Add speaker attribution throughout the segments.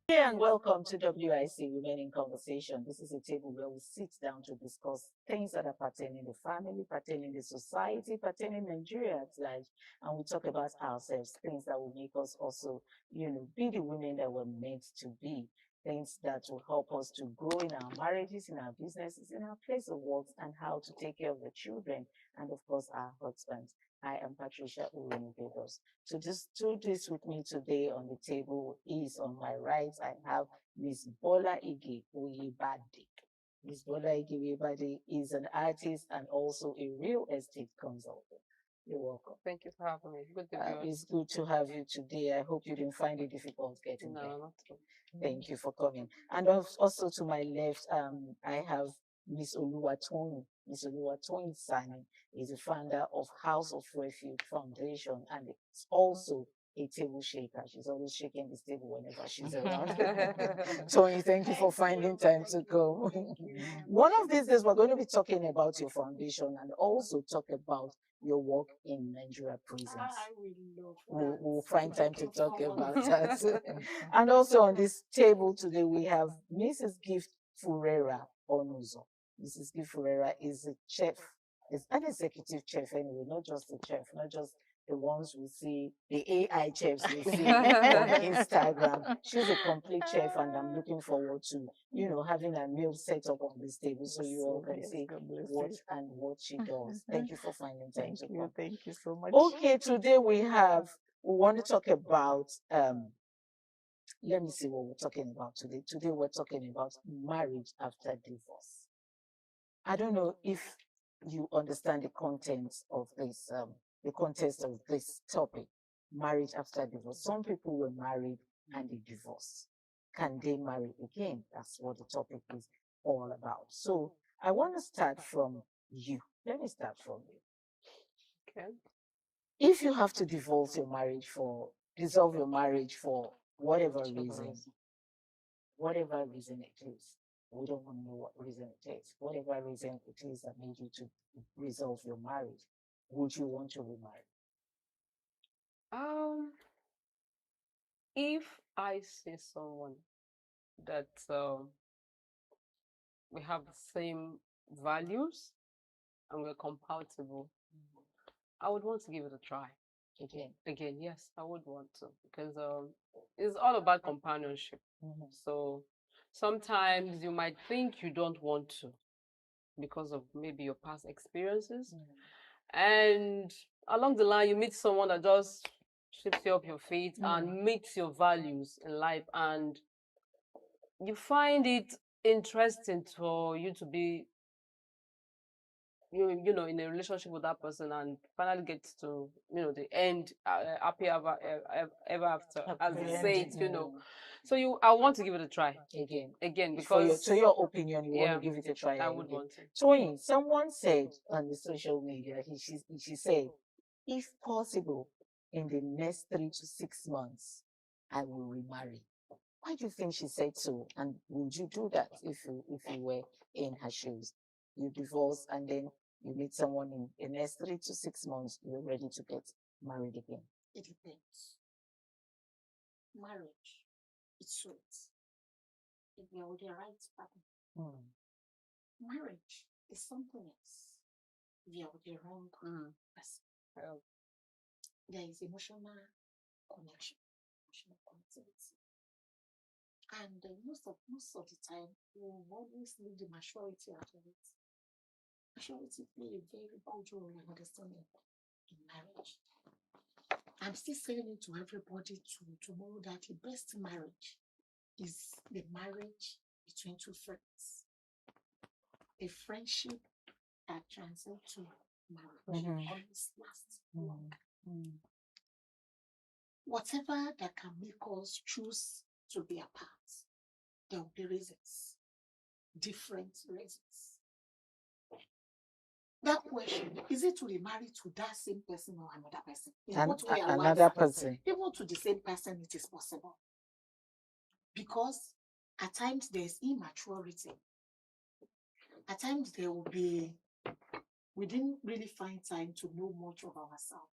Speaker 1: Hey, and welcome to WIC Women in Conversation. This is a table where we sit down to discuss things that are pertaining the family, pertaining the society, pertaining Nigeria at large, and we talk about ourselves, things that will make us also, be the women that we're meant to be, things that will help us to grow in our marriages, in our businesses, in our place of work, and how to take care of the children, and of course, our husbands. I am Patricia Uwenigedos. To just do this with me today on the table is on my right, I have Miss Bola Ige Oyebade. Miss Bola Ige Oyebade is an artist and also a real estate consultant. You're welcome.
Speaker 2: Thank you for having me. Good to be on.
Speaker 1: It's good to have you today. I hope you didn't find it difficult getting there.
Speaker 2: No, not true.
Speaker 1: Thank you for coming. And also to my left, I have Miss Oluwatoyin. Miss Oluwatoyin Sani is the founder of House of Refuge Foundation, and it's also a table shaker. She's always shaking this table whenever she's around. Tony, thank you for finding time to go. One of these days, we're going to be talking about your foundation and also talk about your work in Nigeria prisons.
Speaker 2: I will love
Speaker 1: We'll find time to talk about that. And also on this table today, we have Mrs. Gift Furera Onuzo. Mrs. Gift Furera is a chef, is an executive chef anyway, not just a chef, not just the ones we see, the AI chefs we see on Instagram. She's a complete chef, and I'm looking forward to, having a meal set up on this table so you all can see what she does. Thank you for finding time to come.
Speaker 3: Thank you so much.
Speaker 1: Okay, today we want to talk about let me see what we're talking about today. Today we're talking about marriage after divorce. I don't know if you understand the contents of this, the context of this topic, marriage after divorce. Some people were married and they divorced. Can they marry again? That's what the topic is all about. So I want to start from you. Let me start from you.
Speaker 2: Okay.
Speaker 1: If you have to dissolve your marriage for whatever reason it is, we don't want to know what reason it is, whatever reason it is that made you to resolve your marriage, would you want to remarry?
Speaker 2: If I see someone that we have the same values and we're compatible, I would want to give it a try. Again, yes, I would want to, because it's all about companionship. So sometimes you might think you don't want to because of maybe your past experiences, and along the line you meet someone that just sweeps you up your feet and meets your values in life, and you find it interesting for you to be in a relationship with that person and finally get to the end, happy ever after, as they say it. So I want to give it a try again because
Speaker 1: to your opinion, you
Speaker 2: yeah,
Speaker 1: want to give it a try
Speaker 2: I would
Speaker 1: again.
Speaker 2: want to.
Speaker 1: So someone said on the social media, she said, if possible, in the next 3 to 6 months, I will remarry. Why do you think she said so? And would you do that if you were in her shoes? You divorce and then you meet someone in the next 3 to 6 months, you're ready to get married again.
Speaker 3: It depends. Marriage, it's sweet. If you're with the right partner. Marriage is something else. If you're with the wrong person. There is emotional connection, emotional connectivity. And most of the time, we always need the maturity out of it. Maturity play a very good role in understanding in marriage. I'm still saying it to everybody tomorrow that the best marriage is the marriage between two friends. A friendship that transcends to marriage always lasts long. Whatever that can make us choose to be apart, there will be reasons, different reasons. That question, is it to be married to that same person or another person?
Speaker 1: Another person.
Speaker 3: Even to the same person, it is possible. Because at times there's immaturity. At times there will be, we didn't really find time to know much of ourselves.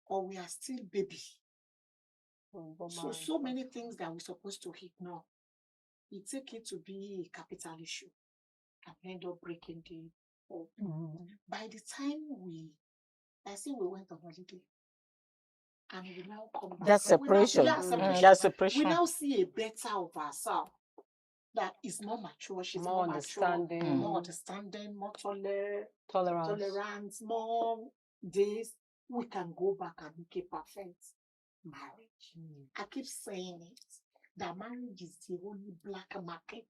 Speaker 3: Or we are still baby. So many things that we're supposed to ignore. We take it to be a capital issue and end up breaking the home. By the time I think we went on holiday and we now come back.
Speaker 1: That's separation.
Speaker 3: Separation.
Speaker 1: That's separation.
Speaker 3: We now see a better of ourselves that is more mature, she's
Speaker 2: More
Speaker 3: more mature,
Speaker 2: understanding.
Speaker 3: more understanding, more
Speaker 2: Tolerance.
Speaker 3: tolerance, more days. We can go back and make a perfect marriage. I keep saying it, that marriage is the only black market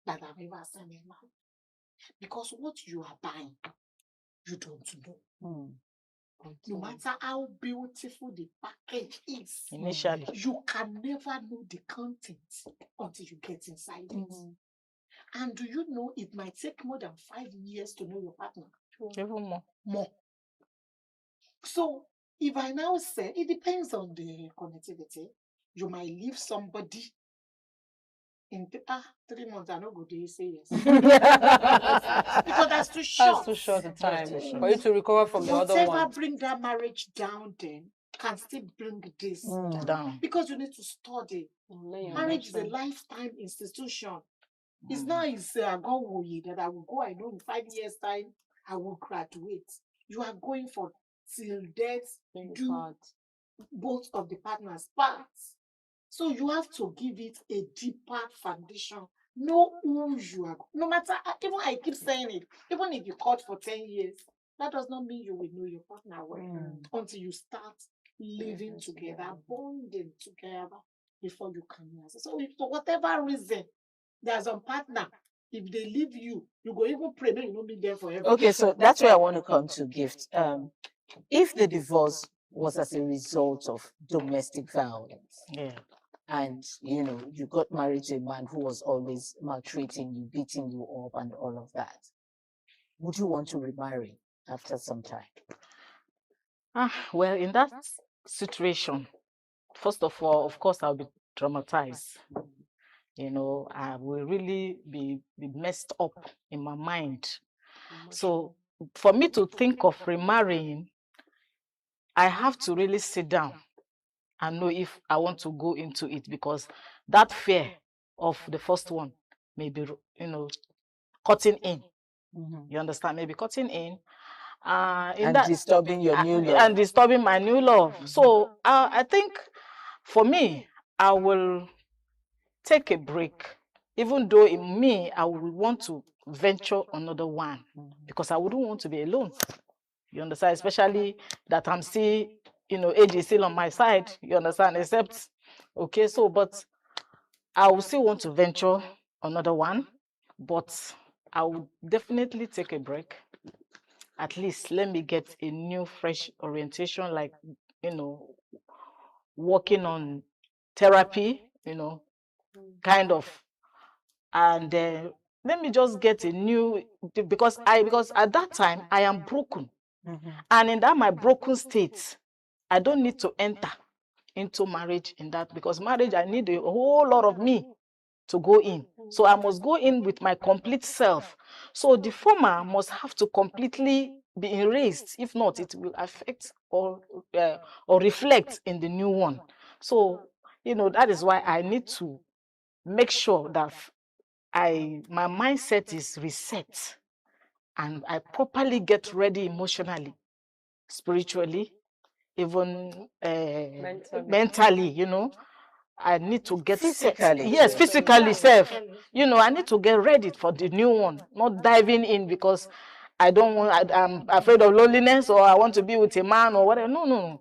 Speaker 3: that I've ever seen in life. Because what you are buying, you don't know. No matter how beautiful the package is,
Speaker 1: Initially,
Speaker 3: you can never know the content until you get inside it. And do you know it might take more than 5 years to know your partner?
Speaker 1: even more.
Speaker 3: More. So if I now say it depends on the connectivity, you might leave somebody in 3 months. I know go do say yes. Because that's too short.
Speaker 2: That's too short a time
Speaker 1: too short.
Speaker 2: for you to recover from the other
Speaker 3: Whatever
Speaker 2: one.
Speaker 3: bring that marriage down then can still bring this
Speaker 1: Down.
Speaker 3: because you need to study. Marriage is a lifetime institution. It's not I go that I will go, I know in 5 years time I will graduate. You are going for till death do both of the partners parts. So you have to give it a deeper foundation. Know who you are. No matter, even I keep saying it, even if you court for 10 years, that does not mean you will know your partner well until you start living together, bonding together before you can know. So if for whatever reason there's a partner, if they leave you, you go even pray, maybe you don't be there forever.
Speaker 1: Okay, so that's where I want to come to Gift. If the divorce was as a result of domestic violence, and you got married to a man who was always maltreating you, beating you up, and all of that, would you want to remarry after some time? Well, in that situation, first of all, of course, I'll be traumatized. I will really be messed up in my mind. So for me to think of remarrying, I have to really sit down and know if I want to go into it, because that fear of the first one may be, cutting in. You understand? Maybe cutting in. And disturbing your new love. And disturbing my new love. So I think for me, I will take a break. Even though in me, I would want to venture another one, because I wouldn't want to be alone. You understand? Especially that I'm still, age is still on my side. You understand? Except, but I will still want to venture another one, but I would definitely take a break. At least let me get a new, fresh orientation, like, working on therapy, kind of. And let me just get a new, because at that time I am broken. And in that my broken state, I don't need to enter into marriage in that, because marriage, I need a whole lot of me to go in. So I must go in with my complete self. So the former must have to completely be erased. If not, it will affect or reflect in the new one. So, that is why I need to make sure that my mindset is reset and I properly get ready emotionally, spiritually, even mentally, I need to get physically. Yes, physically self. I need to get ready for the new one, not diving in because I'm afraid of loneliness, or I want to be with a man or whatever. No.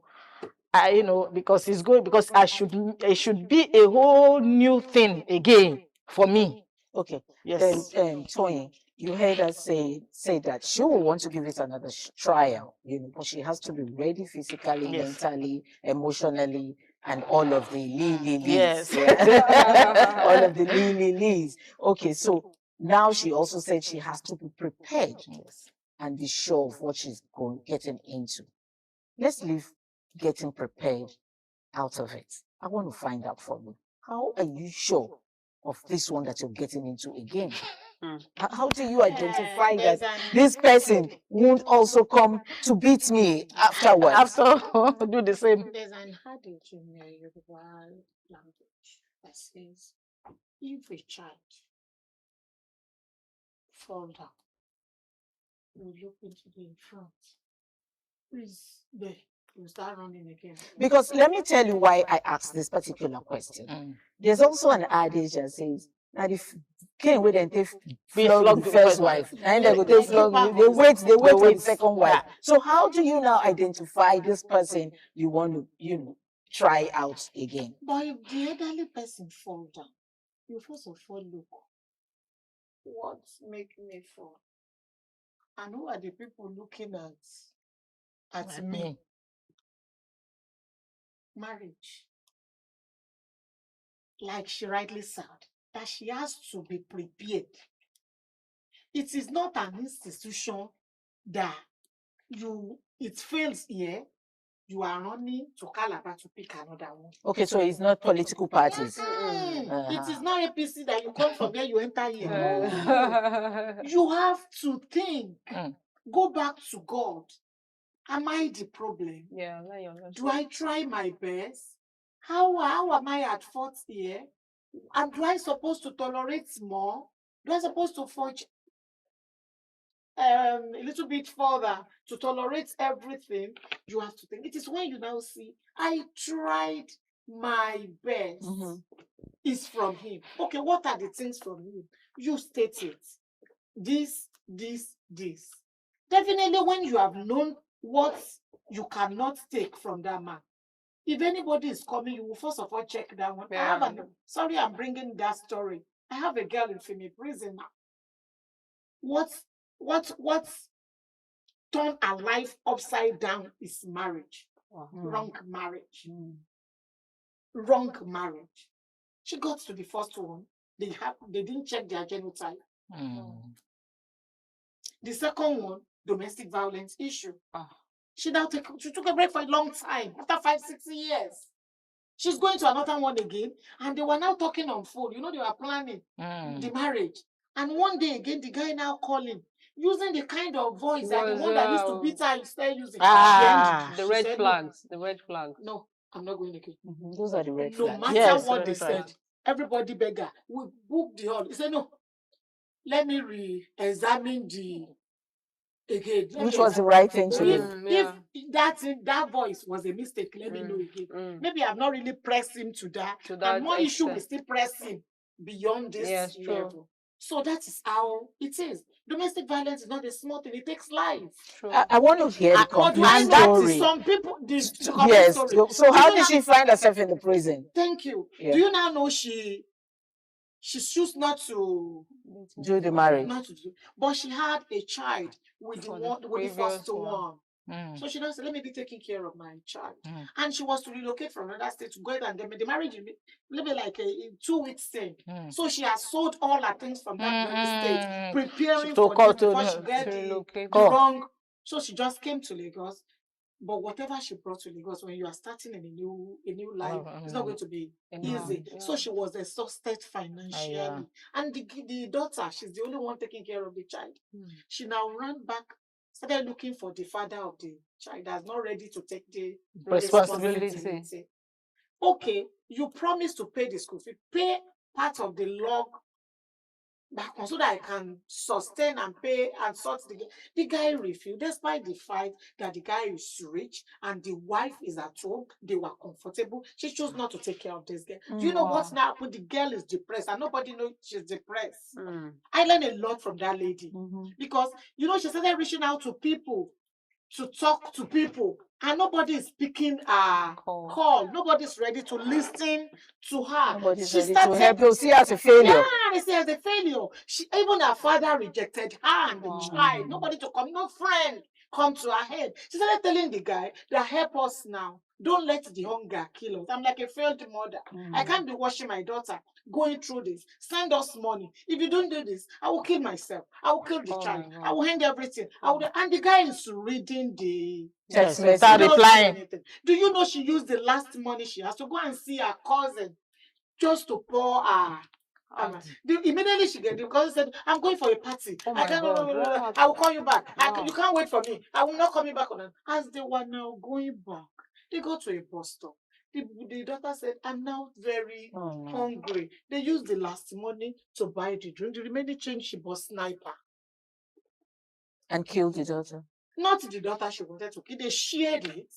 Speaker 1: Because it's good, because it should be a whole new thing again for me. Okay. Yes. Then, Toyin, you heard her say that she will want to give it another trial, but she has to be ready physically, mentally, emotionally, and all of the lees. Yes. All of the lees. Okay, so now she also said she has to be prepared and be sure of what she's getting into. Let's leave getting prepared out of it. I want to find out from you, how are you sure of this one that you're getting into again? How do you identify
Speaker 3: There's
Speaker 1: that
Speaker 3: an-
Speaker 1: this person won't also come to beat me afterwards?
Speaker 2: After do the same.
Speaker 3: There's an adage in the Yoruba language that says, if a child fall down, you look into the front, please there, you start running again.
Speaker 1: Because let me tell you why I asked this particular question. There's also an adage that says that if Cain wait and take flog the first wife, and they go take flog, they wait for the second wife. So how do you now identify this person you want to, try out again?
Speaker 3: But if the elderly person fall down, you first of all look, what's making me fall? And who are the people looking at me? Marriage. Like she rightly said, that she has to be prepared. It is not an institution that it fails here, you are running to Calabar to pick another one.
Speaker 1: Okay, so it's not political parties.
Speaker 3: It is not APC that you come from there, you enter here. No. You have to think. Go back to God. Am I the problem?
Speaker 2: Yeah,
Speaker 3: Do I try my best? How am I at fault here? And do I supposed to tolerate more? Do I supposed to forge a little bit further to tolerate everything? You have to think. It is when you now see, I tried my best. It's from him. Okay, what are the things from him? You state it. This. Definitely when you have known what you cannot take from that man, if anybody is coming, you will first of all check that one.
Speaker 2: Yeah.
Speaker 3: Sorry, I'm bringing that story. I have a girl in Femi prison now. What turned her life upside down is marriage. Wrong marriage. Wrong marriage. She got to the first one. They didn't check their genotype. The second one, domestic violence issue. She took a break for a long time, after 5-6 years. She's going to another one again, and they were now talking on phone. They were planning the marriage. And one day again, the guy now calling, using the kind of voice that the one that used to beat her is still using.
Speaker 2: The red flags.
Speaker 3: No.
Speaker 2: The red flags.
Speaker 3: No, I'm not going again.
Speaker 1: Those are the red
Speaker 3: No
Speaker 1: flags.
Speaker 3: matter what they said, everybody beg her. We booked the hall. He said, no, let me re-examine the again.
Speaker 1: Which was the right thing to do.
Speaker 3: If that voice was a mistake, let me know again. Maybe I've not really pressed him to that. And more issue will still press him beyond this level. So that is how it is. Domestic violence is not a small thing. It takes life.
Speaker 1: I want to hear the complete story.
Speaker 3: Some people,
Speaker 1: yes. So how did she find herself in the prison?
Speaker 3: Thank you. Yeah. Do you now know she chose not to
Speaker 1: do the marriage?
Speaker 3: Not to do, but she had a child with the first one. So she said, let me be taking care of my child. And she was to relocate from another state to go ahead and get the marriage, maybe like in 2 weeks thing. So she has sold all her things from that very state, preparing for it before she get the wrong. So she just came to Lagos. But whatever she brought to Lagos, when you are starting in a new life, it's not going to be easy. Yeah. So she was exhausted financially. And the daughter, she's the only one taking care of the child. She now ran back, started looking for the father of the child that's not ready to take the responsibility. Okay, you promised to pay the school fee, pay part of the log back on so that I can sustain and pay and sort the guy refused, despite the fact that the guy is rich and the wife is at home. They were comfortable. She chose not to take care of this girl. Do you know what's now happened? The girl is depressed and nobody knows she's depressed. I learned a lot from that lady because she started reaching out to people to talk to people. And nobody is picking a call. Nobody's ready to listen to her.
Speaker 1: Nobody's ready to help you. See her as a failure.
Speaker 3: Yeah, they see her as a failure. Even her father rejected her and the child. Nobody to come, no friend come to her head. She started telling the guy that help us now. Don't let the hunger kill us. I'm like a failed mother. I can't be watching my daughter going through this. Send us money. If you don't do this, I will kill myself. I will kill the child. I will end everything. And the guy is reading the
Speaker 1: text message, replying.
Speaker 3: Do you know she used the last money she has to go and see her cousin just to pour her Immediately she get the cousin said, I'm going for a party.
Speaker 2: Oh
Speaker 3: I
Speaker 2: my
Speaker 3: can't,
Speaker 2: God.
Speaker 3: I will call you back.
Speaker 2: Wow.
Speaker 3: You can't wait for me. I will not coming back on it. As they were now going back, they got to a bus stop. The daughter said, I'm now very hungry. They used the last money to buy the drink. The remaining change she bought sniper.
Speaker 1: And killed the daughter.
Speaker 3: Not the daughter she wanted to kill. They shared it.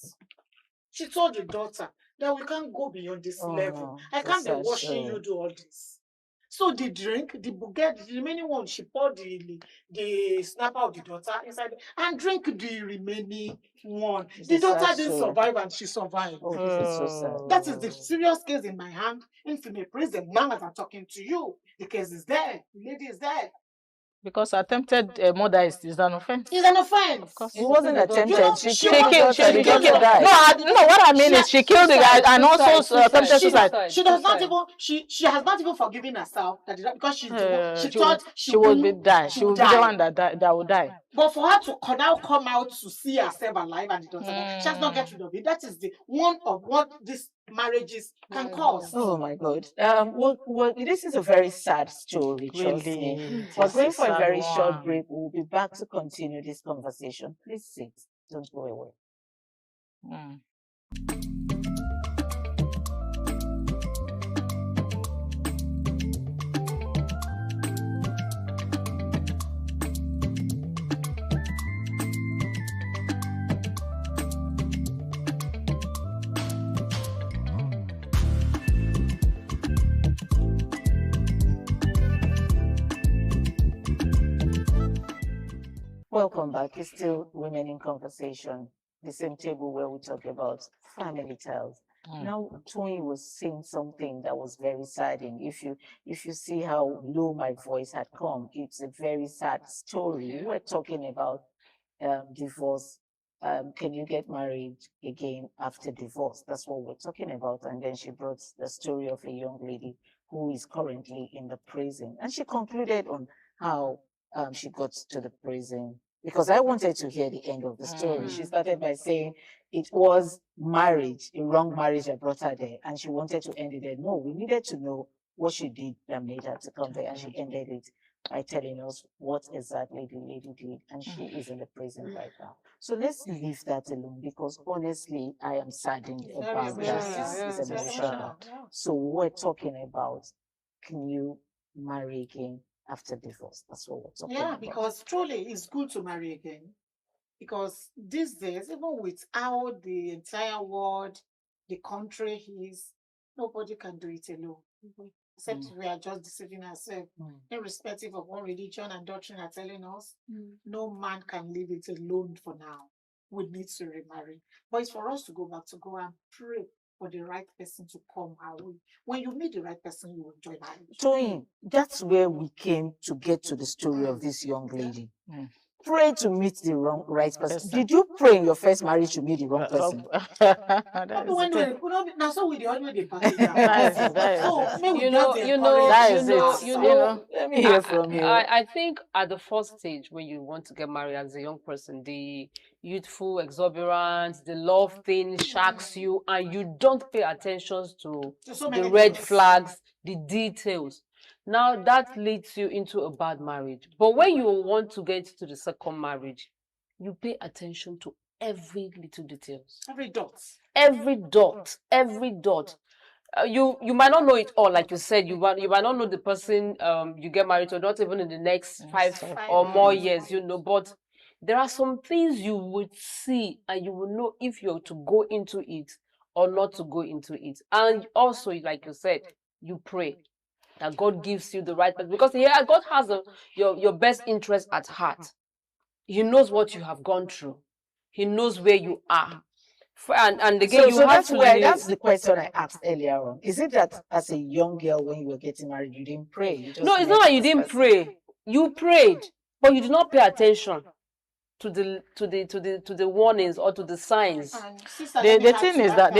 Speaker 3: She told the daughter that we can't go beyond this level. I can't be watching you do all this. So the drink, the remaining one, she poured the snapper of the daughter inside and drink the remaining one. The daughter didn't survive and she survived.
Speaker 1: Oh, this is so sad.
Speaker 3: That is the serious case in my hand. Infinite prison. Now as I'm talking to you, the case is there. The lady is there.
Speaker 4: Because attempted murder is an offense.
Speaker 3: It's an offense.
Speaker 4: Of course.
Speaker 1: It wasn't attempted.
Speaker 3: You know,
Speaker 1: she
Speaker 3: she
Speaker 1: killed
Speaker 3: killed-
Speaker 1: the daughter.
Speaker 3: she
Speaker 1: The daughter
Speaker 3: killed-
Speaker 1: died.
Speaker 4: No, what I mean is she killed the guy and also attempted suicide.
Speaker 3: She does not even she has not even forgiven herself because she thought she
Speaker 4: would
Speaker 3: wouldn't-
Speaker 4: die. She would be the
Speaker 3: die.
Speaker 4: one that would die.
Speaker 3: But for her to now come out to see herself alive and the daughter, she has not get rid of it. That is the one of what these marriages can cause.
Speaker 1: Oh my God. Well, this is a very sad story, trust me.
Speaker 4: Really,
Speaker 1: We're going for a
Speaker 4: sad
Speaker 1: very short
Speaker 4: one.
Speaker 1: break. We'll be back to continue this conversation. Please sit. Don't go away.
Speaker 4: Mm.
Speaker 1: Welcome back. It's still Women in Conversation, the same table where we talk about family ties. Now, Tony was saying something that was very saddening. If you see how low my voice had come, it's a very sad story. We're talking about divorce. Can you get married again after divorce? That's what we're talking about. And then she brought the story of a young lady who is currently in the prison, and she concluded on how she got to the prison, because I wanted to hear the end of the story. She started by saying it was marriage, a wrong marriage that brought her there, and she wanted to end it there. No, we needed to know what she did that made her to come there, and she ended it by telling us what exactly the lady did, and she is in the prison right now. So let's leave that alone, because honestly, I am saddened about that. It's emotional. So we're talking about, can you marry again after divorce? That's what we're talking about.
Speaker 3: Because truly it's good to marry again. Because these days, even with how the entire world, the country is, nobody can do it alone. Except we are just deceiving ourselves. Irrespective of what religion and doctrine are telling us, no man can live it alone for now. We need to remarry. But it's for us to go back to go and pray for the right person to come our way. When you meet the right person, you will enjoy marriage.
Speaker 1: Toyin, that's where we came to get to the story of this young lady. Pray to meet the right person. Did you pray in your first marriage to meet the wrong person?
Speaker 3: Now, so we the only the party.
Speaker 1: Let me hear from you.
Speaker 2: I think at the first stage when you want to get married as a young person, the youthful exuberance, the love thing shocks you, and you don't pay attention to the red flags, the details. Now that leads you into a bad marriage. But when you want to get to the second marriage, you pay attention to every little details.
Speaker 3: Every dot.
Speaker 2: Every dot. Every dot. You might not know it all, like you said. You might not know the person you get married to, not even in the next five or more years, But there are some things you would see, and you will know if you're to go into it or not to go into it. And also, like you said, you pray that God gives you the right person, because God has your best interest at heart. He knows what you have gone through. He knows where you are. And again,
Speaker 1: that's the question I asked earlier on. Is it that as a young girl, when you were getting married, you didn't pray?
Speaker 2: No, it's not that you didn't pray. You prayed, but you did not pay attention to the warnings or to the signs.
Speaker 4: The thing is that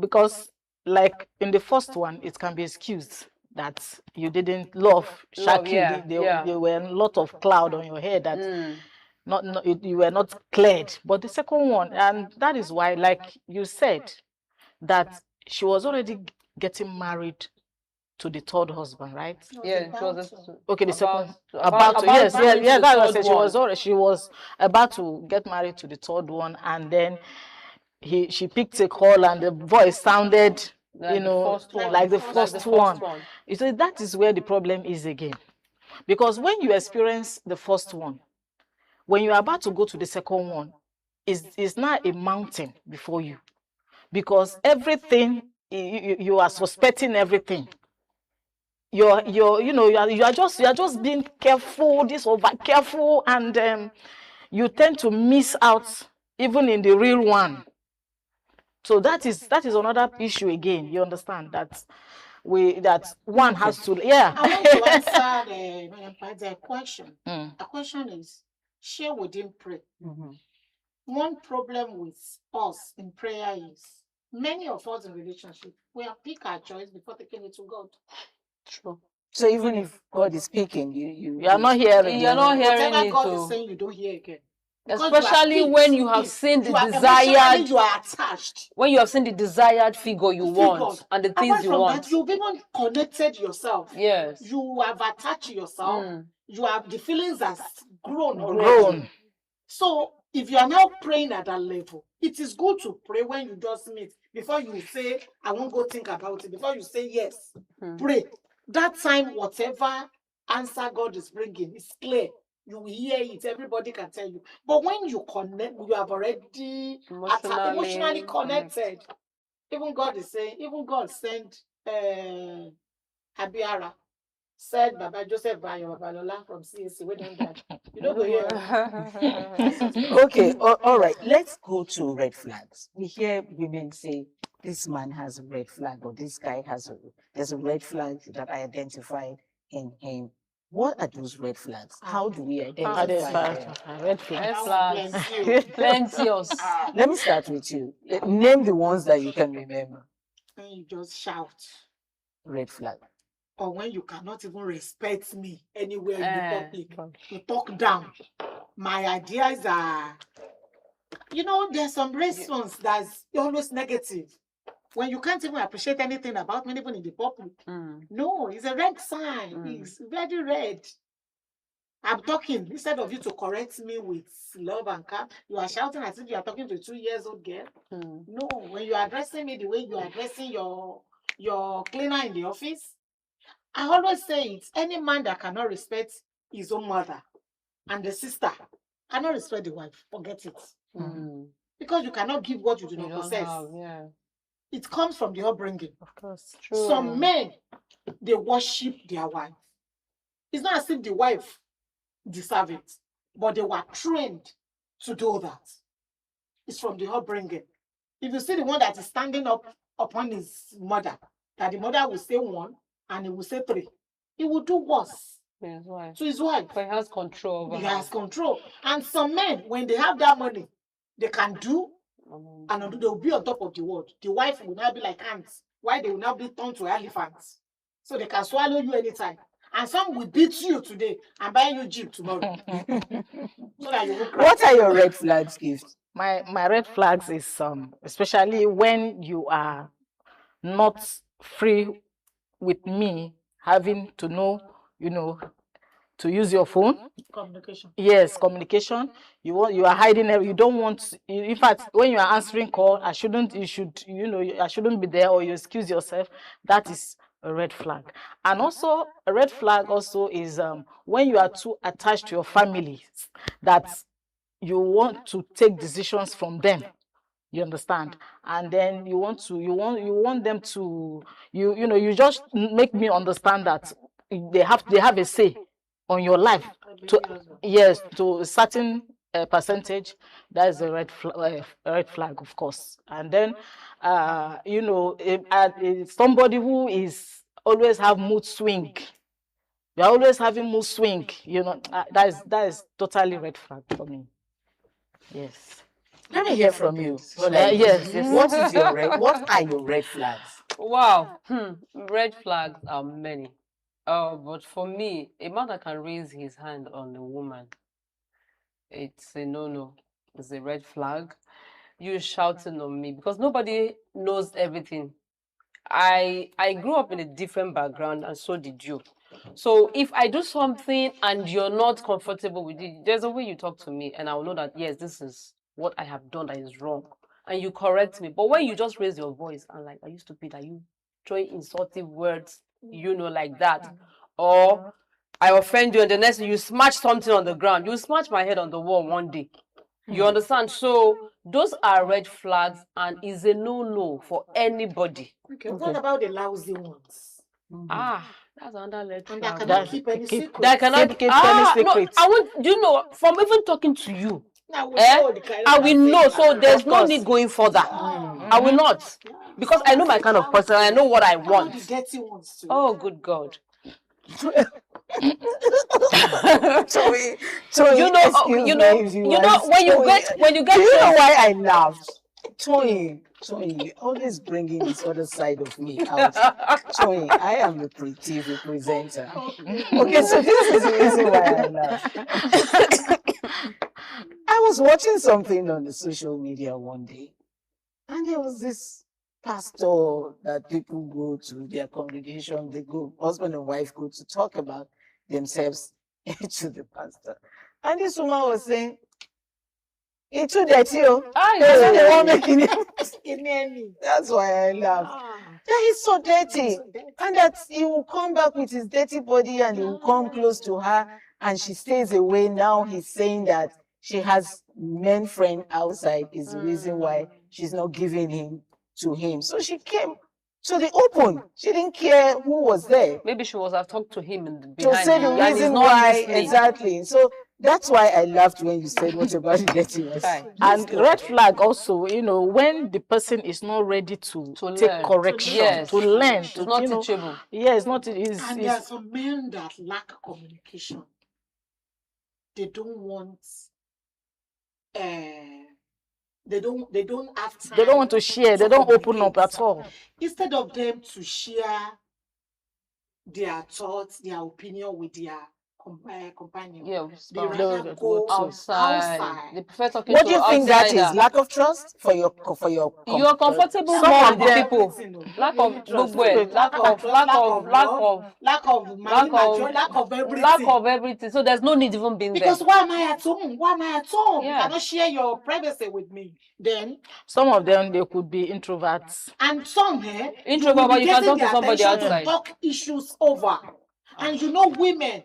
Speaker 4: because like in the first one, it can be excused that you didn't love Shaki. There were a lot of cloud on your head that you were not cleared. But the second one, and that is why, like you said, that she was already getting married to the third husband, right?
Speaker 2: Yeah, she was
Speaker 4: Okay, the second
Speaker 2: about
Speaker 4: to, yes,
Speaker 2: marrying to the
Speaker 4: that's what I
Speaker 2: third
Speaker 4: said.
Speaker 2: one.
Speaker 4: She was about to get married to the third one, and then she picked a call, and the voice sounded,
Speaker 2: Like the first one.
Speaker 4: like the first one. You see, that is where the problem is again, because when you experience the first one, when you are about to go to the second one, is not a mountain before you, because everything you are suspecting everything. You're you are just being careful, this over careful, and you tend to miss out even in the real one. So that is another issue again. You understand that one has to, yeah.
Speaker 3: I want to answer the question. The question is, share within pray. One problem with us in prayer is many of us in relationship, we have picked our choice before taking it to God.
Speaker 2: True.
Speaker 5: So even if God is speaking, you
Speaker 4: are not hearing.
Speaker 2: You're not hearing
Speaker 3: whatever
Speaker 2: it.
Speaker 3: God is saying, you don't hear again.
Speaker 2: Especially when you have seen the
Speaker 3: desired, you are attached.
Speaker 2: When you have seen the desired figure you want and the things you want.
Speaker 3: That, you've even connected yourself.
Speaker 2: Yes.
Speaker 3: You have attached yourself. You have the feelings has grown
Speaker 4: already.
Speaker 3: So if you are now praying at that level, it is good to pray when you just meet. Before you say, I won't go think about it. Before you say yes, pray. That time, whatever answer God is bringing is clear. You will hear it. Everybody can tell you. But when you connect, you have already emotionally connected. Even God is saying, even God sent Abiara, said Baba Joseph Bayo Babalola from CAC. We don't die. You don't go here.
Speaker 5: Okay, all right. Let's go to red flags. We hear women say, this man has a red flag, or this guy there's a red flag that I identified in him. What are those red flags? How do we identify them?
Speaker 4: Red flags?
Speaker 2: Plenty.
Speaker 5: Let me start with you. Name the ones that you can remember.
Speaker 3: When you just shout.
Speaker 5: Red flag.
Speaker 3: Or when you cannot even respect me anywhere in the public. You talk down. My ideas are, there's some response that's always negative. When you can't even appreciate anything about me, even in the public. No, it's a red sign. It's very red. I'm talking, instead of you to correct me with love and calm, you are shouting as if you are talking to a 2-year-old girl. No, when you are addressing me the way you are addressing your cleaner in the office, I always say it, any man that cannot respect his own mother and the sister cannot respect the wife. Forget it. Because you cannot give what you do not possess. It comes from the upbringing.
Speaker 4: Of course.
Speaker 2: True.
Speaker 3: Some men, they worship their wife. It's not as if the wife deserves it, but they were trained to do that. It's from the upbringing. If you see the one that is standing up upon his mother, that the mother will say 1 and he will say 3, he will do worse to his wife.
Speaker 2: But he has control over
Speaker 3: He has control. And some men, when they have that money, they can do and they will be on top of the world. The wife will now be like ants. Why they will now be turned to elephants? So they can swallow you anytime. And some will beat you today and buy you Jeep tomorrow. So that you will cry.
Speaker 5: What are your red flags, Gift?
Speaker 4: My red flags is especially when you are not free with me, having to know, to use your phone.
Speaker 3: Communication.
Speaker 4: Yes, communication. You are hiding. You don't want. In fact, when you are answering call, I shouldn't be there, or you excuse yourself. That is a red flag. And also a red flag also is when you are too attached to your family, that you want to take decisions from them. You understand? And then you want them to you just make me understand that they have a say on your life, to a certain percentage. That is a red flag, of course. And then if somebody who is always have mood swing, you're always having mood swing, that is totally red flag for me. Yes.
Speaker 5: Let me hear from you.
Speaker 4: Yes.
Speaker 5: What are your red flags?
Speaker 2: Wow. Red flags are many. But for me, a man that can raise his hand on a woman, it's a no-no. It's a red flag. You shouting on me because nobody knows everything. I grew up in a different background, and so did you. So if I do something and you're not comfortable with it, there's a way you talk to me, and I'll know that yes, this is what I have done that is wrong, and you correct me. But when you just raise your voice and like, are you stupid? Are you throwing insultive words? Like that, or I offend you, and the next thing you smash something on the ground, you smash my head on the wall one day. You understand? So those are red flags, and is a no for anybody.
Speaker 3: Okay. What about the lousy ones?
Speaker 2: That's another red
Speaker 3: And
Speaker 2: flag.
Speaker 3: that cannot keep any secret.
Speaker 2: That cannot
Speaker 4: keep any secret.
Speaker 2: No, I want. Do you know? From even talking to you,
Speaker 3: I
Speaker 2: will know. So there's no need going further. I will not, because I know my kind of person. I know what I want.
Speaker 3: The dirty ones too.
Speaker 2: Oh, good God.
Speaker 5: So
Speaker 2: You know when you get.
Speaker 5: Do you know why I laughed? Toyin, always bringing this other side of me out. Toyin, I am a pretty presenter. Okay, so this is the reason why I laughed. I was watching something on the social media one day, and there was this pastor that people go to their congregation, they go, husband and wife go to talk about themselves to the pastor. And this woman was saying, it's too dirty, That's why I laugh. That is so dirty. And that he will come back with his dirty body and he will come close to her and she stays away. Now he's saying that she has men friend outside is the reason why she's not giving him to him. So she came to the open. She didn't care who was there.
Speaker 2: Maybe she was have talked to him in the
Speaker 5: to say the reason why, exactly. So that's why I laughed when you said what about the dirtiness.
Speaker 4: And red flag also, when the person is not ready to take learn. Correction, to learn,
Speaker 2: to not teachable.
Speaker 4: Yes, not it is.
Speaker 3: And there are some men that lack communication. They don't want. They don't have time.
Speaker 4: They don't want to share. They don't open up at all.
Speaker 3: Instead of them to share their thoughts, their opinion with their companion, they rather go outside.
Speaker 2: They prefer talking
Speaker 5: what
Speaker 2: to
Speaker 5: do you think that is? Lack of trust for your
Speaker 2: you are comfortable
Speaker 5: some of
Speaker 2: the people. Lack of everything. Lack of everything. So there's no need even being
Speaker 3: because
Speaker 2: there.
Speaker 3: why am I at home? Why am I at home? You cannot share your privacy with me. Then
Speaker 4: some of them they could be introverts.
Speaker 3: And some
Speaker 2: introvert, but you can talk to somebody outside.
Speaker 3: Talk issues over. And women,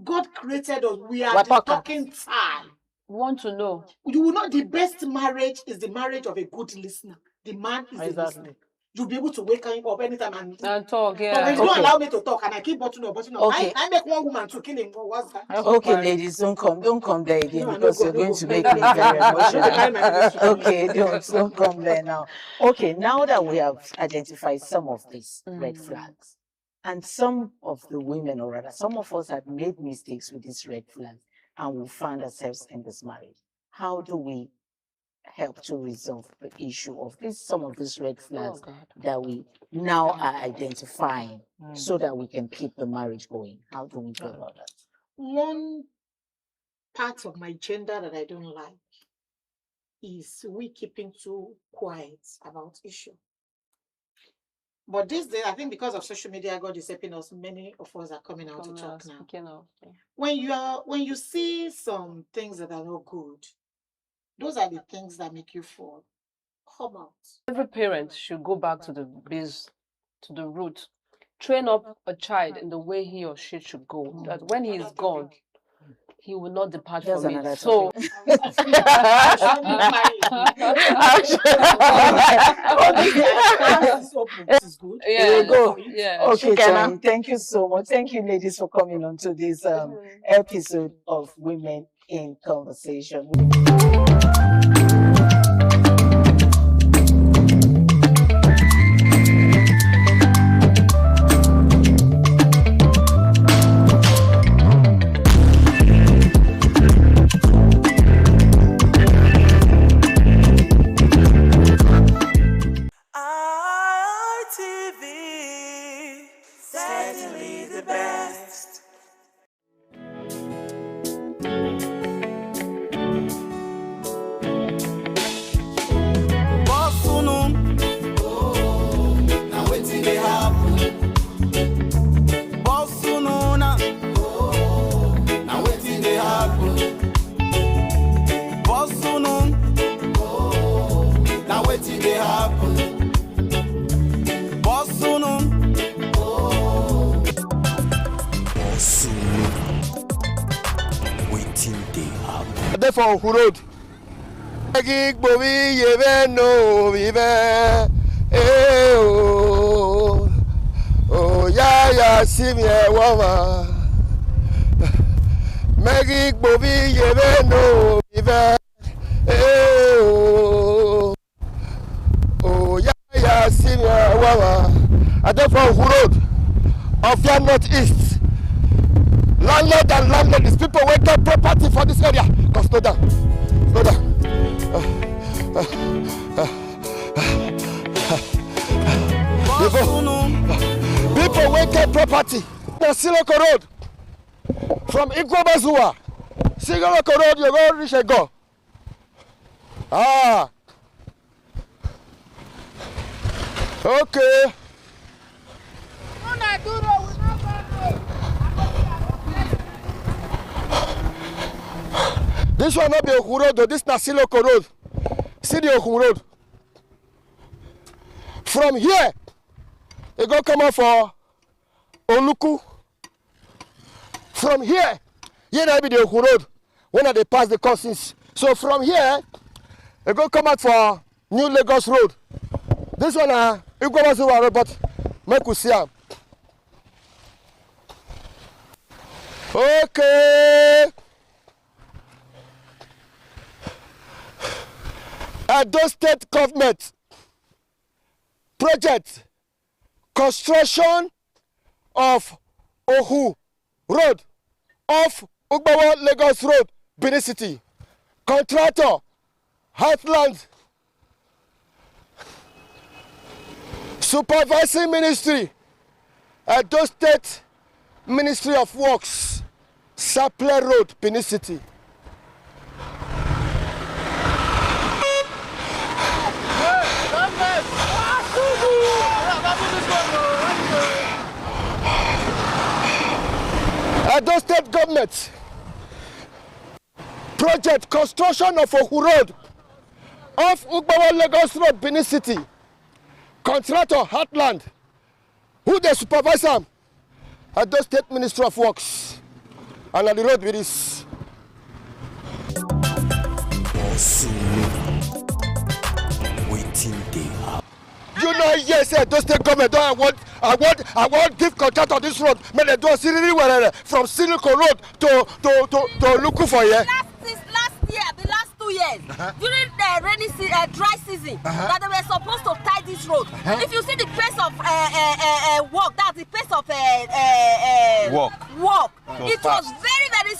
Speaker 3: God created us. We are the talking time.
Speaker 2: Want to know?
Speaker 3: You will know the best marriage is the marriage of a good listener. The man is the listener. You'll be able to wake up anytime and
Speaker 2: talk. Yeah.
Speaker 3: But if you don't allow me to talk and I keep bottling up.
Speaker 5: Okay.
Speaker 3: I make one woman to kill him. What's that?
Speaker 5: Okay, ladies, don't come there again because you're going to make me very emotional. Okay, don't come there now. Okay, now that we have identified some of these red flags, and some of the women, or rather, some of us have made mistakes with these red flags and we found ourselves in this marriage. How do we help to resolve the issue of some of these red flags that we now are identifying so that we can keep the marriage going? How do we go about that?
Speaker 3: One part of my gender that I don't like is we keeping too quiet about issue. But this day, I think because of social media, God is helping us. Many of us are coming out to talk now. When you see some things that are not good, those are the things that make you fall. Come out.
Speaker 2: Every parent should go back to the base, to the root. Train up a child in the way he or she should go. That when he is gone, he will not depart from it. So,
Speaker 3: is good.
Speaker 2: Yeah,
Speaker 5: go.
Speaker 2: Yeah.
Speaker 5: Okay, Johnny, thank you so much. Thank you, ladies, for coming on to this episode of Women in Conversation.
Speaker 6: Now waiting for Oku Road. Oh yeah, see me a woman. Maggie Bobby, you know, oh yeah, see me a woman. I don't know Oku Road of your northeast. Landlord and landlord, these people wake up property for this area. Come slow down, slow down. People wake up property. The Siloko Road from Ikwabazua. Siloko Road, you go reach a go. Ah, okay. This one not be Oku Road, though. This is Siloko Road. See the Oku Road. From here, you go come out for Oluku. From here that be the Oku Road. When they pass the crossings. So from here, you go come out for New Lagos Road. This one you go to Road, but make we see am. Okay. Edo State Government project construction of Oku Road off Ugbawa Lagos Road, Benin City. Contractor Heartland. Supervising Ministry Edo State Ministry of Works, Sapler Road, Benin City. Edo State Government project construction of Oku Road off Ugbawa Lagos Road, Benin City. Contractor Heartland. Who they supervise them? Edo State Ministry of Works. And on the road with this. You know, yes, Edo State Government. I want give contract on this road. May they do a city from Siloko Road to Luku for here.
Speaker 7: Last year, the last 2 years, during the rainy dry season, that they were supposed to tie this road. If you see the pace of walk, that's the pace of walk. It was very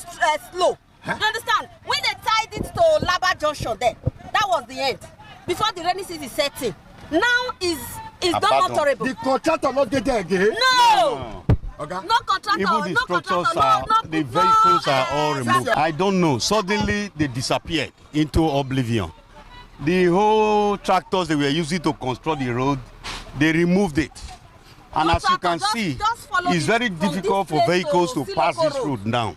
Speaker 7: slow. You understand? When they tied it to Laba Junction, there, that was the end. Before the rainy season set in. Now is not motorable.
Speaker 6: The contractor not get there again?
Speaker 7: No.
Speaker 6: Okay.
Speaker 7: No contractor.
Speaker 8: Even the structures the vehicles are all removed. I don't know. Suddenly they disappeared into oblivion. The whole tractors they were using to construct the road, they removed it. And as you can see, it's very difficult for vehicles to pass this road now.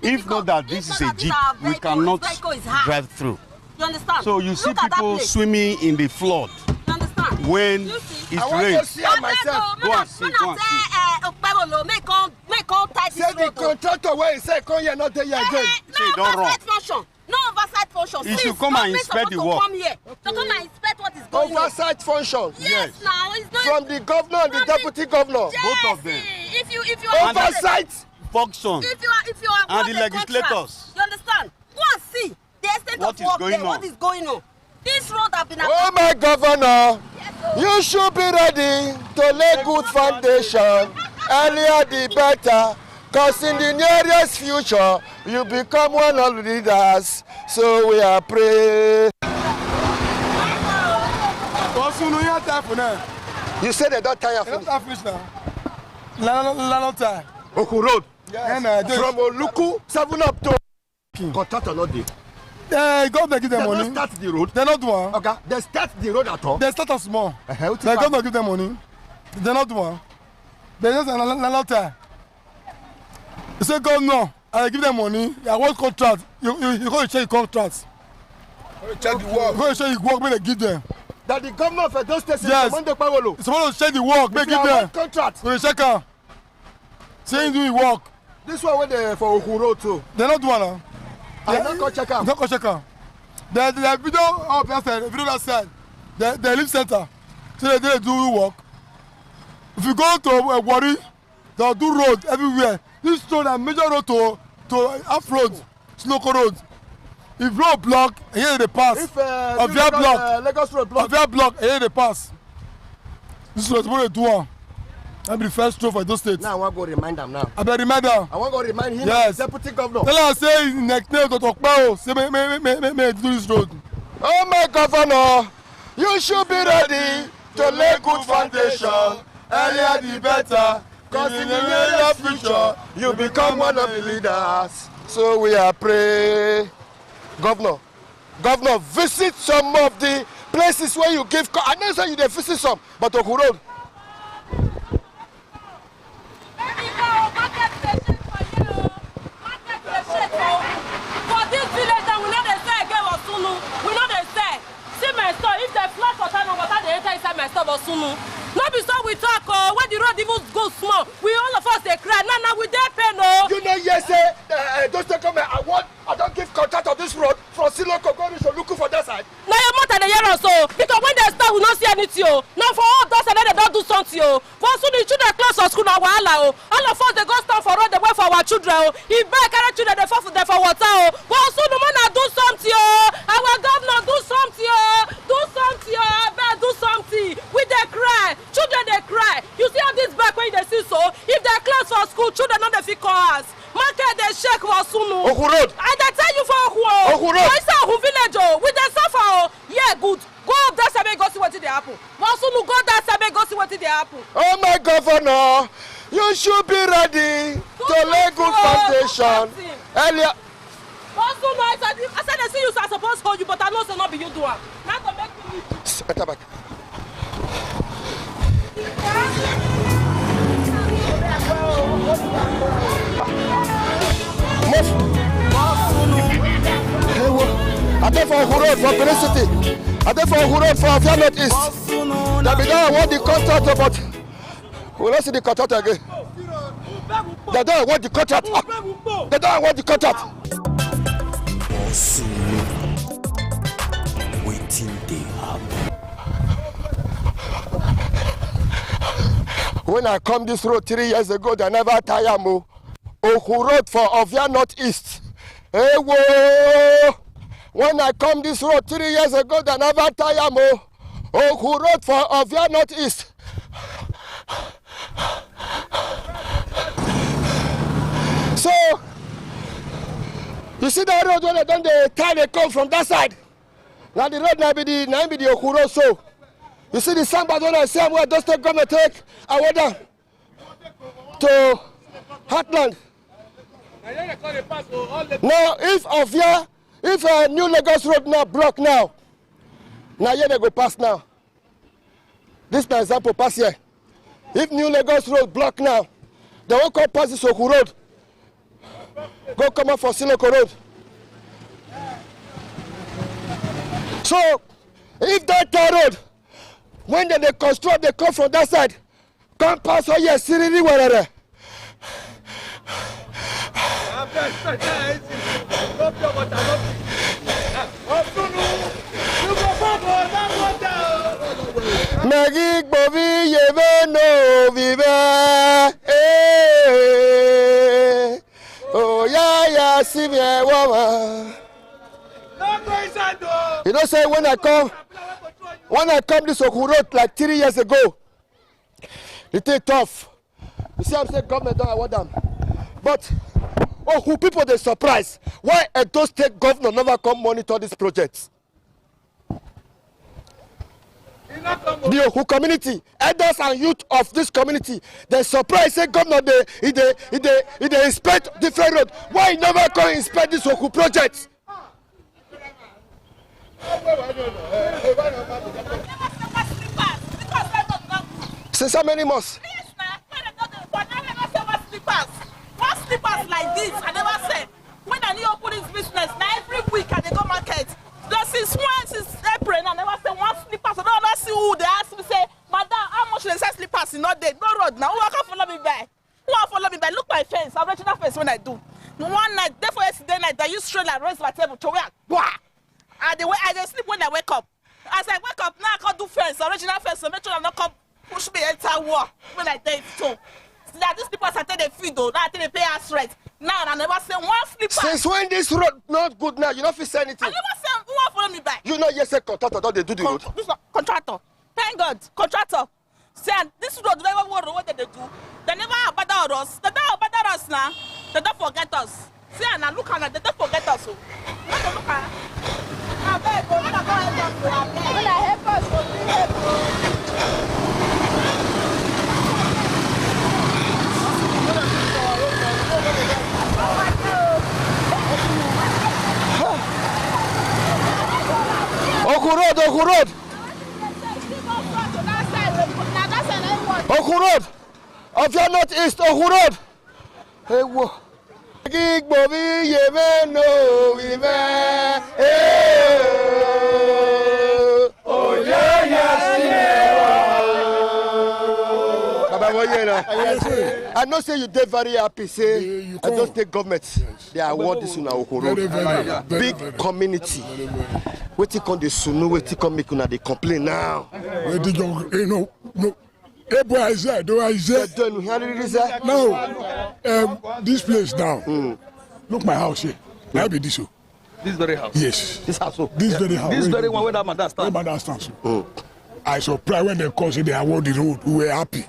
Speaker 8: If not that this is a jeep, we cannot drive through.
Speaker 7: You understand?
Speaker 8: So you see people swimming in the flood.
Speaker 7: You understand?
Speaker 8: When it rains.
Speaker 6: See myself.
Speaker 8: Go and see.
Speaker 6: Say the contractor where he say come here not there again.
Speaker 7: No oversight function. No oversight function.
Speaker 8: He should come and inspect the work.
Speaker 7: Come here to come and inspect what is going on.
Speaker 6: Oversight function.
Speaker 7: Yes. Now it's not
Speaker 6: From the governor and the deputy governor.
Speaker 7: Yes.
Speaker 8: Both of them.
Speaker 7: If you are
Speaker 6: Oversight
Speaker 8: function.
Speaker 7: If you are
Speaker 8: And the legislators.
Speaker 7: You understand? Go and see the extent
Speaker 8: What
Speaker 7: of
Speaker 8: is
Speaker 7: work
Speaker 8: going
Speaker 7: there.
Speaker 8: on?
Speaker 7: What is going on? This road have been.
Speaker 6: Oh my governor, you should be ready to lay good foundation. Earlier the better. Cause in the nearest future, you become one of the leaders. So we are praying. You said they don't tire finish. Oku Road. From Oluku, 7 up to contractor not there.
Speaker 9: Government give them
Speaker 6: They
Speaker 9: money.
Speaker 6: don't start the road.
Speaker 9: They not do one.
Speaker 6: Okay, they start the road at all.
Speaker 9: They start us small.
Speaker 6: What
Speaker 9: The
Speaker 6: is that?
Speaker 9: government give them money. They not do one. They just not time. You say governor, I give them money. I want contract. You go to check the contracts.
Speaker 6: Check the work.
Speaker 9: You go to check the work when they give them.
Speaker 6: That the governor of Edo State says
Speaker 9: Yes.
Speaker 6: Monday Pawolo.
Speaker 9: You supposed to check the work. Make give them.
Speaker 6: Contract.
Speaker 9: When you check am, say you do the work.
Speaker 6: This one where they for Oku Road too.
Speaker 9: They not do one now.
Speaker 6: I don't go check out.
Speaker 9: Don't go check out. The video of that side, the video that side, the live center. So they do work. If you go to Wari, they'll do road everywhere. This road a major road to off road, local road. If road block, here they pass.
Speaker 6: If
Speaker 9: Ovia block,
Speaker 6: Lagos road block.
Speaker 9: Ovia block, here they pass. This road what they do one. That be the first road for those states.
Speaker 6: Now I want to go remind them now.
Speaker 9: I better remind them.
Speaker 6: I want to go remind him,
Speaker 9: Yes.
Speaker 6: Deputy Governor.
Speaker 9: Tell her say next day to talk about. Say me do this road.
Speaker 6: Oh my Governor, you should be ready to lay good foundation. Earlier the better, cause in the near future, you become one of the leaders. So we are praying. Governor, visit some of the places where you give. I know say you dey visit some, but Oku Road.
Speaker 7: For this village, we know they say again Osunu. We know they say. See my store. If they flood for time, water they enter inside my store Osunu. No be so we talk. Oh, when the road even go small, we all of us they cry. Now we dey pay no.
Speaker 6: You know yes say those take come. I don't give contract of this road from Siloko going to look for that side.
Speaker 7: Now your mother they hear us so because when they start we not see anything. Oh. Now for all those and then they don't do something. Oh. For soon the children close for school now wahala. Oh. All of us they go stand for road they wait for our children. Oh. If bad carry children they fall for them for water. Oh. For soon the man do something. Oh. Our governor do something. Oh. Do something. Oh. Better do something. We they cry. Children they cry. You see how this back when they see so. If they close for school, children don't they fit call us. Market they shake for Sunu.
Speaker 6: Oku Road.
Speaker 7: I dey tell you for Oku.
Speaker 6: Oku Road.
Speaker 7: I say Oku village oh. We dey suffer oh. Yeah good. Go up that side go see what dey happen. For Sunu go that side go see what dey happen.
Speaker 6: Oh my Governor, you should be ready to lay good foundation. Earlier.
Speaker 7: For Sunu I said they see you so I suppose hold you but I know say not be you do am. Now to make me leave.
Speaker 6: Enter back. I dey for Oku Road for Benin City. I dey for Oku Road for Ovia North East. That be done want the contract but we don't see the contract again. They don't want the contract. They don't want the contract.
Speaker 10: Waiting they happen.
Speaker 6: When I come this road 3 years ago, they never tire me. Oku Road for Ovia North East. Hey, whoa! When I come this road 3 years ago, they never tire me. Oku Road for Ovia North East. So, you see that road when they done the tie they come from that side. Now the road now be the Oku Road so. You see the sandbag when I say where those take government take I went down to Heartland. Now if a new Lagos road now block now here they go pass now. This na example pass here. If new Lagos road block now, they won't come pass this Oku Road. Go come up for Siloko Road. So if that road when they construct, they come from that side. Come pass all here, Siriri Warere. Magik bovi yeve no vive. Oh ya simie woman. You know say when I come this Oku Road like 3 years ago, it is tough. You see I'm saying government don't award them. But Oku people they surprised. Why Edo State governor never come monitor this project? The Oku community, elders and youth of this community, they surprised say governor they inspect different roads. Why he never come inspect this Oku project? Since how many months?
Speaker 3: What slippers like this? I never said. When I need open this business, now every week I go market. Since April, I never say one slippers. I don't see who they ask me say, Madam, how much they sell slippers? Is not there. No road now. Who can follow me by? Who can follow me by? Look my face. I'm reaching that face when I do.
Speaker 7: One night, therefore yesterday night, I used straight like raise my table to work. And I just sleep when I wake up. As I wake up, now I can't do fence, original fence, so make sure I'm not come push me enter war when I did so. Now these people are they feed though, now they pay us rent. Now I never say one flipper.
Speaker 6: Since when this road not good now, you don't feel anything.
Speaker 7: I never say who want follow me back.
Speaker 6: You know, yes, a contractor, don't they do the road?
Speaker 7: This contractor. Thank God, contractor. See, this road never worry what they do. They never abandon us. They don't abandon us now. They don't forget us. See, and look at they don't forget us. Look at. I beg, go help us.
Speaker 6: Oku Road. Oku Road. Of your northeast, Oku Road. Hey, whoa. I know say you did very happy, say I just take government. They award this in Oku Road. Big community. What you can do sunu, what you can make una they complain now.
Speaker 9: No. Now, this place now. Look my house here. I be this.
Speaker 11: This very house?
Speaker 9: Yes.
Speaker 11: This house?
Speaker 9: This very house.
Speaker 11: This very one where that madam stands?
Speaker 9: Where madam stands. I surprised when they called say they award the road. We were happy.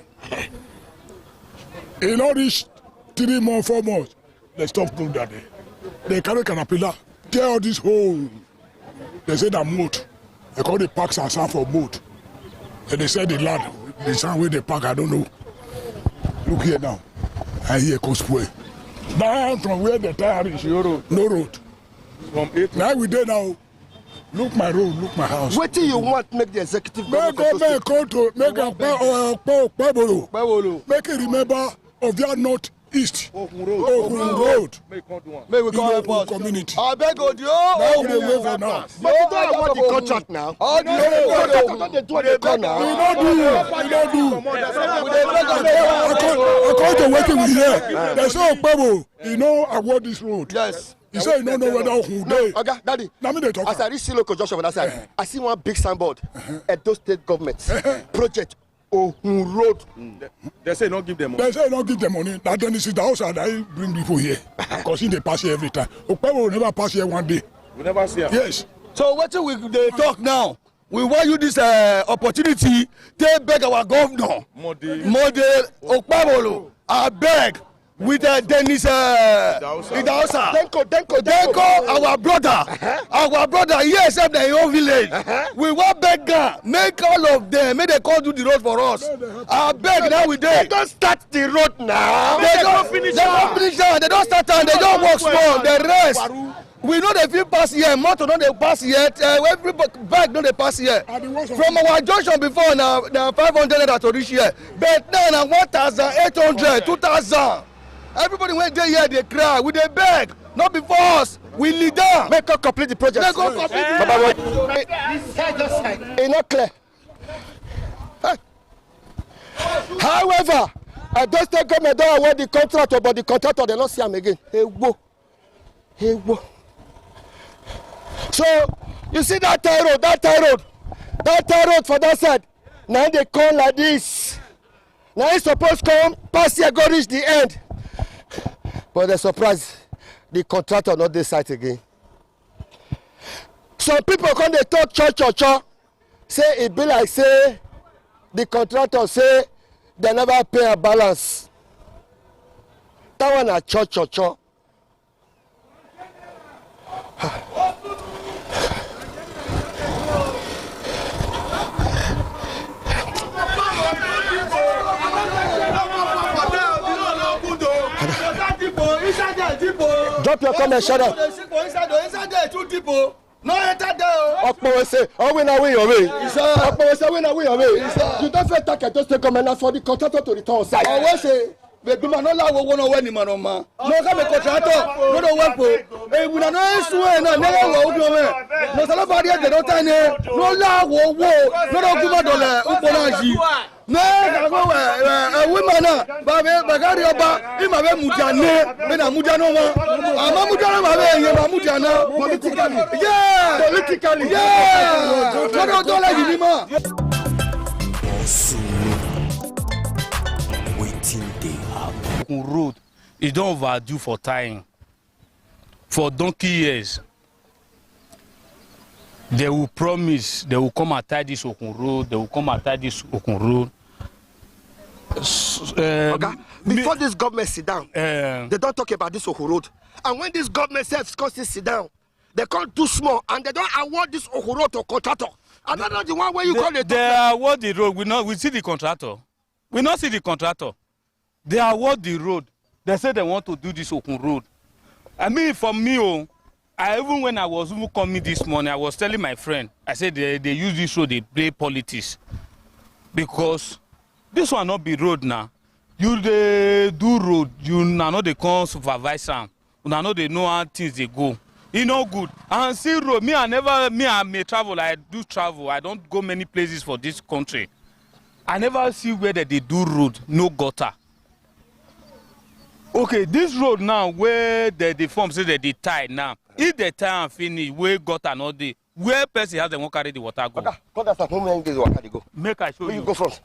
Speaker 9: In all these 3 months, 4 months, they stopped doing that. They carry canapilla, tear all this hole. They say that moat. They call the parks and sand for moat. And they said the land, the sand where they park, I don't know. Look here now. I hear Cosplay. Down from where the tire is, no road.
Speaker 11: From 8
Speaker 9: now we there now. Look my road, look my house.
Speaker 6: What do you want make the executive government
Speaker 9: make it remember of their northeast road.
Speaker 6: May we call it
Speaker 9: community.
Speaker 6: I beg of you.
Speaker 9: Now we wait for now.
Speaker 6: But you don't want the contract now. All the
Speaker 9: according to what we hear, there's no Pebo. You know award this road.
Speaker 6: Yes.
Speaker 9: You say you don't know whether who they.
Speaker 6: Okay, Daddy.
Speaker 9: Now me they talk.
Speaker 6: As I reach local junction on that side, I see one big signboard. Edo State Government project Ohun Road.
Speaker 11: They say not give them money.
Speaker 9: They say not give them money. That then this is the house that I bring people here. Because they pass here every time. Okpebo will never pass here one day.
Speaker 11: We never see her.
Speaker 9: Yes.
Speaker 12: So what we they talk now? We want you this opportunity to beg our governor, Model Okpebolo, I beg with Dennis Idausa. Denko, our brother, yes, in the own village. We want beg make all of them, make they come do the road for us. I beg now we there.
Speaker 6: They don't start the road now.
Speaker 12: They don't finish that. They don't start and they don't work small. The rest. We know they feel pass here, motor don't they pass yet, every bag don't they pass here. From our junction before now 500 naira to reach here, but now 1,800, 2,000. Everybody went there here, they cry, we they beg, not before us, we lead down.
Speaker 6: Make us complete the project.
Speaker 12: Make us complete the project.
Speaker 6: It's not clear. However, I just take government don't award the contractor, but the contractor they not see him again. Hey, whoa. So you see that tie road for that side. Now they come like this. Now it's supposed to come pass here, go reach the end. But they're surprised the contractor not this side again. Some people come they talk cho. Say it be like say the contractor say they never pay a balance. That one a cho. Drop your comment, shut up.
Speaker 12: Inside there, 2 people. No enter there.
Speaker 6: Okpowese, win your way. Okpowese, win your way. You don't feel like just take comment for the contractor to return side.
Speaker 12: Always say, baby man, no la wo no when man on ma. No come contractor, no do work po. Eh, we na no sue na never wo do me. No sala body dey don tell no la wo, no do kuma dole upo na ji. No, women na ba be bagari oba, ima be mujane, be na mujano ma. Politically. Yeah. Politically. Yeah. Don't let you anymore.
Speaker 10: Waiting they happen.
Speaker 13: Road is don't overdue for tying. For donkey years, they will promise they will come and tie this Okun Road. They will come and tie this Okun Road.
Speaker 6: Okay. Before this government sit down, they don't talk about this Okun Road. And when this government self sit down, they can't do small and they don't award this Okun Road to contractor. And that's not the one where you call it.
Speaker 13: They award the road. We see the contractor. We not see the contractor. They award the road. They say they want to do this Okun Road. I mean, for me, even when I was coming this morning, I was telling my friend, I said they use this road, they play politics. Because this one not be road now. You they do road, you know they come supervise them. You know they know how things they go. It's not good. And see road, I may travel, I do travel. I don't go many places for this country. I never see where they do road, no gutter. Okay, this road now where the form say that they tie now. If they tie and finish, where gutter not there, where person has the one carry the water go?
Speaker 6: Go.
Speaker 13: Make I show
Speaker 6: where
Speaker 13: you.
Speaker 6: You go first.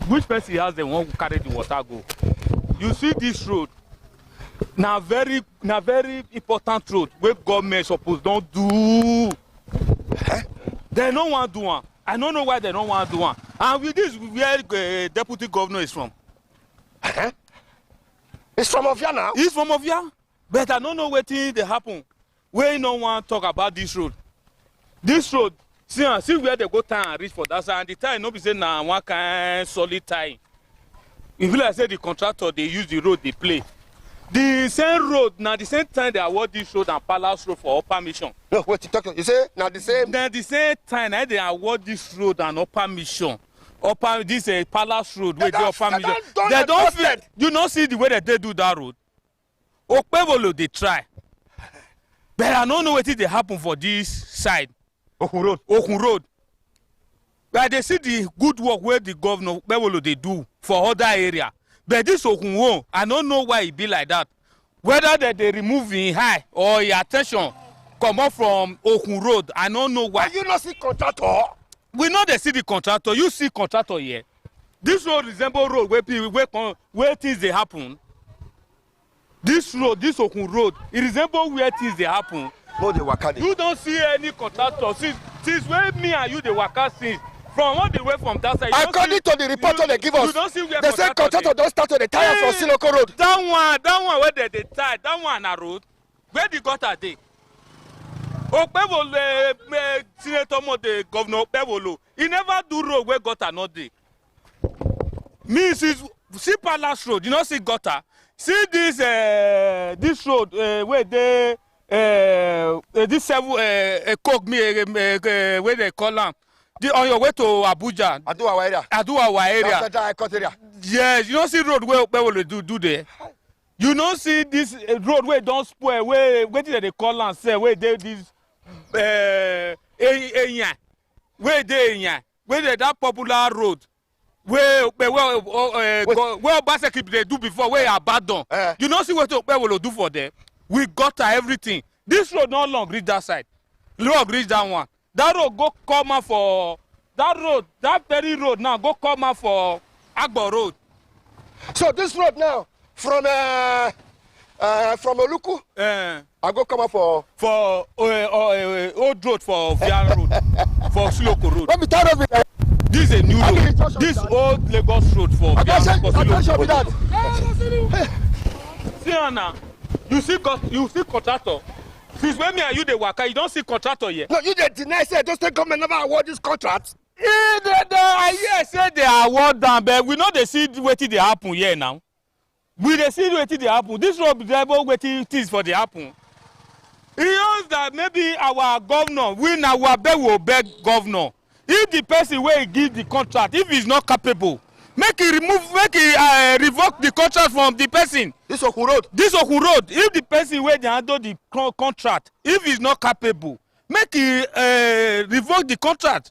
Speaker 13: Which person has the one carry the water go? You see this road. Now very important road where government suppose don't do. They don't want to do one. I don't know why they don't want to do one. And with this, where the deputy governor is from.
Speaker 6: It's from Ovia now.
Speaker 13: It's from Ovia. But I don't know what thing they happen. Where no one talk about this road. This road, see where they go time and reach for that side. And the time no be say na one kind solid time. If you like say the contractor they use the road they play. The same road now the same time they award this road and Palace Road for upper mission.
Speaker 6: No, what you talking? You say now the same.
Speaker 13: Then the same time now they award this road and upper mission. Upper this Palace Road where they upper mission. They don't feel. You not see the way that they do that road. Okpebolo they try. But I don't know what they happen for this side.
Speaker 6: Okun Road.
Speaker 13: Okun Road. But they see the good work where the governor Okpebolo they do for other area. But this Okun, I don't know why it be like that. Whether they remove in high or your attention come up from Okun Road, I don't know why.
Speaker 6: Are you not see contractor?
Speaker 13: We know they see the contractor. You see contractor here. This road resemble road where people where things they happen. This road, this Okun Road, it resemble where things they happen.
Speaker 6: No, they waka.
Speaker 13: You don't see any contractor since where me and you they waka since. From all the way from that side.
Speaker 6: According to the report they give us,
Speaker 13: don't see where
Speaker 6: they say contractor don't start on the tire for Siloko Road.
Speaker 13: That one where they tie, that one na road. Where the gutter dey? Okpebolo, Senator Mo, the Governor Okpebolo, he never do road where gutter not dey. Me see Palace Road, you know see gutter. See this road where they this seven coke me where they call am. On your way to Abuja. Aduawa area. Yes, you don't see road where will do there. You don't see this road where don't spoil where did they call and say where they this where they that popular road where Obaseki they do before where abandon. You don't see what will do for them. We got everything. This road no long reach that side. Long reach that one. That road go come out for that very road now go come out for Agbo Road.
Speaker 6: So this road now from Oluku, I go come out for
Speaker 13: Old Road for Vian Road for Siloko Road.
Speaker 6: Let me tell you.
Speaker 13: This is a new road. This old Lagos road for Vian for Siloko Road. See Anna, you see contractor. Since when me and you the waka, you don't see contractor yet.
Speaker 6: No, you dey deny say just the government never award this contract.
Speaker 13: I hear say they award them, but we know they see wetin dey happen here now. We dey see wetin dey happen. This road driver wetin things for dey happen. He knows that maybe our governor, we now will beg governor. If the person wey give the contract, if he's not capable, make he revoke the contract from the person.
Speaker 6: This Okun Road.
Speaker 13: If the person wey dey handle the contract, if he's not capable, make he revoke the contract.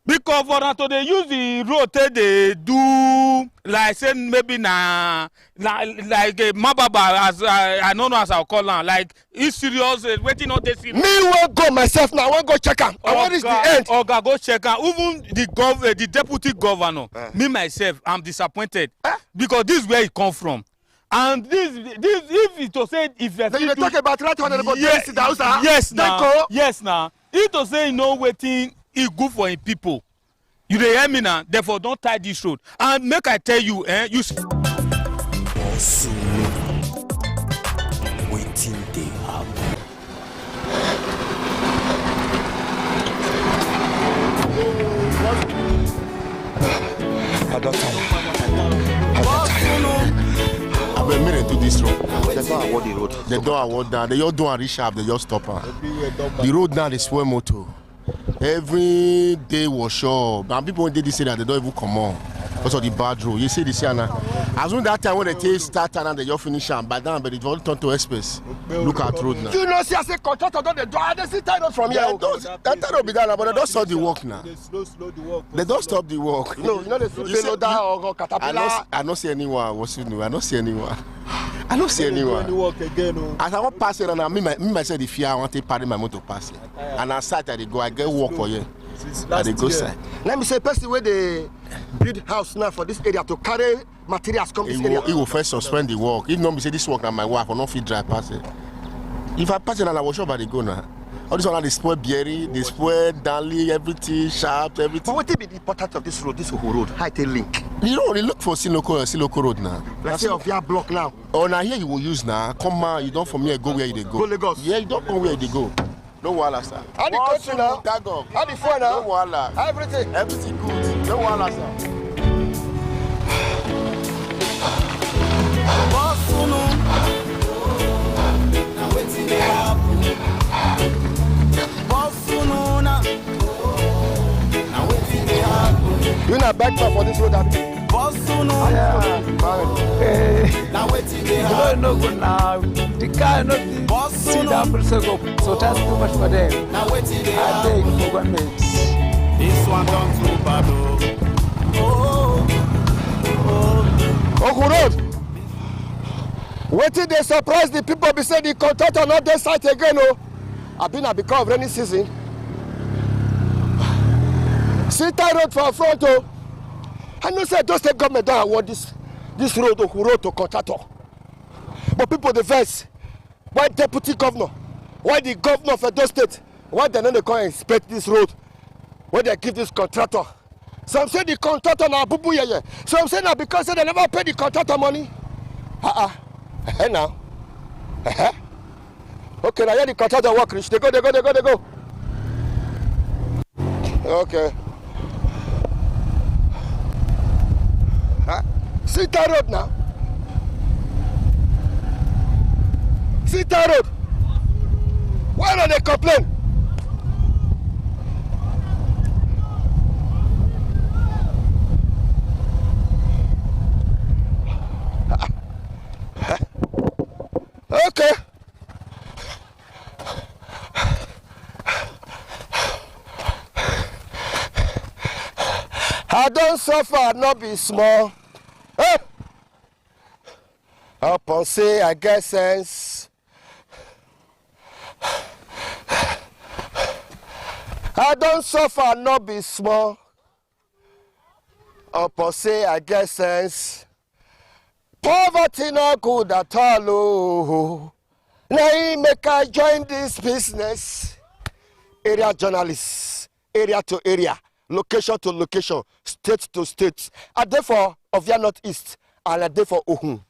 Speaker 13: Because for that they use the road they do like say maybe like Mababa, as I don't know as I'll call her, like he's serious, waiting on this.
Speaker 6: Me won't go myself now. I won't go check him. And what is the end?
Speaker 13: Oga, go check him. Even the deputy governor, me myself, I'm disappointed because this is where he come from. And this if it was said if you
Speaker 6: talk about right on the
Speaker 13: yes now. If to say waiting is good for him people. You dey hear me now? Therefore, don't tie this road. And make I tell you, you.
Speaker 10: Also, waiting they happen.
Speaker 6: I don't I've been married to this road.
Speaker 12: They don't award the road.
Speaker 6: They don't award that. They just don't resharp. They just stop her. The road now is swell motor. Every day was sure. And people did this say that they don't even come on because of the bad road. You see this here now. As soon that time when they start and they just finish and by then, but it all turn to express. Look at road now.
Speaker 12: You know, see, I say contractor don't they do. They see tied up from here.
Speaker 6: That time will be done, but they don't stop the work now. They don't stop the work.
Speaker 12: No, you know they slow down or caterpillar.
Speaker 6: I don't see anyone. I don't see anyone. I don't see anyone. As I want to pass it, and I myself the fear I want to party my motor pass it. And I sat I go, I get work for you. I they go side.
Speaker 12: Let me say, person where they build house now for this area to carry materials come this area.
Speaker 6: He will first suspend the work. If not, me say this work now my wife will not fit drive pass it. If I pass it, and I will show by the go now. All this one they spoil Berry, they spoil Dali, everything, sharp, everything.
Speaker 12: But what will be the importance of this road, this road? How it link?
Speaker 6: You don't only look for Siloko Road now.
Speaker 12: Let's say of your block now.
Speaker 6: Oh, now here you will use now. Come on, you don't from here go where you go.
Speaker 12: Go Lagos.
Speaker 6: Yeah, you don't go where you go. No wahala, sir.
Speaker 12: How the country now? How the phone now?
Speaker 6: No wahala.
Speaker 12: Everything.
Speaker 6: Everything good. No wahala, sir.
Speaker 12: You not back for this road, Abby?
Speaker 14: No good now. The car not see down so that's too much for them. I beg for government. This one don't too bad.
Speaker 12: Oku Road. Wait till they surprise the people be say the contractor not this site again. Oh, I've been because of rainy season. Sita Road for front. Oh, I know say those state government don't award this road Oku Road to contractor. But people the vex. Why deputy governor? Why the governor of Edo State? Why they don't come inspect this road? Why they give this contractor? Some say the contractor na bubu yeye. Some say na because they never pay the contractor money. Now. Okay, now here the contractor work rich. They go. Okay. Sita Road now. Sita Road. Why don't they complain? Okay. I don't suffer, not be small. Hey! Upon say I get sense. I don't suffer, not be small. Upon say I get sense. Poverty not good at all. Oh. Now make I join this business. Area journalists, area to area, location to location, state to state. I therefore of your northeast and I therefore Ohun.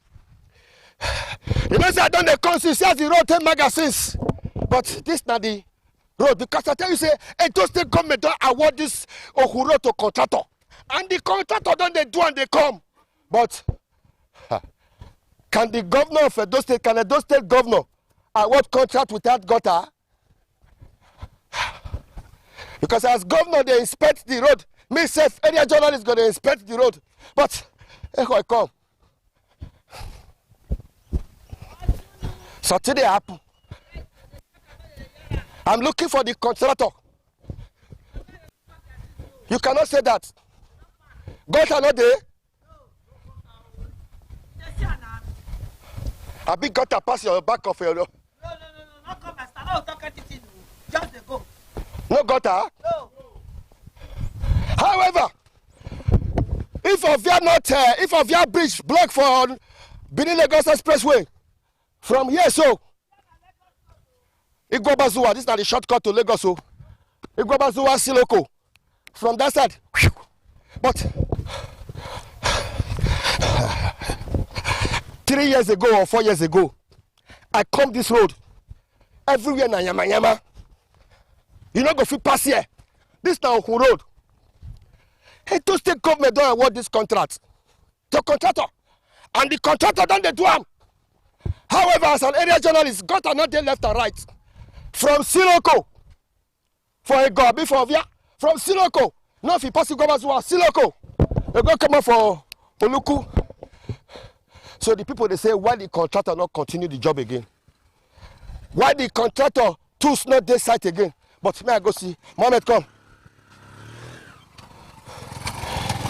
Speaker 12: You know, say I done the consistency the road 10 magazines, but this not the road because I tell you say Edo State government don't award this Oku Road to contractor, and the contractor don't they do and they come, but can the governor of Edo State, can Edo State governor award contract without gutter? Because as governor they inspect the road, me self area journalist gonna inspect the road, but I come. So today happen. I'm looking for the contractor. You cannot say that. God are not there.
Speaker 6: A big gutter pass your back of your.
Speaker 15: No, come and start. No, talk anything. Just the go.
Speaker 6: No gutter?
Speaker 15: No.
Speaker 6: However, if Ovia Bridge block for Benin Lagos Expressway, from here, so Igwabazua, this is the shortcut to Lagos, so Igwabazua Siloko, from that side. But 3 years ago or 4 years ago, I come this road everywhere na yama. You not go fit pass here. This now Okun road. Hey, two state government don't award this contract to contractor, and the contractor don't they do am. However, as an area journalist, got another left and right from Siloko for a go before Ovia from Siloko. Now if you pass go as well, Siloko, they go come up for Oluku. So the people they say, why the contractor not continue the job again? Why the contractor tools not this site again? But may I go see Mohammed, come.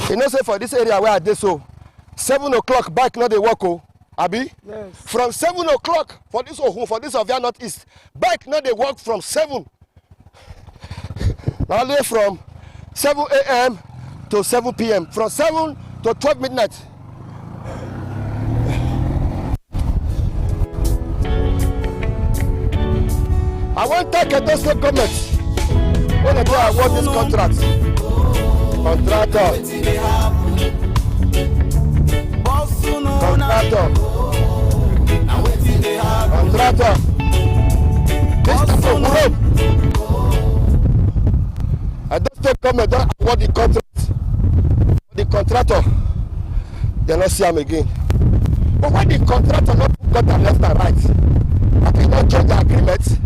Speaker 6: You know, say for this area where I did so 7 o'clock bike not they walk, oh, Abi?
Speaker 9: Yes.
Speaker 6: From 7 o'clock for this Ovia Northeast, bike not they walk from 7. Only from 7 a.m. to 7 p.m. From 7 to 12 midnight. I want to take a those government when they award this contract. Contractor. This type of road. I don't take government don't award the contract. The contractor, they not see him again. But when the contractor not got them left and right, I cannot change the agreement.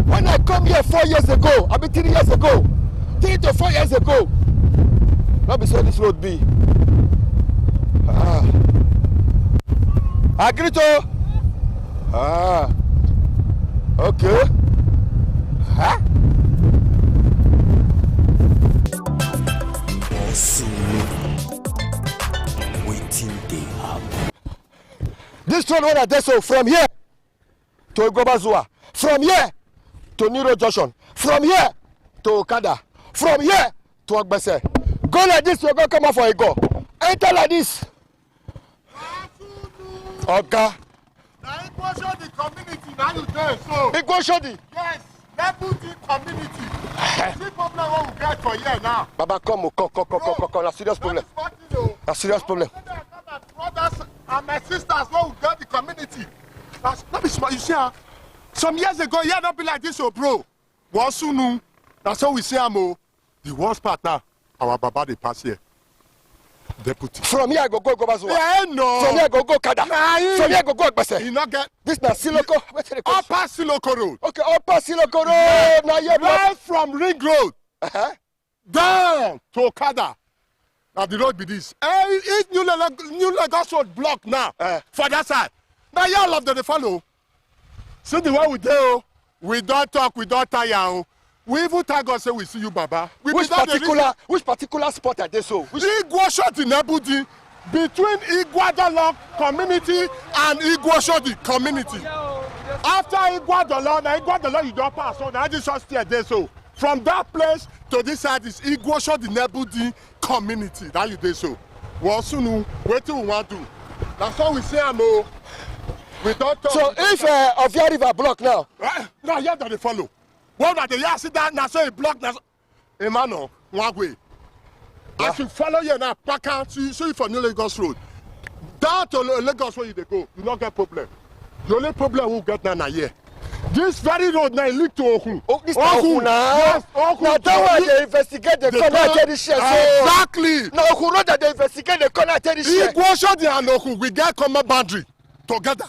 Speaker 6: When I come here 4 years ago, I mean 3 years ago, 3 to 4 years ago, not be so this road be. Agree to. Okay. Huh? This road when I did so from here to Igwabazua, from here to Nero Junction, from here to Okada, from here to Ogbese. Go like this, you go come out for a go. Enter like this. Okay.
Speaker 9: Now Igwashodi the community now you there so.
Speaker 6: Igwashodi?
Speaker 9: Yes, Nebuti community. See problem what we get for here now.
Speaker 6: Baba come. A serious problem. A serious problem.
Speaker 9: My brothers and my sisters what we get the community. That's not be smart. You see some years ago, yeah, not be like this, oh bro. Wasunu. That's how we say amo. The worst part now, our Baba they pass here. Deputy.
Speaker 6: From here I go Igwabazua.
Speaker 9: Yeah, no.
Speaker 6: From here I go Okada. From here I go Ogbese.
Speaker 9: You not get
Speaker 6: this na Siloko.
Speaker 9: Upper Siloko Road.
Speaker 6: Okay, Upper Siloko Road. Now you
Speaker 9: right from Ring Road. Down to Okada. Now the road be this. It's New Lagos Road block now. For that side. Now y'all love the follow. See the way we do. We don't talk, we don't tire. We even tag us say we see you, Baba.
Speaker 6: Which particular spot are they so?
Speaker 9: Igwashodi Nebudi between Igwadolo community and Igwashodi community. After Igwadolo you don't pass. So now this just stay there so. From that place to this side is Igwashodi Nebudi community. That you do so. Wasunu, what do we want to do? That's all we say, Amo. We don't talk.
Speaker 6: So if Ovia River block now?
Speaker 9: Now here that they follow. One that they see that now so a block now. Emmanuel, one way. As you follow here now, back out see you for New Lagos Road. Down to Lagos where you they go, you not get problem. The only problem we get now here. This very road now lead to Okun.
Speaker 6: Oh, this Okun now. Yes, Okun. Now that way they investigate the corner territory share.
Speaker 9: Exactly.
Speaker 6: Now Okun road that they investigate the corner territory share.
Speaker 9: Igwashodi and Okun, we get common boundary together.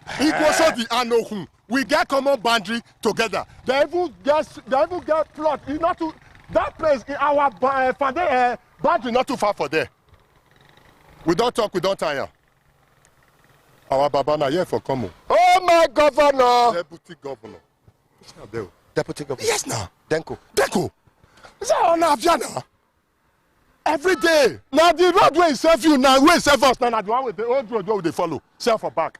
Speaker 9: Igwashodi and Okun, we get common boundary together. They even get plot. You not to that place in our boundary not too far for there. We don't talk, we don't tire. Our Baba na here for common.
Speaker 6: Oh my governor!
Speaker 9: Deputy governor.
Speaker 6: Deputy governor.
Speaker 9: Yes, now.
Speaker 6: Denko.
Speaker 9: Is that on Aviana?
Speaker 6: Every day. Now the road where serve you now, where serve us now, the one with the old road where they follow. Serve for back.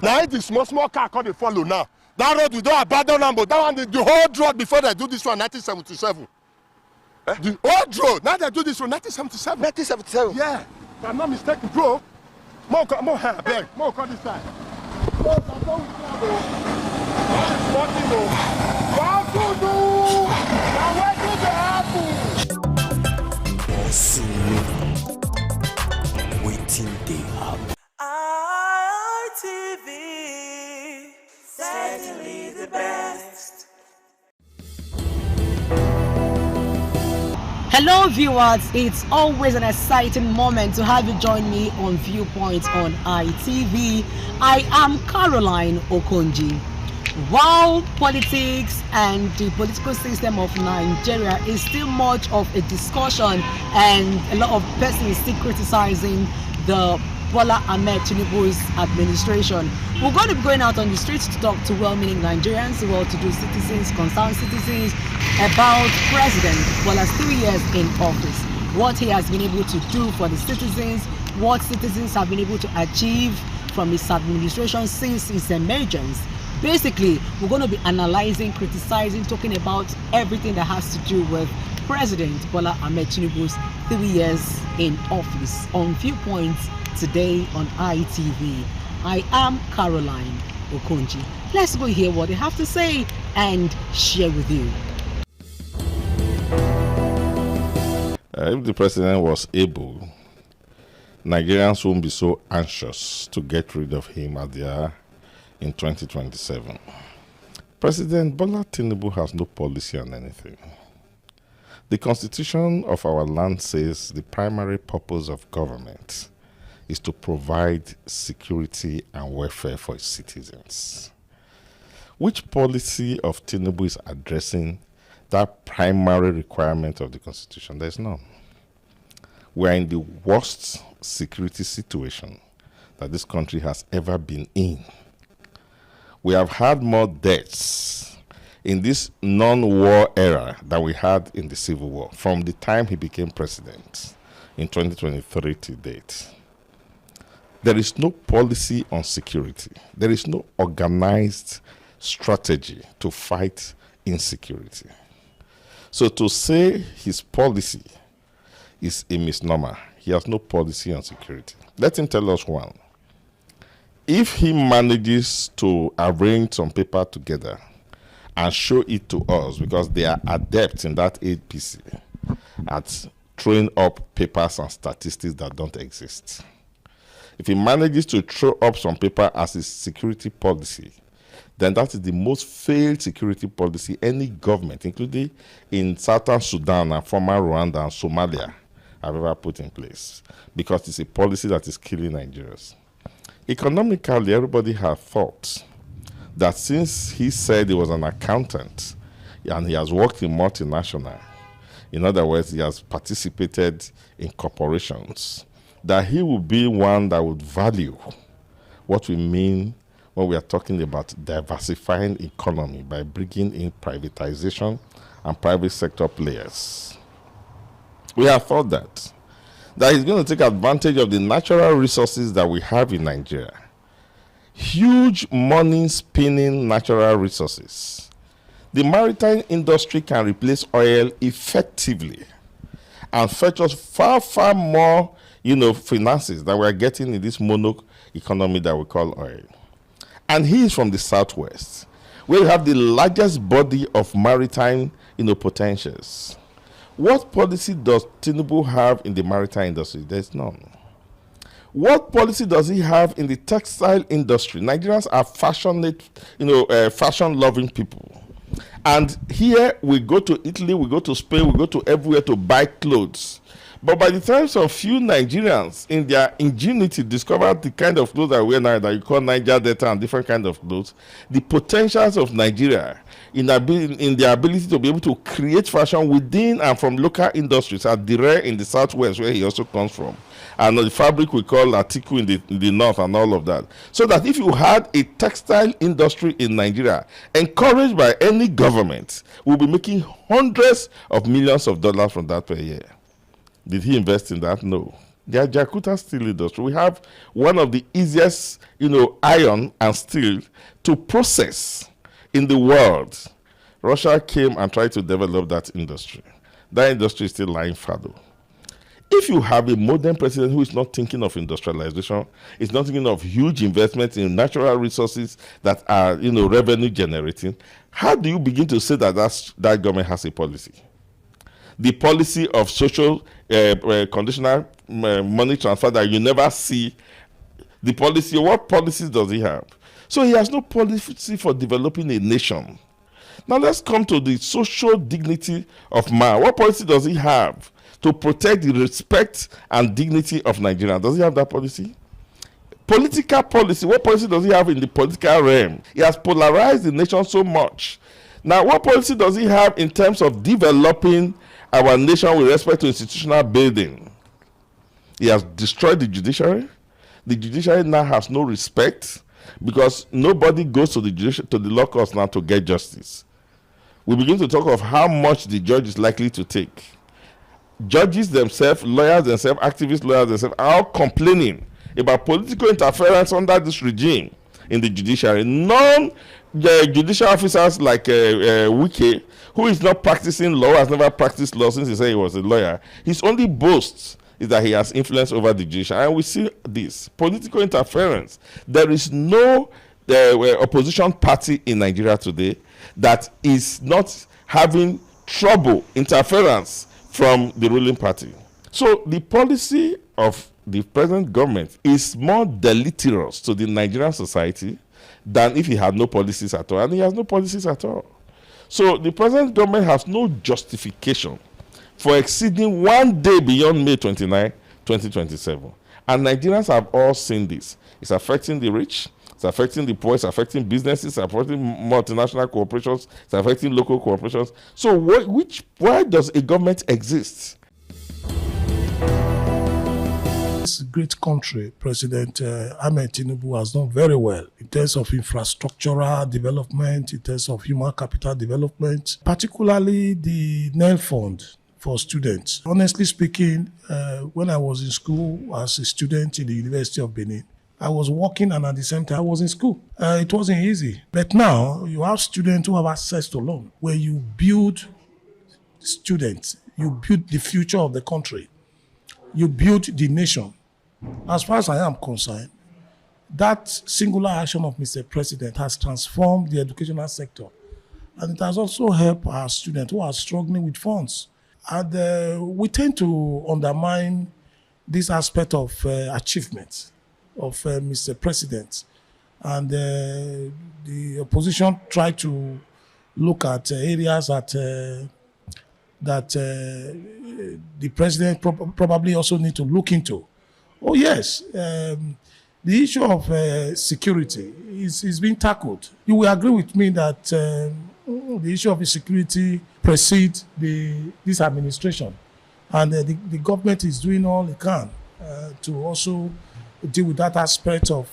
Speaker 6: Now it is small car called they follow now. That road we don't abandon them, but that one the whole road before they do this one 1977. The old road. Now they do this one 1977.
Speaker 12: 1977.
Speaker 6: Yeah. If I'm not mistaken, bro. More hair, beg. More come this side. More come
Speaker 10: Waiting they happen.
Speaker 16: ITV, certainly the best.
Speaker 17: Hello viewers, it's always an exciting moment to have you join me on Viewpoint on ITV. I am Caroline Okonji. While politics and the political system of Nigeria is still much of a discussion and a lot of persons still criticizing the Bola Ahmed Tinubu's administration, we're going to be going out on the streets to talk to well-meaning Nigerians, well-to-do citizens, concerned citizens about President Bola's 3 years in office, what he has been able to do for the citizens, what citizens have been able to achieve from his administration since his emergence. Basically, we're going to be analyzing, criticizing, talking about everything that has to do with President Bola Ahmed Tinubu's 3 years in office on Viewpoint today on ITV. I am Caroline Okonji. Let's go hear what they have to say and share with you.
Speaker 18: If the president was able, Nigerians won't be so anxious to get rid of him as they are in 2027. President Bola Tinubu has no policy on anything. The constitution of our land says the primary purpose of government is to provide security and welfare for its citizens. Which policy of Tinubu is addressing that primary requirement of the constitution? There's none. We are in the worst security situation that this country has ever been in. We have had more deaths in this non-war era than we had in the Civil War from the time he became president in 2023 to date. There is no policy on security. There is no organized strategy to fight insecurity. So to say his policy is a misnomer, he has no policy on security. Let him tell us one. If he manages to arrange some paper together and show it to us, because they are adept in that APC at throwing up papers and statistics that don't exist. If he manages to throw up some paper as his security policy, then that is the most failed security policy any government, including in Southern Sudan and former Rwanda and Somalia, have ever put in place, because it's a policy that is killing Nigerians. Economically, everybody had thought that since he said he was an accountant and he has worked in multinational, in other words, he has participated in corporations, that he would be one that would value what we mean when we are talking about diversifying economy by bringing in privatization and private sector players. We have thought that he's going to take advantage of the natural resources that we have in Nigeria. Huge money spinning natural resources. The maritime industry can replace oil effectively and fetch us far, far more, finances that we're getting in this mono economy that we call oil. And he is from the Southwest, where we have the largest body of maritime, potentials. What policy does Tinubu have in the maritime industry? There's none. What policy does he have in the textile industry? Nigerians are fashion-loving people. And here we go to Italy, we go to Spain, we go to everywhere to buy clothes. But by the time some few Nigerians, in their ingenuity, discover the kind of clothes that we wear now, that you call Niger Delta and different kind of clothes, the potentials of Nigeria in their ability to be able to create fashion within and from local industries are rare in the Southwest, where he also comes from. And the fabric we call Atiku in the north and all of that. So that if you had a textile industry in Nigeria, encouraged by any government, we'll be making hundreds of millions of dollars from that per year. Did he invest in that? No. The Jakarta steel industry, we have one of the easiest, iron and steel to process in the world. Russia came and tried to develop that industry. That industry is still lying fallow. If you have a modern president who is not thinking of industrialization, is not thinking of huge investments in natural resources that are, revenue generating, how do you begin to say that that government has a policy? The policy of social conditional money transfer that you never see. The policy, what policies does he have? So he has no policy for developing a nation. Now let's come to the social dignity of man. What policy does he have to protect the respect and dignity of Nigeria? Does he have that policy? Political policy, what policy does he have in the political realm? He has polarized the nation so much. Now, what policy does he have in terms of developing our nation with respect to institutional building? He has destroyed the judiciary. The judiciary now has no respect because nobody goes to the law courts now to get justice. We begin to talk of how much the judge is likely to take. Judges themselves, lawyers themselves, activist lawyers themselves are all complaining about political interference under this regime in the judiciary. Non-judicial officers like Wike, who is not practicing law, has never practiced law since he said he was a lawyer. His only boast is that he has influence over the judiciary. And we see this political interference. There is no opposition party in Nigeria today that is not having trouble, interference from the ruling party. So the policy of the present government is more deleterious to the Nigerian society than if he had no policies at all. And he has no policies at all. So the present government has no justification for exceeding 1 day beyond May 29, 2027. And Nigerians have all seen this. It's affecting the rich, it's affecting the poor, it's affecting businesses, it's affecting multinational corporations, it's affecting local corporations. So why does a government exist?
Speaker 19: This great country, President Ahmed Tinubu has done very well in terms of infrastructural development, in terms of human capital development, particularly the NEL Fund for students. Honestly speaking, when I was in school as a student in the University of Benin, I was working and at the same time I was in school. It wasn't easy. But now you have students who have access to loan, where you build students, you build the future of the country. You build the nation. As far as I am concerned, that singular action of Mr. President has transformed the educational sector. And it has also helped our students who are struggling with funds. And we tend to undermine this aspect of achievement of Mr. President. And the opposition try to look at areas that the president probably also need to look into. Oh yes, the issue of security is being tackled. You will agree with me that the issue of security precedes this administration, and the government is doing all it can to also deal with that aspect of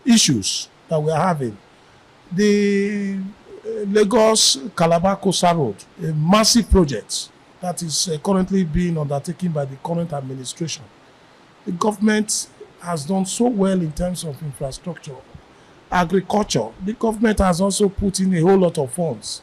Speaker 19: issues that we are having. The Lagos-Calabar Coastal Road, a massive project that is currently being undertaken by the current administration. The government has done so well in terms of infrastructure. Agriculture, the government has also put in a whole lot of funds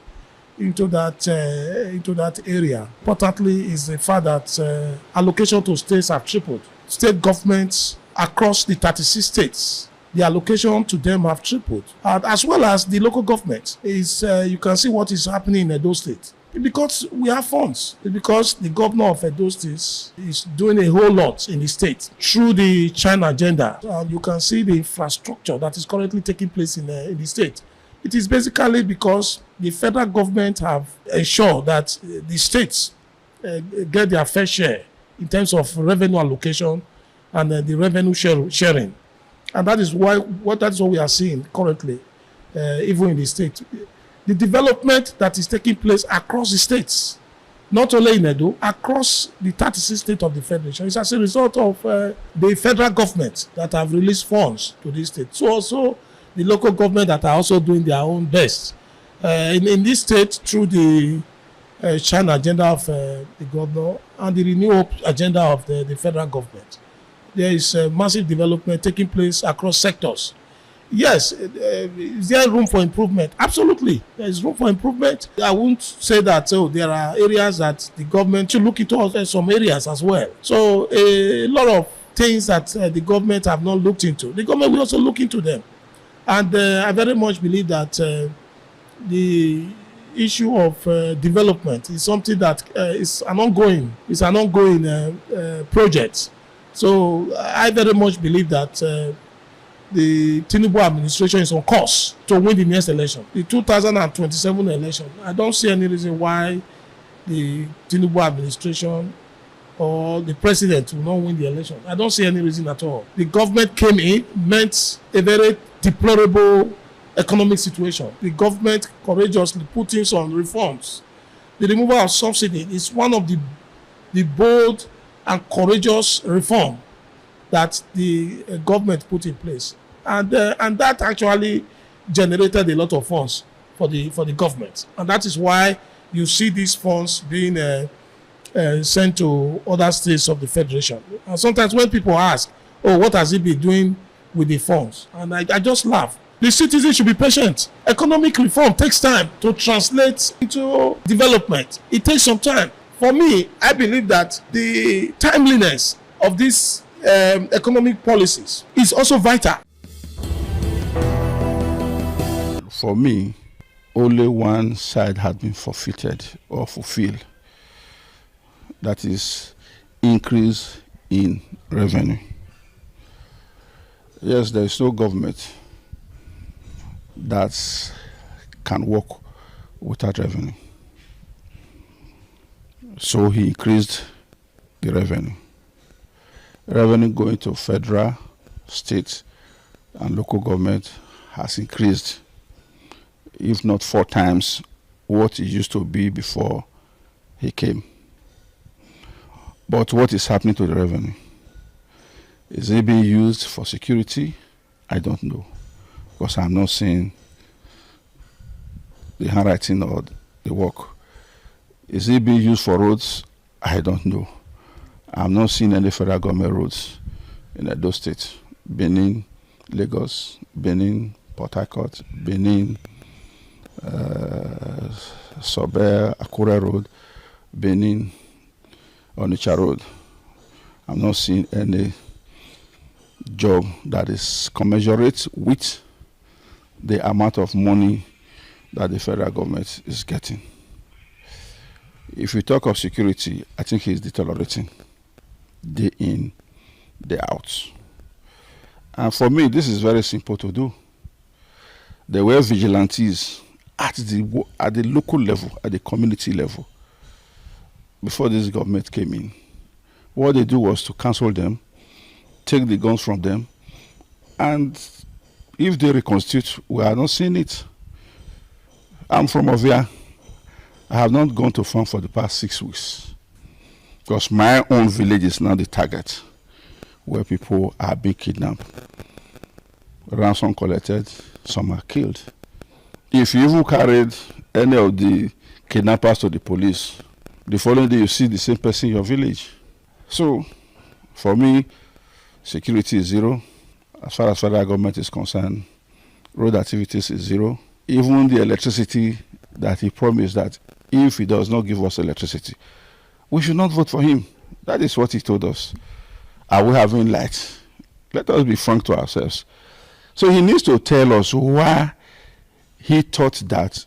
Speaker 19: into that area. Importantly is the fact that allocation to states have tripled. State governments across the 36 states, the allocation to them have tripled, as well as the local government. You can see what is happening in Edo State. Because we have funds. It's because the governor of Edo State is doing a whole lot in the state through the China agenda. And you can see the infrastructure that is currently taking place in the state. It is basically because the federal government have ensured that the states get their fair share in terms of revenue allocation and the revenue sharing. And that is what we are seeing currently, even in the state. The development that is taking place across the states, not only in Edo, across the 36 states of the Federation, is as a result of the federal government that have released funds to this state. So also the local government that are also doing their own best. In this state, through the shine agenda of the governor and the renewal agenda of the federal government. There is massive development taking place across sectors. Yes, is there room for improvement? Absolutely, there is room for improvement. I won't say that there are areas that the government should look into some areas as well. So a lot of things that the government have not looked into, the government will also look into them. And I very much believe that the issue of development is something that is an ongoing project. So I very much believe that the Tinubu administration is on course to win the next election, the 2027 election. I don't see any reason why the Tinubu administration or the president will not win the election. I don't see any reason at all. The government came in, met a very deplorable economic situation. The government courageously put in some reforms. The removal of subsidy is one of the bold and courageous reform that the government put in place. And that actually generated a lot of funds for the government. And that is why you see these funds being sent to other states of the federation. And sometimes when people ask, oh, what has he been doing with the funds? And I just laugh. The citizens should be patient. Economic reform takes time to translate into development. It takes some time. For me, I believe that the timeliness of these economic policies is also vital.
Speaker 14: For me, only one side had been forfeited or fulfilled. That is increase in revenue. Yes, there is no government that can work without revenue. So he increased the revenue. Revenue going to federal, state, and local government has increased, if not 4 times what it used to be before he came. But what is happening to the revenue? Is it being used for security? I don't know, because I'm not seeing the handwriting or the work. Is it being used for roads? I don't know. I'm not seeing any federal government roads in Edo State. Benin, Lagos, Benin, Port Harcourt, Benin, Sober, Akure Road, Benin, Onitsha Road. I'm not seeing any job that is commensurate with the amount of money that the federal government is getting. If you talk of security, I think it's deteriorating day in, day out. And for me, this is very simple to do. There were vigilantes at the local level, at the community level, before this government came in. What they do was to cancel them, take the guns from them, and if they reconstitute, we are not seeing it. I'm from Ovia. I have not gone to farm for the past 6 weeks because my own village is now the target where people are being kidnapped, ransom collected, some are killed. If you even carried any of the kidnappers to the police, the following day you see the same person in your village. So, for me, security is zero. As far as federal government is concerned, road activities is zero. Even the electricity that he promised that if he does not give us electricity, we should not vote for him. That is what he told us. Are we having light? Let us be frank to ourselves. So he needs to tell us why he thought that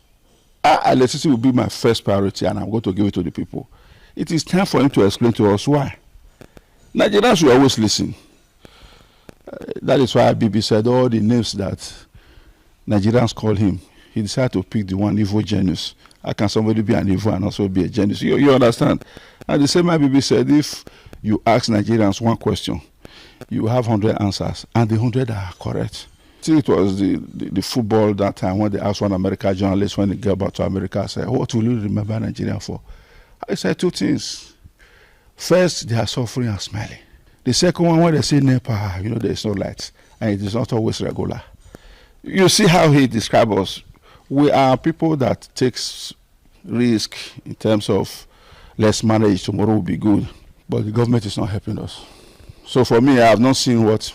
Speaker 14: electricity will be my first priority and I'm going to give it to the people. It is time for him to explain to us why. Nigerians will always listen. That is why Bibi said all the names that Nigerians call him. He decided to pick the one evil genius. How can somebody be an evil and also be a genius? You understand? And the same Bibi said, if you ask Nigerians one question, you have 100 answers, and the 100 are correct. See, it was the football that time when they asked one American journalist when he got back to America, I said, what will you remember Nigeria for? I said 2 things. First, they are suffering and smiling. The second one, when they say NEPA, there is no light, and it is not always regular. You see how he describes us. We are people that takes risk in terms of let's manage, tomorrow will be good. But the government is not helping us. So for me, I have not seen what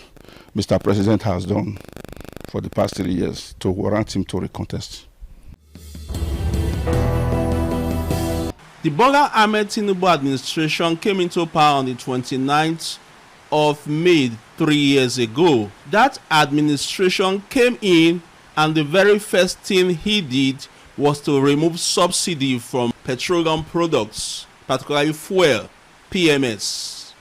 Speaker 14: Mr. President has done for the past 3 years to warrant him to recontest.
Speaker 20: The Bola Ahmed Tinubu administration came into power on the 29th of May 3 years ago. That administration came in, and the very first thing he did was to remove subsidy from petroleum products, particularly fuel, PMS.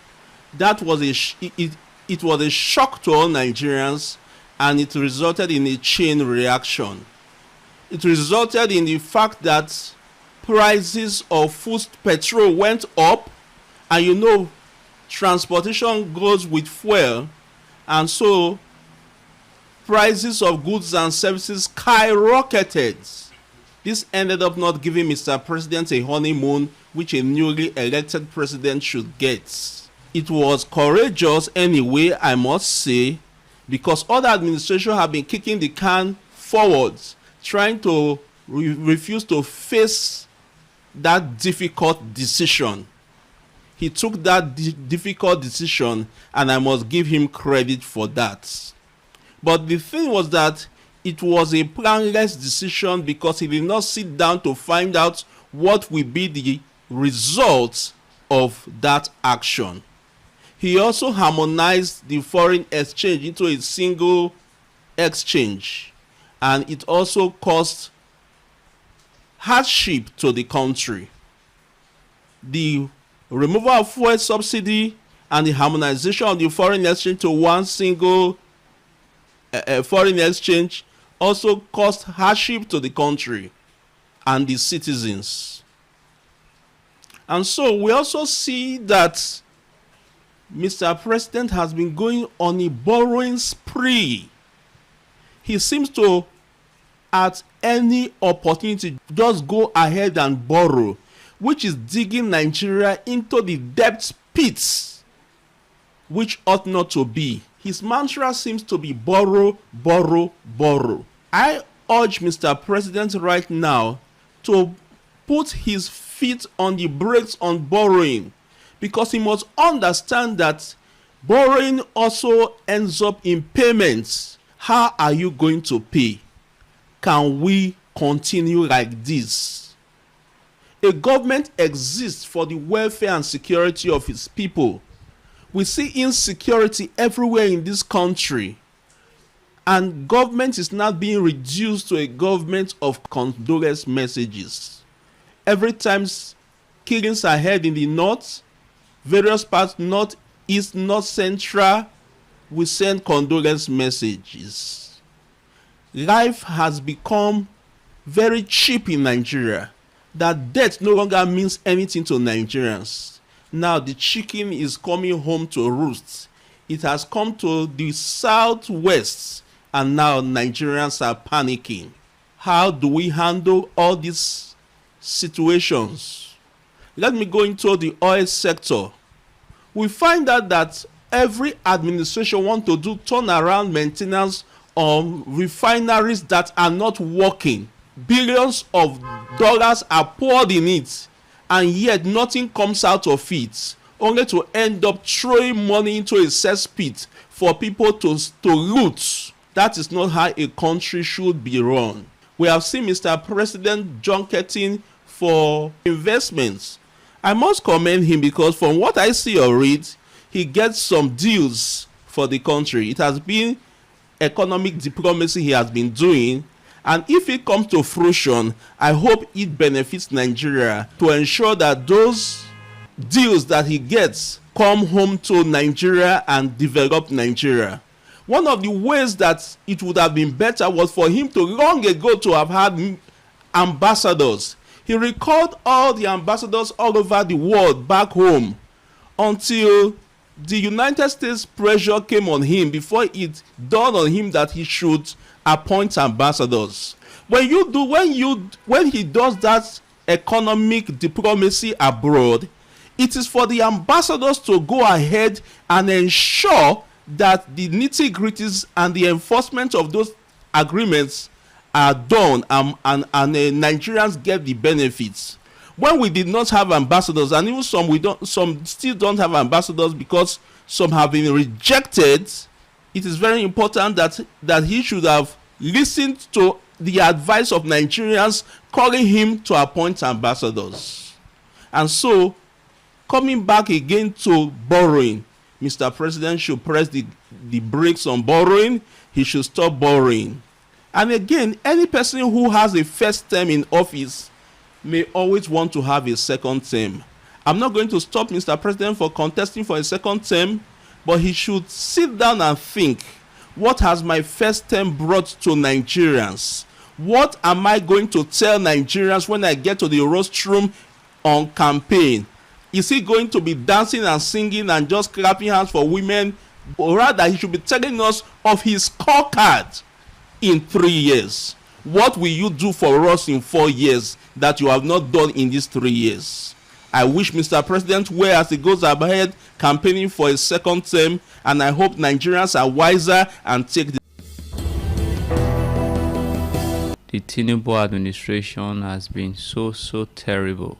Speaker 20: That was it was a shock to all Nigerians, and it resulted in a chain reaction. It resulted in the fact that prices of food petrol went up, and you know transportation goes with fuel, and so prices of goods and services skyrocketed. This ended up not giving Mr. President a honeymoon which a newly elected president should get. It was courageous anyway, I must say, because other administrations have been kicking the can forward, trying to refuse to face that difficult decision. He took that difficult decision, and I must give him credit for that. But the thing was that it was a planless decision, because he did not sit down to find out what will be the result of that action. He also harmonized the foreign exchange into a single exchange, and it also caused hardship to the country. The removal of fuel subsidy and the harmonization of the foreign exchange to one single foreign exchange also caused hardship to the country and the citizens. And so we also see that Mr. President has been going on a borrowing spree. He seems to, at any opportunity, just go ahead and borrow, which is digging Nigeria into the debt pits, which ought not to be. His mantra seems to be borrow, borrow, borrow. I urge Mr. President right now to put his feet on the brakes on borrowing, because he must understand that borrowing also ends up in payments. How are you going to pay? Can we continue like this? A government exists for the welfare and security of its people. We see insecurity everywhere in this country, and government is not being reduced to a government of condolence messages. Every time killings are held in the north, various parts, north, east, north, central, we send condolence messages. Life has become very cheap in Nigeria, that death no longer means anything to Nigerians. Now the chicken is coming home to roost. It has come to the southwest, and now Nigerians are panicking. How do we handle all these situations? Let me go into the oil sector. We find out that every administration wants to do turnaround maintenance on refineries that are not working. Billions of dollars are poured in it, and yet nothing comes out of it, only to end up throwing money into a cesspit for people to loot. That is not how a country should be run. We have seen Mr. President junketing for investments. I must commend him, because from what I see or read, he gets some deals for the country. It has been economic diplomacy he has been doing, and if it comes to fruition, I hope it benefits Nigeria to ensure that those deals that he gets come home to Nigeria and develop Nigeria. One of the ways that it would have been better was for him to long ago to have had ambassadors. He recalled all the ambassadors all over the world back home until the United States pressure came on him before it dawned on him that he should appoint ambassadors. When he does that economic diplomacy abroad, it is for the ambassadors to go ahead and ensure that the nitty-gritties and the enforcement of those agreements are done and Nigerians get the benefits. When we did not have ambassadors, and even some still don't have ambassadors because some have been rejected, it is very important that he should have listened to the advice of Nigerians calling him to appoint ambassadors. And so, coming back again to borrowing, Mr. President should press the brakes on borrowing. He should stop borrowing. And again, any person who has a first term in office may always want to have a second term. I'm not going to stop Mr. President for contesting for a second term, but he should sit down and think, what has my first term brought to Nigerians? What am I going to tell Nigerians when I get to the rostrum on campaign? Is he going to be dancing and singing and just clapping hands for women? Or rather, he should be telling us of his scorecard in 3 years. What will you do for us in 4 years that you have not done in these 3 years? I wish Mr. President well as he goes ahead campaigning for a second term, and I hope Nigerians are wiser and take the
Speaker 21: Tinubu administration has been so terrible.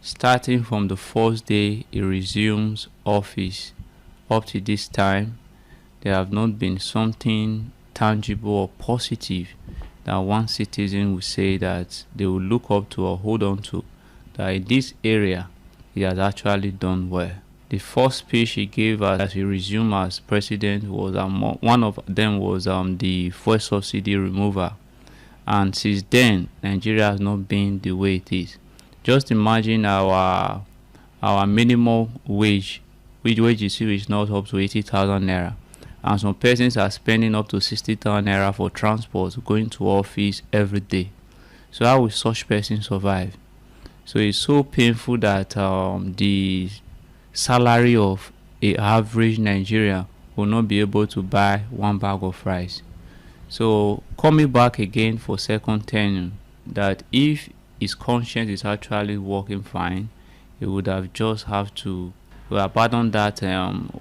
Speaker 21: Starting from the first day he resumes office up to this time, there have not been something tangible or positive that one citizen will say that they will look up to or hold on to, that in this area he has actually done well. The first speech he gave as he resumed as president was one of them was the fuel subsidy removal, and since then Nigeria has not been the way it is. Just imagine our minimum wage you see is not up to 80,000 naira, and some persons are spending up to 60,000 naira for transport going to office every day. So how will such persons survive? So it's so painful that the salary of an average Nigerian will not be able to buy one bag of rice. So coming back again for second tenure, that if his conscience is actually working fine, he would have just have to abandon that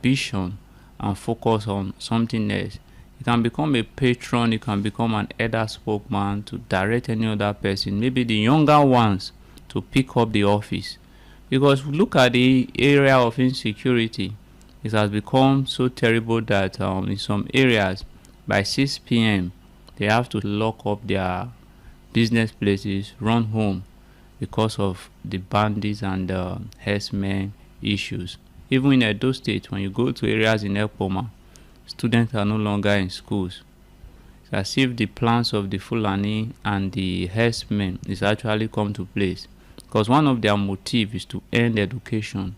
Speaker 21: vision and focus on something else. He can become a patron, he can become an elder spokesman to direct any other person, maybe the younger ones, to pick up the office. Because look at the area of insecurity. It has become so terrible that in some areas by 6 p.m. they have to lock up their business places, run home because of the bandits and the herdsmen issues. Even in Edo State, when you go to areas in Ekpoma, students are no longer in schools. It's as if the plans of the Fulani and the herdsmen is actually come to place, because one of their motives is to end education,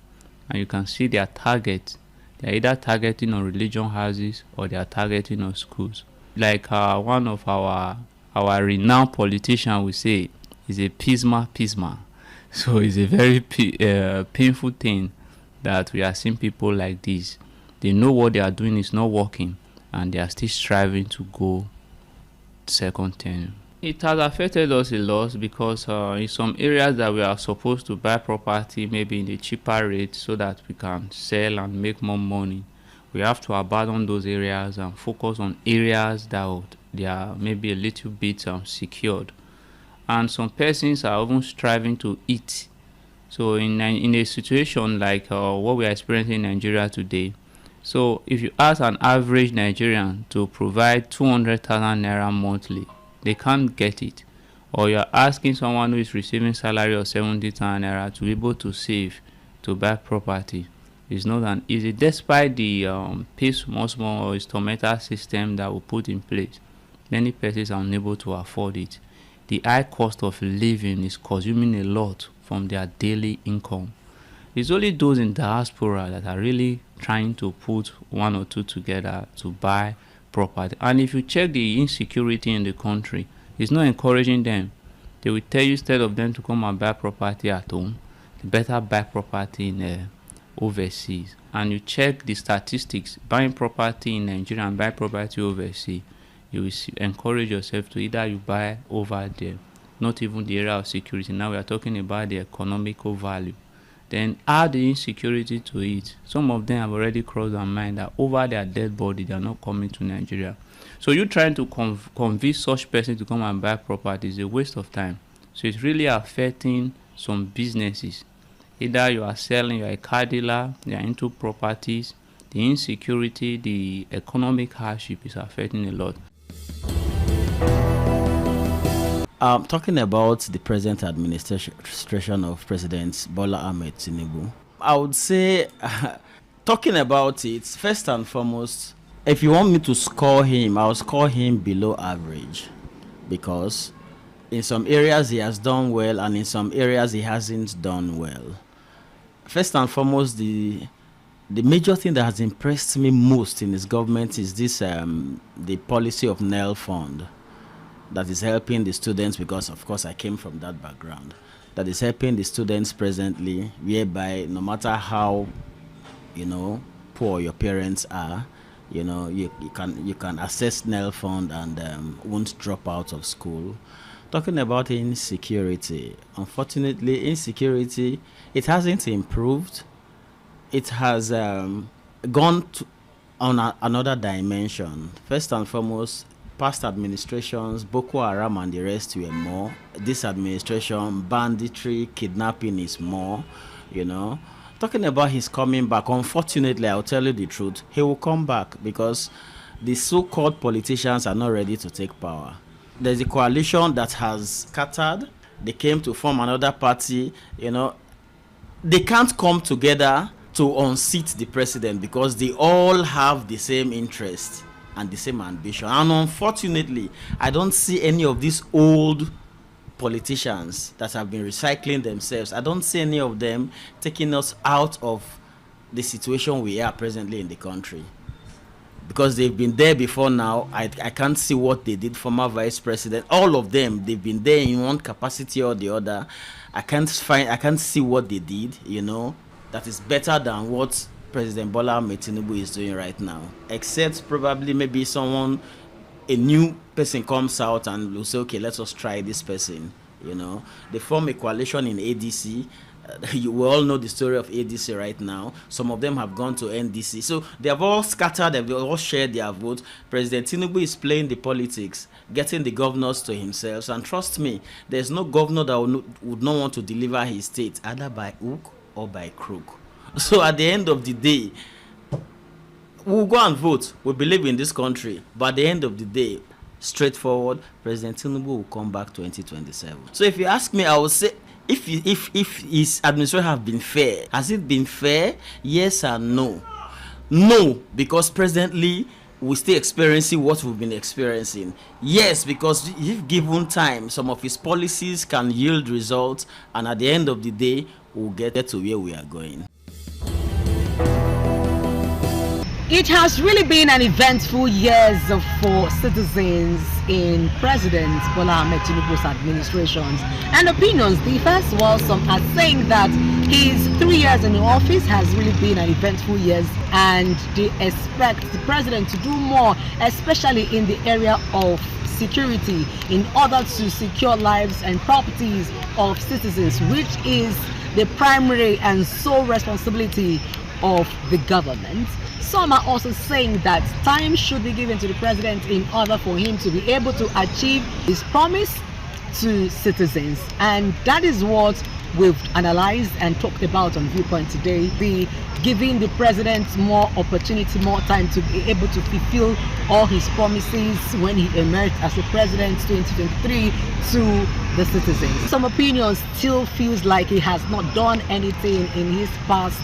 Speaker 21: and you can see their target. They're either targeting on religion houses or they are targeting on schools. Like one of our renowned politician will say, is a pisma. So it's a very painful thing that we are seeing people like this. They know what they are doing is not working, and they are still striving to go second tenure. It has affected us a lot because in some areas that we are supposed to buy property maybe in a cheaper rate so that we can sell and make more money, we have to abandon those areas and focus on areas that they are maybe a little bit secured. And some persons are even striving to eat. So in a situation like what we are experiencing in Nigeria today, so if you ask an average Nigerian to provide 200,000 naira monthly, they can't get it. Or you're asking someone who is receiving salary of 70,000 naira to be able to save to buy property. It's not an easy, despite the pay small or instrumental system that we put in place. Many persons are unable to afford it. The high cost of living is consuming a lot from their daily income. It's only those in diaspora that are really trying to put one or two together to buy property. And if you check the insecurity in the country, it's not encouraging them. They will tell you instead of them to come and buy property at home, they better buy property in overseas. And you check the statistics, buying property in Nigeria and buy property overseas, you will encourage yourself to either you buy over there, not even the area of security. Now we are talking about the economical value. Then add the insecurity to it. Some of them have already crossed their mind that over their dead body they are not coming to Nigeria. So you trying to convince such person to come and buy property is a waste of time. So it's really affecting some businesses. Either you are selling, you are a car dealer, you are into properties, the insecurity, the economic hardship is affecting a lot.
Speaker 1: Talking about the present administration of President Bola Ahmed Tinubu, I would say, talking about it, first and foremost, if you want me to score him, I'll score him below average, because in some areas he has done well and in some areas he hasn't done well. First and foremost, the major thing that has impressed me most in his government is this the policy of NEL fund that is helping the students, because of course I came from that background, that is helping the students presently, whereby no matter how, you know, poor your parents are, you know, you can access NEL fund and won't drop out of school. Talking about insecurity, unfortunately, insecurity, it hasn't improved. It has gone on another dimension. First and foremost, past administrations, Boko Haram and the rest were more. This administration, banditry, kidnapping is more, you know. Talking about his coming back, unfortunately, I'll tell you the truth, he will come back because the so-called politicians are not ready to take power. There's a coalition that has scattered. They came to form another party, you know. They can't come together to unseat the president because they all have the same interest and the same ambition. And unfortunately, I don't see any of these old politicians that have been recycling themselves. I don't see any of them taking us out of the situation we are presently in the country. Because they've been there before now. I can't see what they did. Former vice president, all of them, they've been there in one capacity or the other. I can't see what they did, you know, that is better than what President Bola Ahmed Tinubu is doing right now. Except probably maybe a new person comes out and will say, okay, let us try this person, you know. They form a coalition in ADC. We all know the story of ADC right now. Some of them have gone to NDC. So they have all scattered, they've all shared their vote. President Tinubu is playing the politics, getting the governors to himself. And trust me, there's no governor that would not want to deliver his state, either by hook or by crook. So at the end of the day, we'll go and vote. We believe in this country. But at the end of the day, straightforward, President Tinubu will come back 2027. So if you ask me, I would say, if his administration have been fair, has it been fair? Yes and no. No, because presently we're still experiencing what we've been experiencing. Yes, because if given time, some of his policies can yield results, and at the end of the day, we'll get to where we are going.
Speaker 17: It has really been an eventful years for citizens in President Bola Ahmed Tinubu's administrations, and opinions differ. While some are saying that his 3 years in office has really been an eventful years, and they expect the president to do more, especially in the area of security, in order to secure lives and properties of citizens, which is the primary and sole responsibility of the government. Some are also saying that time should be given to the president in order for him to be able to achieve his promise to citizens. And that is what we've analyzed and talked about on Viewpoint today. Giving the president more opportunity, more time to be able to fulfill all his promises when he emerged as a president 2023 to the citizens. Some opinions still feels like he has not done anything in his past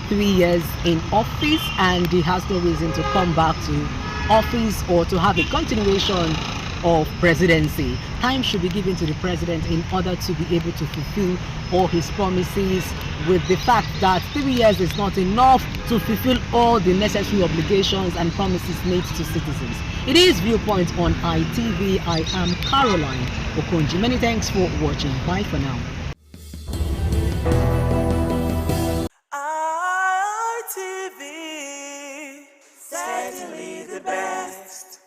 Speaker 17: 3 years in office, and he has no reason to come back to office or to have a continuation of presidency. Time should be given to the president in order to be able to fulfill all his promises, with the fact that 3 years is not enough to fulfill all the necessary obligations and promises made to citizens. It is Viewpoint on ITV. I am Caroline Okonji. Many thanks for watching. Bye for now.
Speaker 16: Certainly the best.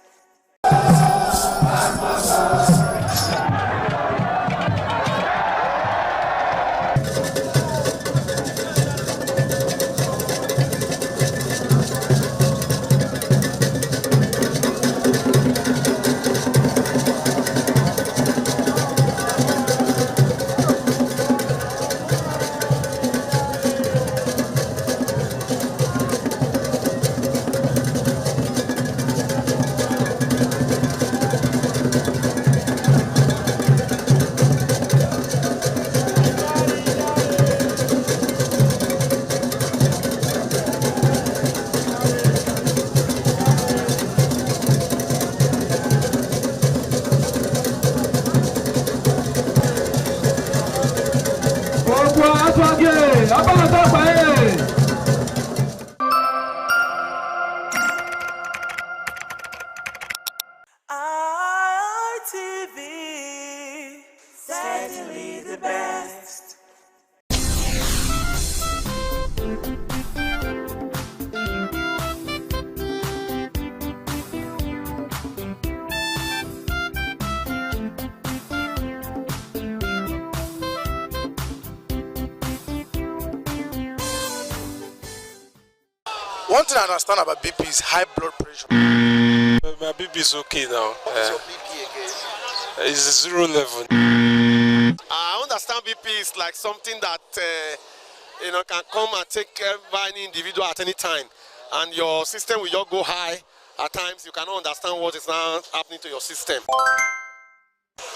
Speaker 4: One thing I understand about BP is high blood pressure. My BP is okay now.
Speaker 6: What is your BP again?
Speaker 4: It's 0 level.
Speaker 6: I understand BP is like something that can come and take any individual at any time, and your system will just go high. At times, you cannot understand what is now happening to your system. Do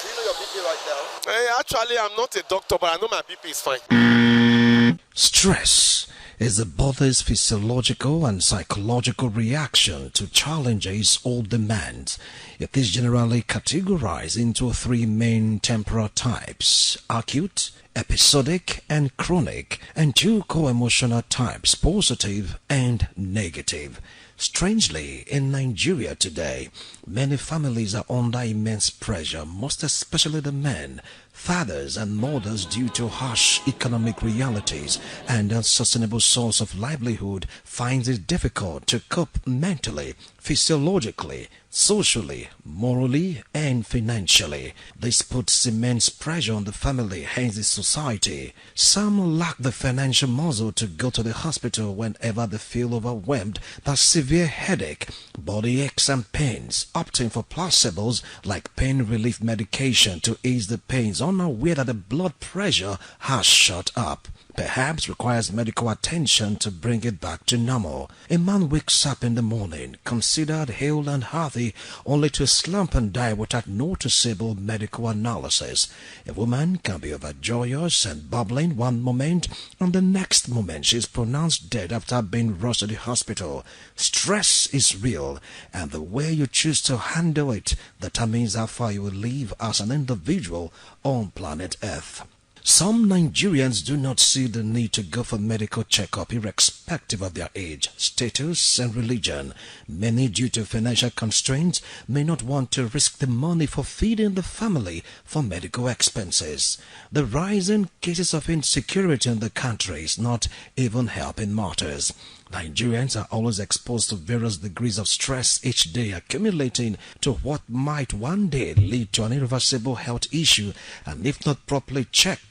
Speaker 6: you know your BP right now? Actually, I'm not a doctor, but I know my BP is fine.
Speaker 22: Stress is the body's physiological and psychological reaction to challenges or demands. It is generally categorized into 3 main temporal types: acute, episodic, and chronic, and 2 co-emotional types, positive and negative. Strangely, in Nigeria today, many families are under immense pressure, most especially the men, fathers and mothers, due to harsh economic realities, and unsustainable source of livelihood finds it difficult to cope mentally, physiologically, socially, morally, and financially. This puts immense pressure on the family, hence the society. Some lack the financial muscle to go to the hospital whenever they feel overwhelmed by severe headache, body aches and pains, opting for placebos like pain relief medication to ease the pains, unaware that the blood pressure has shot up. Perhaps requires medical attention to bring it back to normal. A man wakes up in the morning, considered hale and healthy, only to slump and die without noticeable medical analysis. A woman can be overjoyous and bubbling one moment, and the next moment she is pronounced dead after being rushed to the hospital. Stress is real, and the way you choose to handle it determines how far you will live as an individual on planet Earth. Some Nigerians do not see the need to go for medical checkup irrespective of their age, status, and religion. Many, due to financial constraints, may not want to risk the money for feeding the family for medical expenses. The rise in cases of insecurity in the country is not even helping matters. Nigerians are always exposed to various degrees of stress each day, accumulating to what might one day lead to an irreversible health issue, and if not properly checked,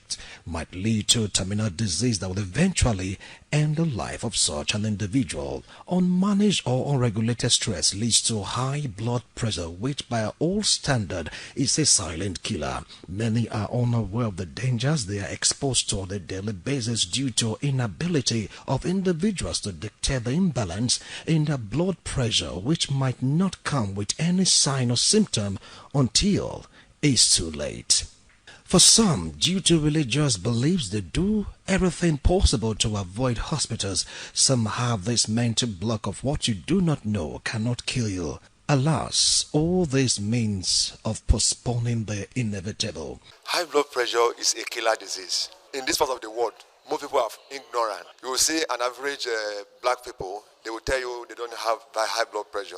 Speaker 22: might lead to terminal disease that will eventually end the life of such an individual. Unmanaged or unregulated stress leads to high blood pressure, which by all standard is a silent killer. Many are unaware of the dangers they are exposed to on a daily basis due to inability of individuals to dictate the imbalance in their blood pressure, which might not come with any sign or symptom until it's too late. For some, due to religious beliefs, they do everything possible to avoid hospitals. Some have this mental block of what you do not know cannot kill you. Alas, all this means of postponing the inevitable.
Speaker 6: High blood pressure is a killer disease. In this part of the world, most people are ignorant. You will see an average black people, they will tell you they don't have high blood pressure.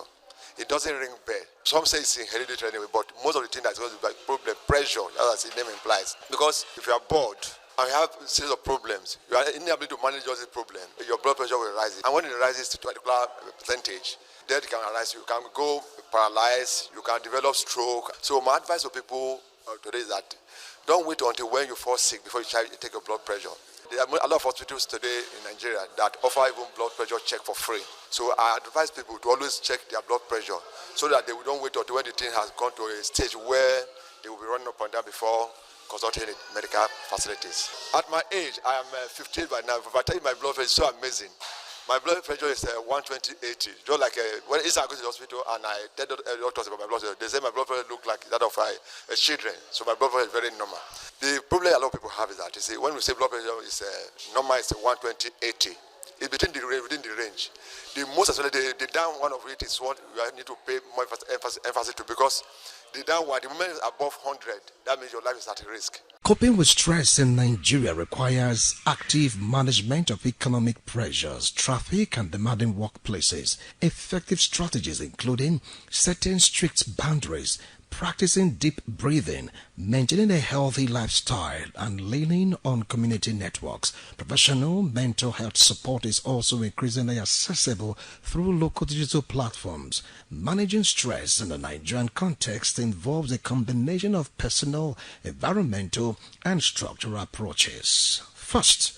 Speaker 6: It doesn't ring bell. Some say it's hereditary anyway, but most of the thing that's going to be problem, pressure, as the name implies. Because if you are bored and you have a series of problems, you are unable to manage all this problem, your blood pressure will rise. And when it rises to a particular percentage, death can arise. You can go paralyzed, you can develop stroke. So my advice to people today is that don't wait until when you fall sick before you try to take your blood pressure. There are a lot of hospitals today in Nigeria that offer even blood pressure check for free. So I advise people to always check their blood pressure so that they don't wait until when the thing has gone to a stage where they will be running up and down before consulting medical facilities. At my age, I am 15 by now. If I tell you my blood pressure is so amazing. My blood pressure is 120/80. Just like when I go to the hospital and I tell the doctors about my blood pressure, they say my blood pressure look like that of children. So my blood pressure is very normal. The problem a lot of people have is that you see, when we say blood pressure is normal, it's 120/80. It's within the range. The most especially the down one of it is what you need to pay more emphasis to, because the down one, the moment it's above 100, that means your life is at risk.
Speaker 22: Coping with stress in Nigeria requires active management of economic pressures, traffic and demanding workplaces, effective strategies including setting strict boundaries, practicing deep breathing, maintaining a healthy lifestyle, and leaning on community networks. Professional mental health support is also increasingly accessible through local digital platforms. Managing stress in the Nigerian context involves a combination of personal, environmental, and structural approaches. First,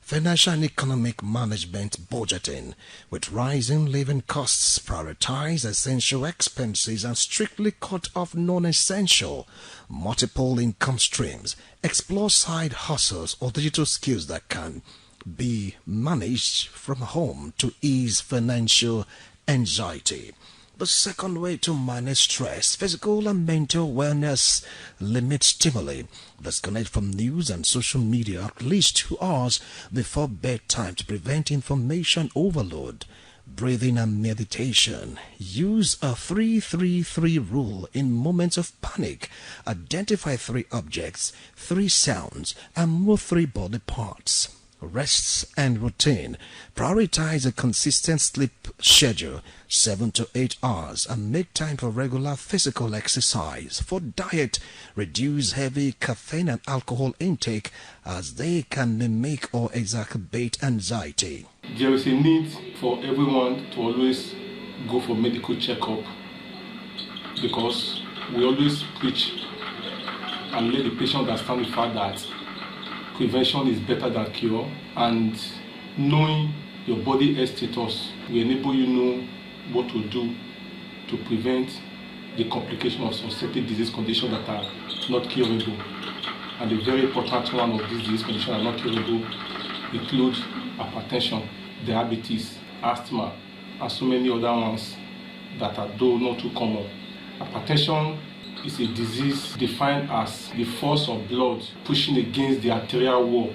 Speaker 22: Financial and economic management budgeting. With rising living costs, prioritize essential expenses and strictly cut off non-essential. Multiple income streams. Explore side hustles or digital skills that can be managed from home to ease financial anxiety. The second way to manage stress, physical and mental wellness, limit stimuli. Disconnect from news and social media at least 2 hours before bedtime to prevent information overload. Breathing and meditation. Use a 3-3-3 rule in moments of panic. Identify 3 objects, 3 sounds, and move 3 body parts. Rests and routine. Prioritize a consistent sleep schedule, 7 to 8 hours, and make time for regular physical exercise. For diet, reduce heavy caffeine and alcohol intake as they can mimic or exacerbate anxiety.
Speaker 2: There is a need for everyone to always go for medical checkup, because we always preach and let the patient understand the fact that prevention is better than cure, and knowing your body health status will enable you know what to do to prevent the complication of some certain disease conditions that are not curable. And the very important one of these disease conditions that are not curable include hypertension, diabetes, asthma, and so many other ones that are though not too common. Hypertension is a disease defined as the force of blood pushing against the arterial wall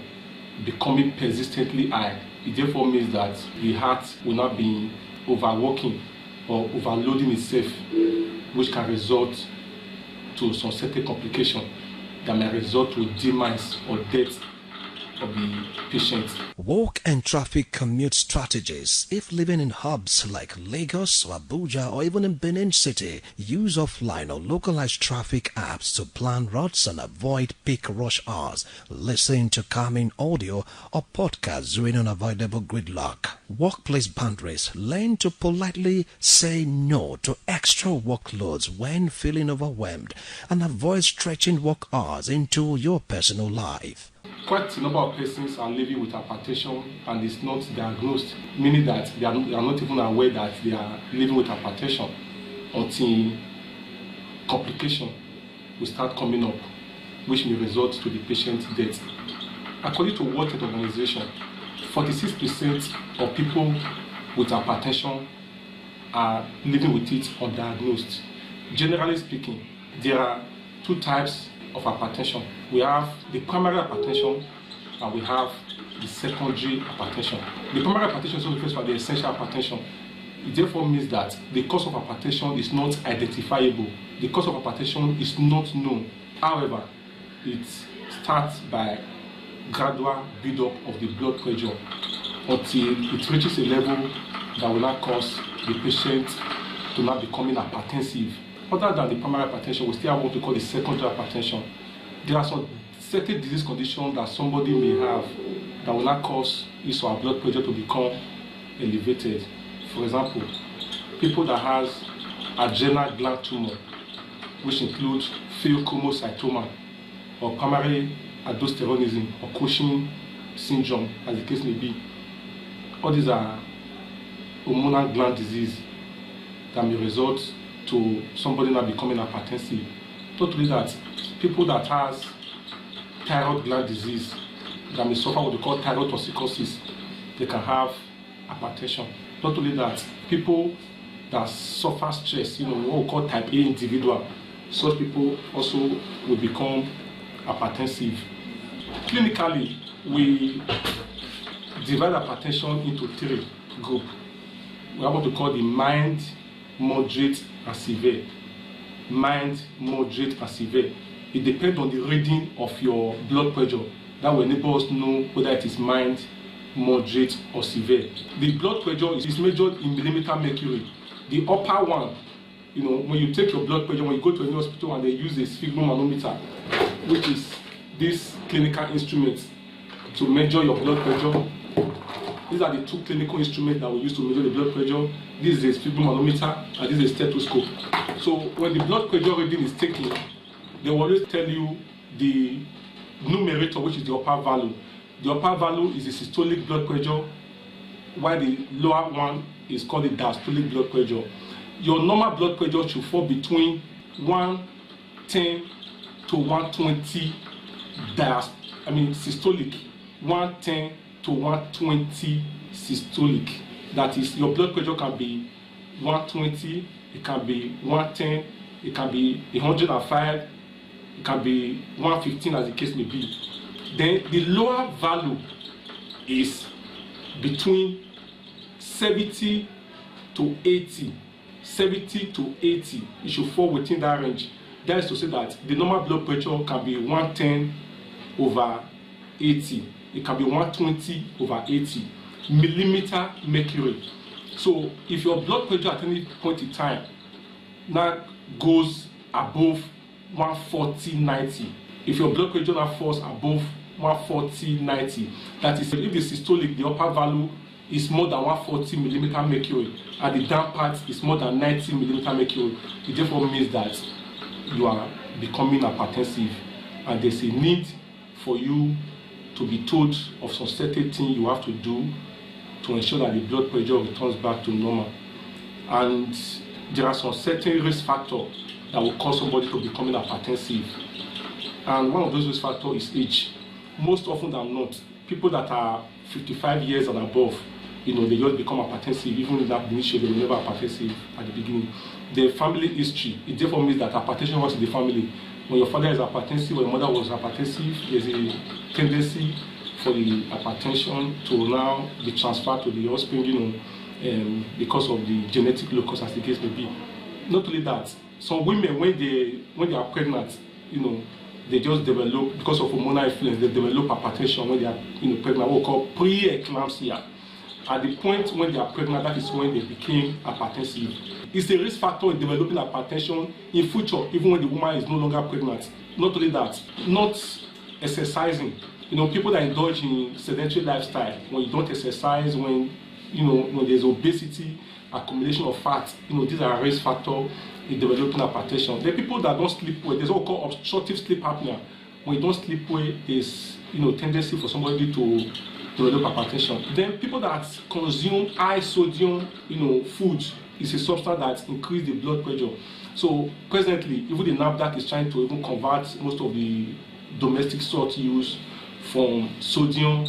Speaker 2: becoming persistently high. It therefore means that the heart will not be overworking or overloading itself, which can result to some certain complication that may result to demise or death of the patient.
Speaker 22: Walk and traffic commute strategies. If living in hubs like Lagos or Abuja or even in Benin City, use offline or localized traffic apps to plan routes and avoid peak rush hours. Listen to calming audio or podcasts during unavoidable gridlock. Workplace boundaries. Learn to politely say no to extra workloads when feeling overwhelmed and avoid stretching work hours into your personal life.
Speaker 2: Quite a number of persons are living with hypertension and it's not diagnosed, meaning that they are not even aware that they are living with hypertension until complication will start coming up, which may result to the patient's death. According to World Health Organization, 46% of people with hypertension are living with it undiagnosed. Generally speaking, there are 2 types of hypertension. We have the primary hypertension and we have the secondary hypertension. The primary hypertension is also referred to as the essential hypertension. It therefore means that the cause of hypertension is not identifiable. The cause of hypertension is not known. However, it starts by gradual build-up of the blood pressure until it reaches a level that will not cause the patient to not becoming hypertensive. Other than the primary hypertension, we still have what we call the secondary hypertension. There are some certain disease conditions that somebody may have that will not cause his or her blood pressure to become elevated. For example, people that has adrenal gland tumor, which includes pheochromocytoma or primary aldosteronism or Cushing syndrome, as the case may be. All these are hormonal gland disease that may result to somebody not becoming hypertensive. Totally that people that has thyroid gland disease that may suffer what we call thyroid toxicosis, they can have hypertension. Not only that, people that suffer stress, what we call type A individual, such people also will become hypertensive. Clinically, we divide hypertension into 3 groups. We have what we call the mild, moderate, and severe. Mild, moderate, and severe. It depends on the reading of your blood pressure. That will enable us to know whether it is mild, moderate, or severe. The blood pressure is measured in millimeter mercury. The upper one, when you take your blood pressure, when you go to any hospital and they use a sphygmomanometer, which is this clinical instrument to measure your blood pressure. These are the 2 clinical instruments that we use to measure the blood pressure. This is a sphygmomanometer and this is a stethoscope. So when the blood pressure reading is taken, they will always tell you the numerator, which is the upper value. The upper value is the systolic blood pressure, while the lower one is called the diastolic blood pressure. Your normal blood pressure should fall between 110 to 120 systolic, 110 to 120 systolic. That is, your blood pressure can be 120, it can be 110, it can be 105, it can be 115 as the case may be. Then the lower value is between 70 to 80. 70 to 80, it should fall within that range. That is to say that the normal blood pressure can be 110 over 80. It can be 120 over 80 millimeter mercury. So if your blood pressure at any point in time now goes above 140/90, if your blood pressure now falls above 140/90, that is, if the systolic, the upper value is more than 140 millimeter mercury and the down part is more than 90 millimeter mercury, it therefore means that you are becoming hypertensive, and there's a need for you to be told of some certain things you have to do to ensure that the blood pressure returns back to normal. And there are some certain risk factors that will cause somebody to becoming hypertensive. And one of those risk factors is age. Most often than not, people that are 55 years and above, they just become hypertensive, even in that initial, they were never hypertensive at the beginning. The family history, it therefore means that hypertension runs in the family. When your father is hypertensive, or your mother was hypertensive, there's a tendency for the hypertension to now be transferred to the offspring, because of the genetic locus, as the case may be. Not only that, some women, when they are pregnant, they just develop, because of hormonal influence, they develop hypertension when they are pregnant, what we call pre-eclampsia. At the point when they are pregnant, that is when they became hypertensive. It's a risk factor in developing hypertension in future, even when the woman is no longer pregnant. Not only that, not exercising. People that indulge in sedentary lifestyle, when you don't exercise, when there's obesity, accumulation of fat, these are risk factors in developing hypertension. There are people that don't sleep well. There's what we call obstructive sleep apnea. When you don't sleep well, there's tendency for somebody to develop hypertension. Then people that consume high sodium, foods, is a substance that increases the blood pressure. So presently, even the NAFDAC is trying to even convert most of the domestic salt use from sodium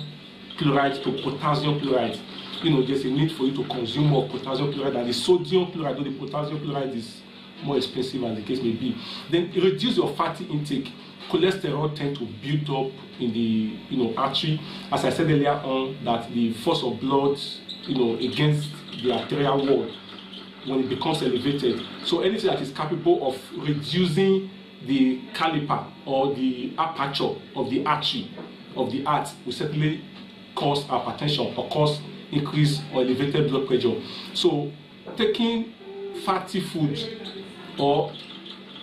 Speaker 2: chloride to potassium chloride. There's a need for you to consume more potassium chloride than the sodium chloride, though the potassium chloride is more expensive as the case may be. Then reduce your fatty intake. Cholesterol tend to build up in the artery. As I said earlier on, that the force of blood, against the arterial wall, when it becomes elevated. So anything that is capable of reducing the caliper or the aperture of the artery of the heart will certainly cause hypertension or cause increased or elevated blood pressure. So taking fatty food, or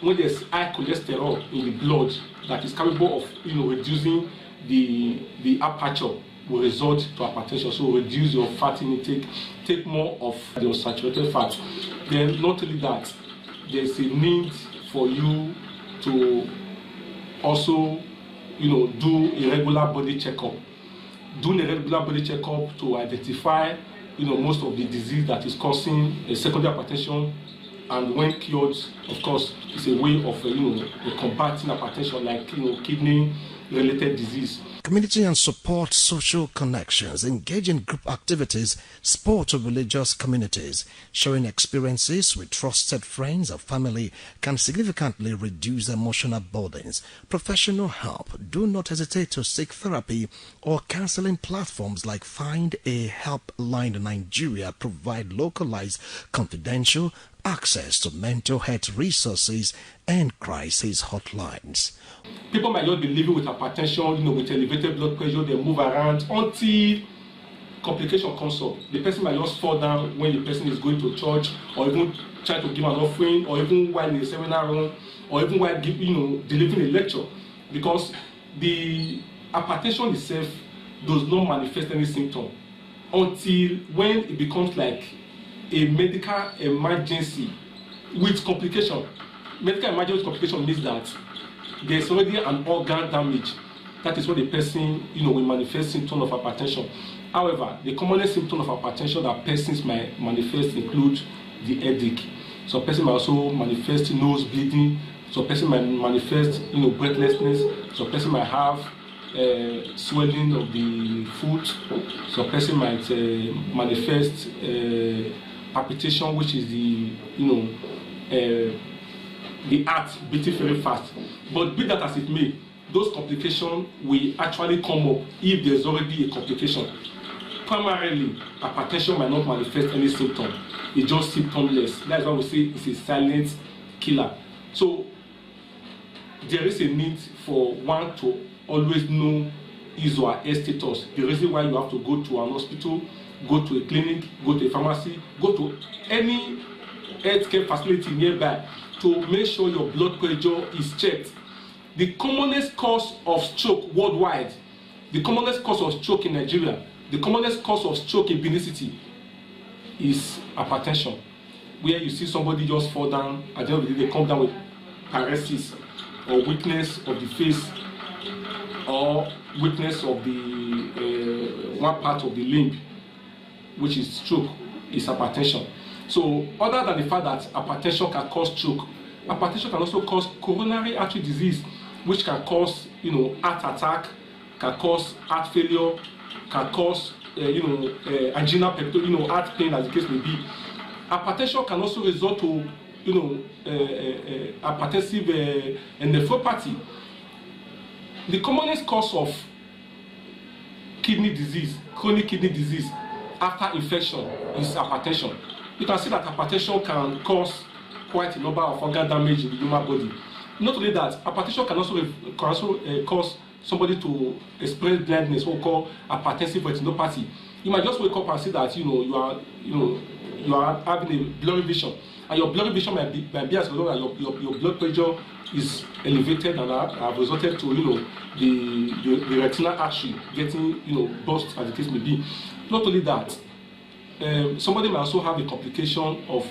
Speaker 2: when there's high cholesterol in the blood that is capable of reducing the aperture, will result to hypertension. So reduce your fatty intake, take more of your saturated fat. Then not only that, there's a need for you to also do a regular body checkup. Doing a regular body checkup to identify most of the disease that is causing a secondary hypertension, and when cured, of course, it's a way of combating hypertension, like kidney related disease.
Speaker 22: Community and support social connections, engage in group activities, sport or religious communities. Sharing experiences with trusted friends or family can significantly reduce emotional burdens. Professional help. Do not hesitate to seek therapy or counseling platforms like Find a Helpline Nigeria provide localized, confidential access to mental health resources and crisis hotlines.
Speaker 2: People might just be living with hypertension, with elevated blood pressure, they move around until complication comes up. The person might just fall down when the person is going to church, or even try to give an offering, or even while in a seminar room, or even while delivering a lecture, because the hypertension itself does not manifest any symptom until when it becomes like a medical emergency with complication. Medical emergency with complication means that there's already an organ damage that is what the person, will manifest symptoms of hypertension. However, the commonest symptoms of hypertension that persons might manifest include the headache. Some person might also manifest nose bleeding. Some person might manifest, breathlessness. Some person might have swelling of the foot. Some person might manifest palpitation, which is the heart beating very fast. But be that as it may, those complications will actually come up if there's already a complication. Primarily, hypertension might not manifest any symptom. It's just symptomless. That's why we say it's a silent killer. So there is a need for one to always know his or her status. The reason why you have to go to an hospital, go to a clinic, go to a pharmacy, go to any healthcare facility nearby to make sure your blood pressure is checked. The commonest cause of stroke worldwide, the commonest cause of stroke in Nigeria, the commonest cause of stroke in Benin City is hypertension, where you see somebody just fall down, at the end of the day they come down with paralysis or weakness of the face or weakness of the one part of the limb, which is stroke, is hypertension. So other than the fact that hypertension can cause stroke, hypertension can also cause coronary artery disease, which can cause heart attack, can cause heart failure, can cause angina pectoris, heart pain, as the case may be. Hypertension can also result to hypertensive nephropathy. The commonest cause of kidney disease, chronic kidney disease after infection is hypertension. You can see that hypertension can cause quite a number of organ damage in the human body. Not only that, hypertension can also cause somebody to experience blindness, what we call hypertensive retinopathy. You might just wake up and see that you are having a blurry vision, and your blurry vision might be as a result that your blood pressure is elevated and have resulted to the retinal artery getting burst, as the case may be. Not only that, somebody might also have a complication of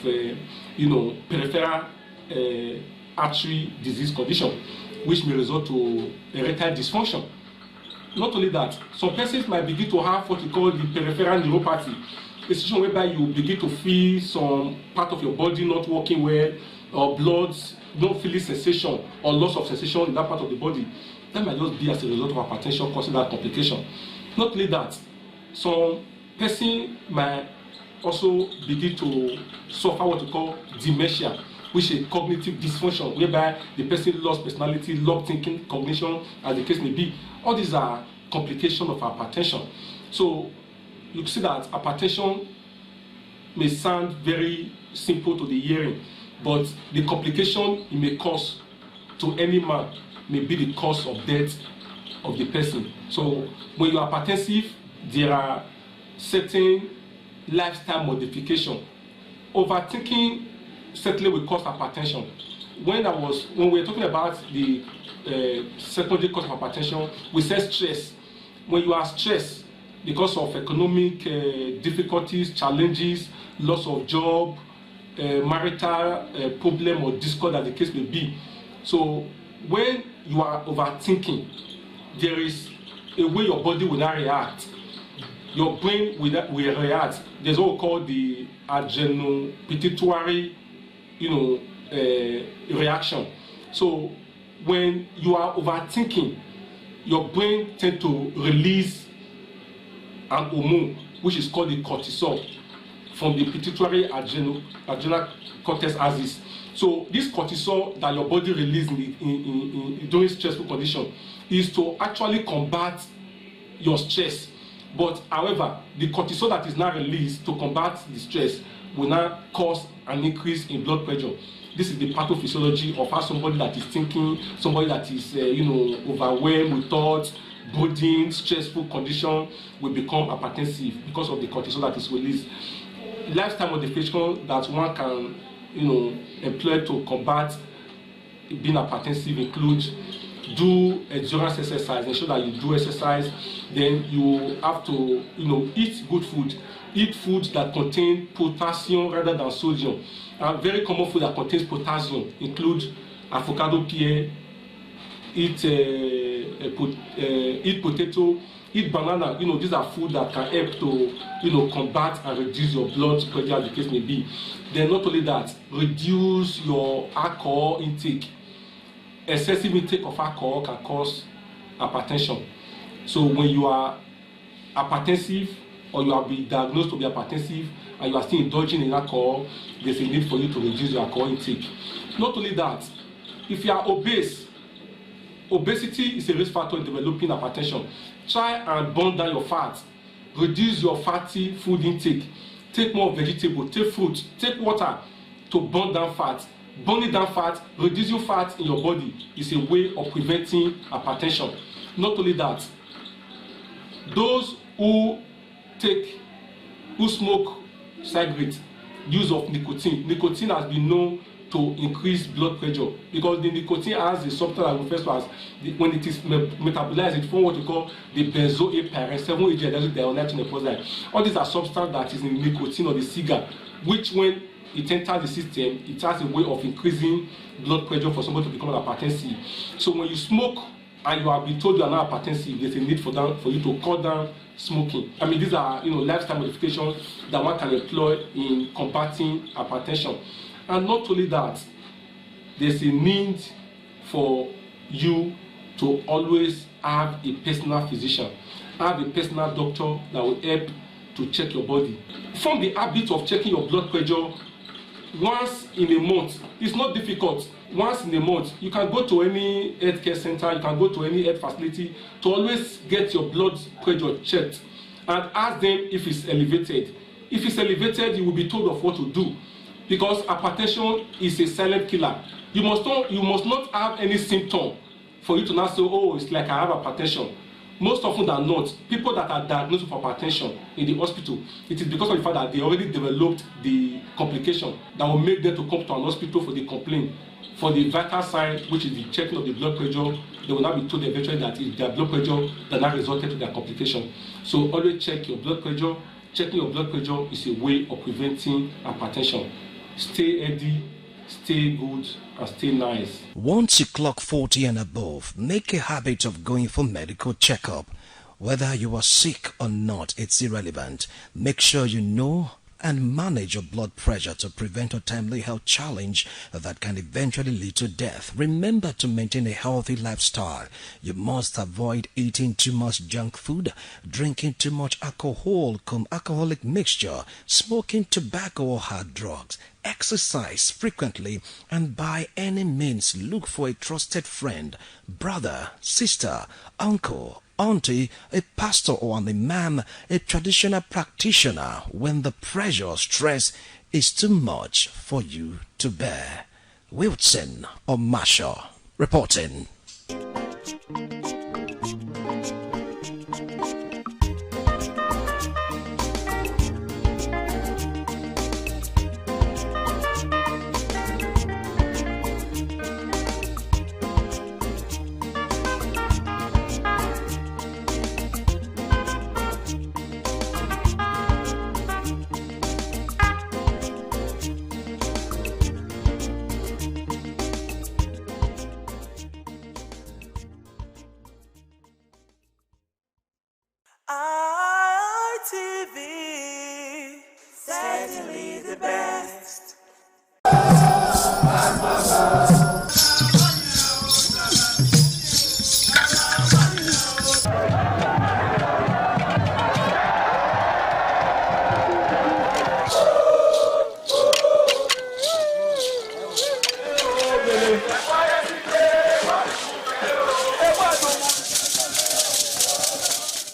Speaker 2: peripheral artery disease condition, which may result to erectile dysfunction. Not only that, some persons might begin to have what we call the peripheral neuropathy, a situation whereby you begin to feel some part of your body not working well, or blood not feeling sensation or loss of sensation in that part of the body. That might just be as a result of hypertension causing that complication. Not only that, some person might also begin to suffer what we call dementia, which is cognitive dysfunction, whereby the person lost personality, lost thinking, cognition, as the case may be. All these are complications of hypertension. So you see that hypertension may sound very simple to the hearing, but the complication it may cause to any man may be the cause of death of the person. So when you are hypertensive, there are certain lifestyle modification. Overthinking certainly will cause hypertension. When we were talking about the secondary cause of hypertension, we said stress. When you are stressed because of economic difficulties, challenges, loss of job, marital problem or discord, as the case may be. So when you are overthinking, there is a way your body will not react. Your brain will react. There's what we call the adrenopituitary, reaction. So when you are overthinking, your brain tends to release an hormone which is called the cortisol from the pituitary adrenal cortex axis. So this cortisol that your body releases during stressful condition is to actually combat your stress. But however, the cortisol that is now released to combat the stress will now cause an increase in blood pressure. This is the pathophysiology of how somebody that is thinking, somebody that is overwhelmed with thoughts, brooding, stressful condition will become hypertensive because of the cortisol that is released. Lifestyle modification that one can employ to combat being hypertensive include do endurance exercise, ensure that you do exercise. Then you have to eat good food. Eat food that contain potassium rather than sodium. A very common food that contains potassium include avocado pear, eat potato, eat banana. You know, these are food that can help to, you know, combat and reduce your blood pressure, as the case may be. Then not only that, reduce your alcohol intake. Excessive intake of alcohol can cause hypertension. So when you are hypertensive or you have been diagnosed to be hypertensive and you are still indulging in alcohol, there's a need for you to reduce your alcohol intake. Not only that, if you are obese, obesity is a risk factor in developing hypertension. Try and burn down your fat. Reduce your fatty food intake. Take more vegetable, take fruit, take water to burn down fat. Burning down fat, reducing fat in your body is a way of preventing hypertension. Not only that, those who smoke cigarettes, use of nicotine. Nicotine has been known to increase blood pressure because the nicotine has a substance that refers to as when it is metabolized, it forms what we call the benzoyl-pyrene 7-HDL. All these are substances that is in nicotine or the cigar, which when it enters the system, it has a way of increasing blood pressure for somebody to become hypertensive. So when you smoke and you have been told you are not hypertensive, there's a need for you to cut down smoking. I mean, these are, you know, lifestyle modifications that one can employ in combating hypertension. And not only that, there's a need for you to always have a personal physician, have a personal doctor that will help to check your body. Form the habit of checking your blood pressure once in a month. It's not difficult. Once in a month, you can go to any healthcare center, you can go to any health facility to always get your blood pressure checked and ask them if it's elevated. If it's elevated, you will be told of what to do, because hypertension is a silent killer. You must not have any symptom for you to not say, oh, it's like I have hypertension. Most often than not, people that are diagnosed with hypertension in the hospital, it is because of the fact that they already developed the complication that will make them to come to an hospital for the complaint. For the vital sign, which is the checking of the blood pressure, they will now be told eventually that it's their blood pressure that now resulted to their complication. So always check your blood pressure. Checking your blood pressure is a way of preventing hypertension. Stay healthy, stay good, and stay nice.
Speaker 22: Once you clock 40 and above, make a habit of going for medical checkup. Whether you are sick or not, it's irrelevant. Make sure you know and manage your blood pressure to prevent a timely health challenge that can eventually lead to death. Remember to maintain a healthy lifestyle. You must avoid eating too much junk food, drinking too much alcohol, alcoholic mixture, smoking tobacco or hard drugs. Exercise frequently, and by any means look for a trusted friend, brother, sister, uncle, auntie, a pastor or an imam, a traditional practitioner when the pressure or stress is too much for you to bear. Wilson or Marshall reporting.
Speaker 16: ITV, certainly the best.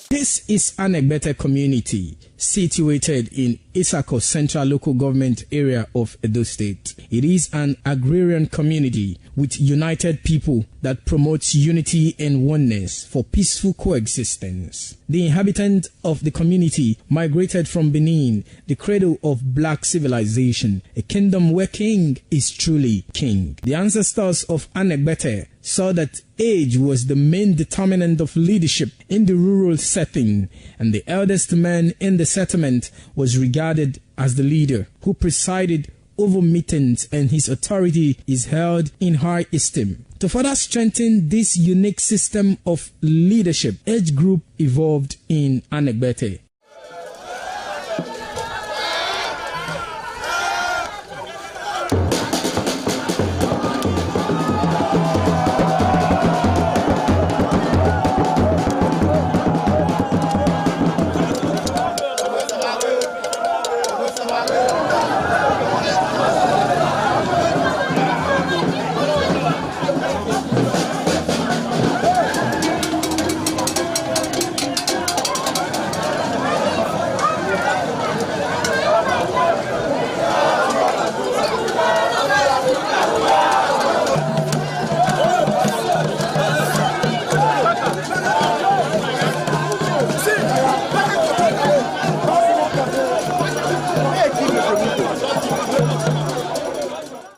Speaker 5: This is Anegbete community, situated in Isako Central Local Government Area of Edo State. It is an agrarian community with united people that promotes unity and oneness for peaceful coexistence. The inhabitants of the community migrated from Benin, the cradle of black civilization, a kingdom where king is truly king. The ancestors of Anegbete saw that age was the main determinant of leadership in the rural setting, and the eldest man in the settlement was regarded as the leader who presided over meetings, and his authority is held in high esteem. To further strengthen this unique system of leadership, Age Group evolved in Anegbete.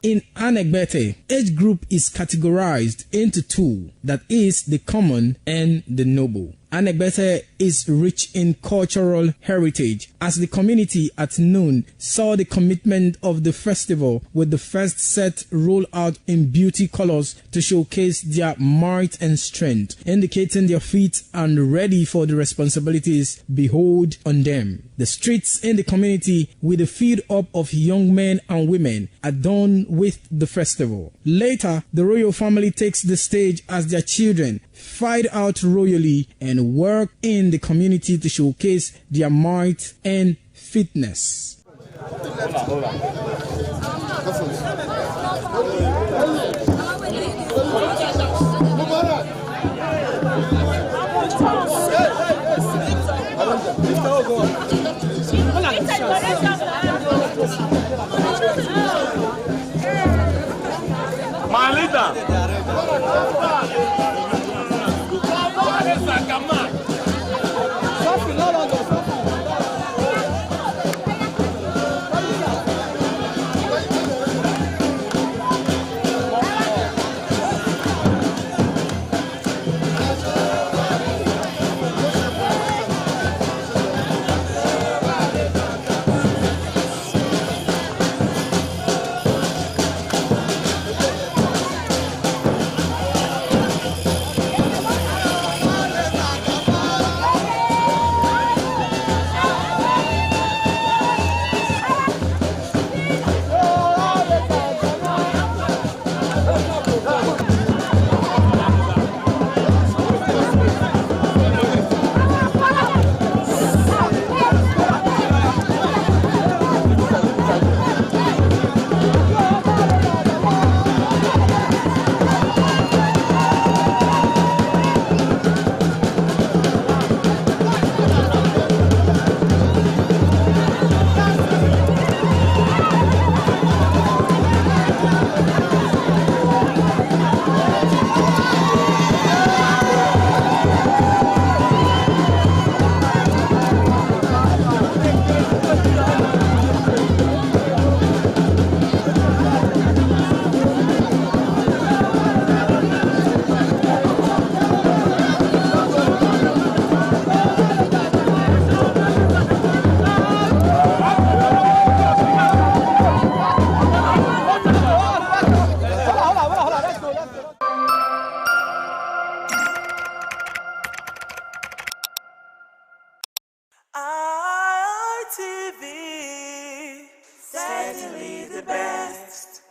Speaker 5: In Anegbete, Age Group is categorized into two, that is, the common and the noble. Anegbete is rich in cultural heritage, as the community at noon saw the commitment of the festival with the first set rolled out in beauty colors to showcase their might and strength, indicating their feet and ready for the responsibilities behold on them. The streets in the community with a feed up of young men and women adorned with the festival. Later, the royal family takes the stage as their children fight out royally and work in the community to showcase their might and fitness.
Speaker 16: ITV, certainly the best.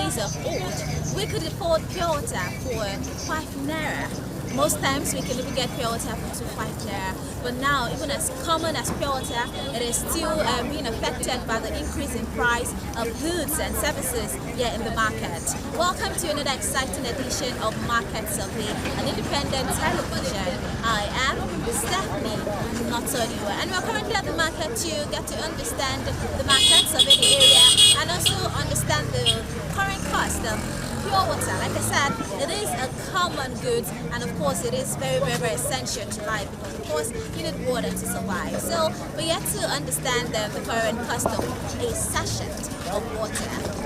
Speaker 3: Of old, we could afford pure water for 5 naira. Most times we can even get pure water for 5 naira. But now, even as common as pure water, it is still being affected by the increase in price of goods and services here in the market. Welcome to another exciting edition of Market Survey, an independent television. I am Stephanie Notoniwa, and we're currently at the market to get to understand the market survey the area and also understand the current cost of pure pure water, like I said, it is a common good, and of course it is very, very, very essential to life because of course you need water to survive. So we yet to understand the current cost of a sachet of water.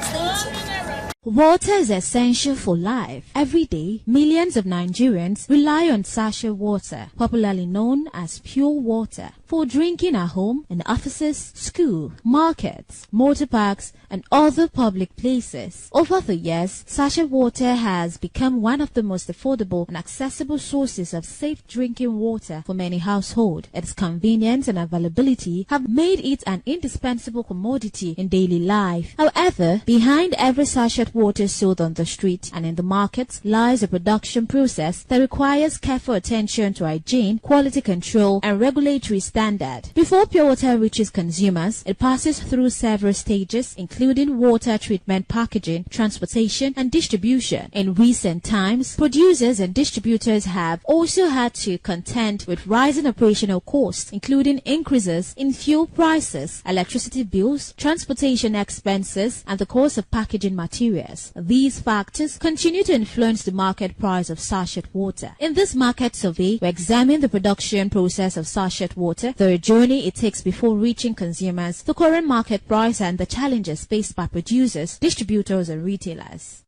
Speaker 3: Stay tuned.
Speaker 7: Water is essential for life. Every day, millions of Nigerians rely on sachet water, popularly known as pure water, for drinking at home, in offices, school, markets, motor parks, and other public places. Over the years, sachet water has become one of the most affordable and accessible sources of safe drinking water for many households. Its convenience and availability have made it an indispensable commodity in daily life. However, behind every sachet water sold on the street and in the markets lies a production process that requires careful attention to hygiene, quality control, and regulatory standard. Before pure water reaches consumers, it passes through several stages, including water treatment, packaging, transportation, and distribution. In recent times, producers and distributors have also had to contend with rising operational costs, including increases in fuel prices, electricity bills, transportation expenses, and the cost of packaging materials. These factors continue to influence the market price of sachet water. In this market survey, we examine the production process of sachet water, the journey it takes before reaching consumers, the current market price, and the challenges faced by producers, distributors, and retailers.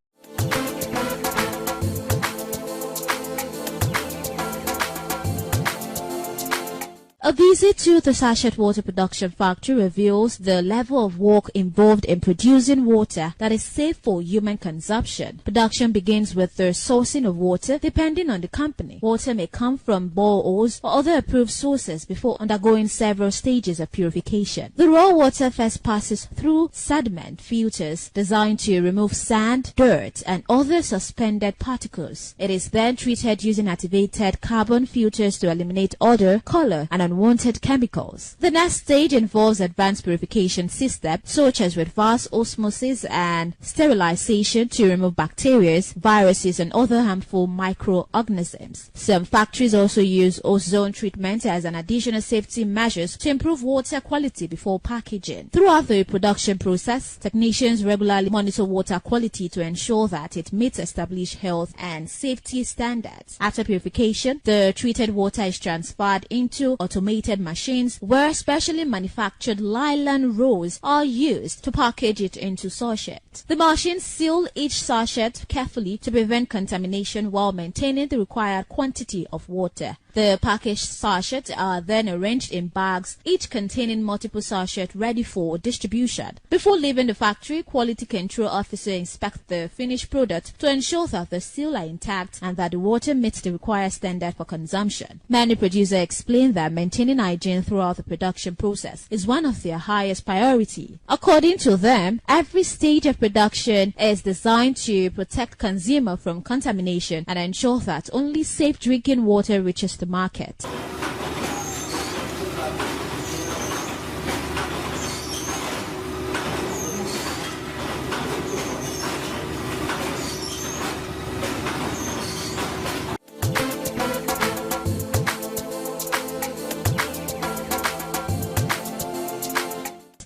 Speaker 7: A visit to the sachet water production factory reveals the level of work involved in producing water that is safe for human consumption. Production begins with the sourcing of water depending on the company. Water may come from boreholes or other approved sources before undergoing several stages of purification. The raw water first passes through sediment filters designed to remove sand, dirt, and other suspended particles. It is then treated using activated carbon filters to eliminate odor, color, and unwanted chemicals. The next stage involves advanced purification systems such as reverse osmosis and sterilization to remove bacteria, viruses, and other harmful microorganisms. Some factories also use ozone treatment as an additional safety measure to improve water quality before packaging. Throughout the production process, technicians regularly monitor water quality to ensure that it meets established health and safety standards. After purification, the treated water is transferred into automated machines where specially manufactured nylon rolls are used to package it into sachets. The machines seal each sachet carefully to prevent contamination while maintaining the required quantity of water. The packaged sachets are then arranged in bags, each containing multiple sachets ready for distribution. Before leaving the factory, quality control officer inspects the finished product to ensure that the seal are intact and that the water meets the required standard for consumption. Many producers explain that maintaining hygiene throughout the production process is one of their highest priority. According to them, every stage of production is designed to protect consumer from contamination and ensure that only safe drinking water reaches the market.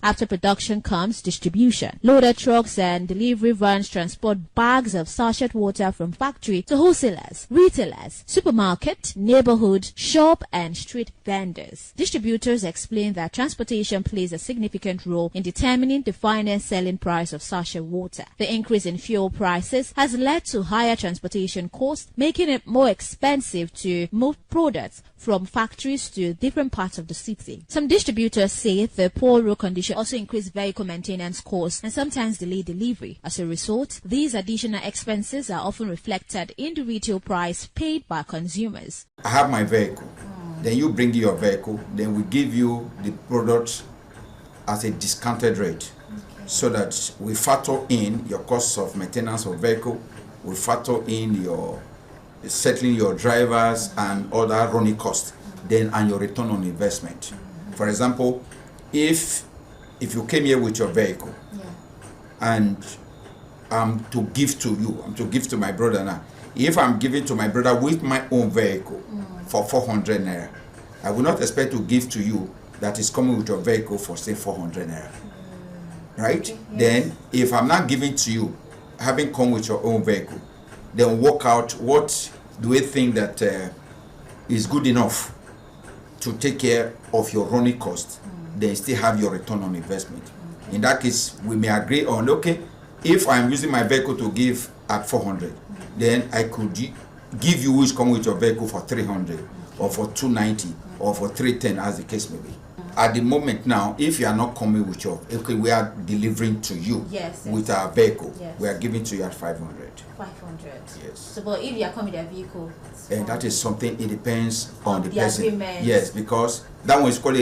Speaker 7: After production comes distribution. Loader trucks and delivery vans transport bags of sachet water from factory to wholesalers, retailers, supermarket, neighborhood, shop, and street vendors. Distributors explain that transportation plays a significant role in determining the final selling price of sachet water. The increase in fuel prices has led to higher transportation costs, making it more expensive to move products from factories to different parts of the city. Some distributors say the poor road condition also increase vehicle maintenance costs and sometimes delay delivery. As a result, these additional expenses are often reflected in the retail price paid by consumers.
Speaker 8: I have my vehicle, then you bring your vehicle, then we give you the product as a discounted rate, so that we factor in your costs of maintenance of vehicle, we factor in your settling your drivers and other running costs, then and your return on investment. For example, if you came here with your vehicle and to give to you, I'm to give to my brother now. If I'm giving to my brother with my own vehicle for 400 naira, I will not expect to give to you that is coming with your vehicle for say 400 naira. Right? Yes. Then if I'm not giving to you having come with your own vehicle, then work out what do we think that is good enough to take care of your running cost, then still have your return on investment. In that case, we may agree on, okay, if I'm using my vehicle to give at 400, then I could give you which come with your vehicle for 300 or for 290 or for 310, as the case may be. At the moment now, if you are not coming with your, okay, we are delivering to you with our vehicle, we are giving to you at 500.
Speaker 7: 500.
Speaker 8: Yes.
Speaker 7: So, but if you are coming with a vehicle,
Speaker 8: and that is something, it depends on the person.
Speaker 7: Agreement.
Speaker 8: Yes, because that one is called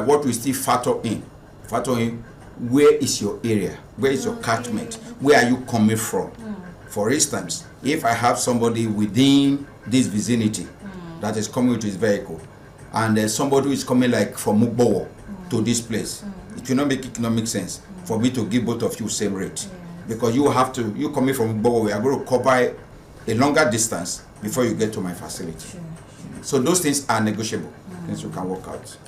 Speaker 8: what we still factor in. Factor in, where is your area? Where is your catchment? Where are you coming from? For instance, if I have somebody within this vicinity that is coming with his vehicle, and there's somebody who is coming like from Mukbowo to this place, it will not make economic sense for me to give both of you same rate. Because you have to, you coming from Mukbowo, we are going to cover a longer distance before you get to my facility. So those things are negotiable, things you can work out.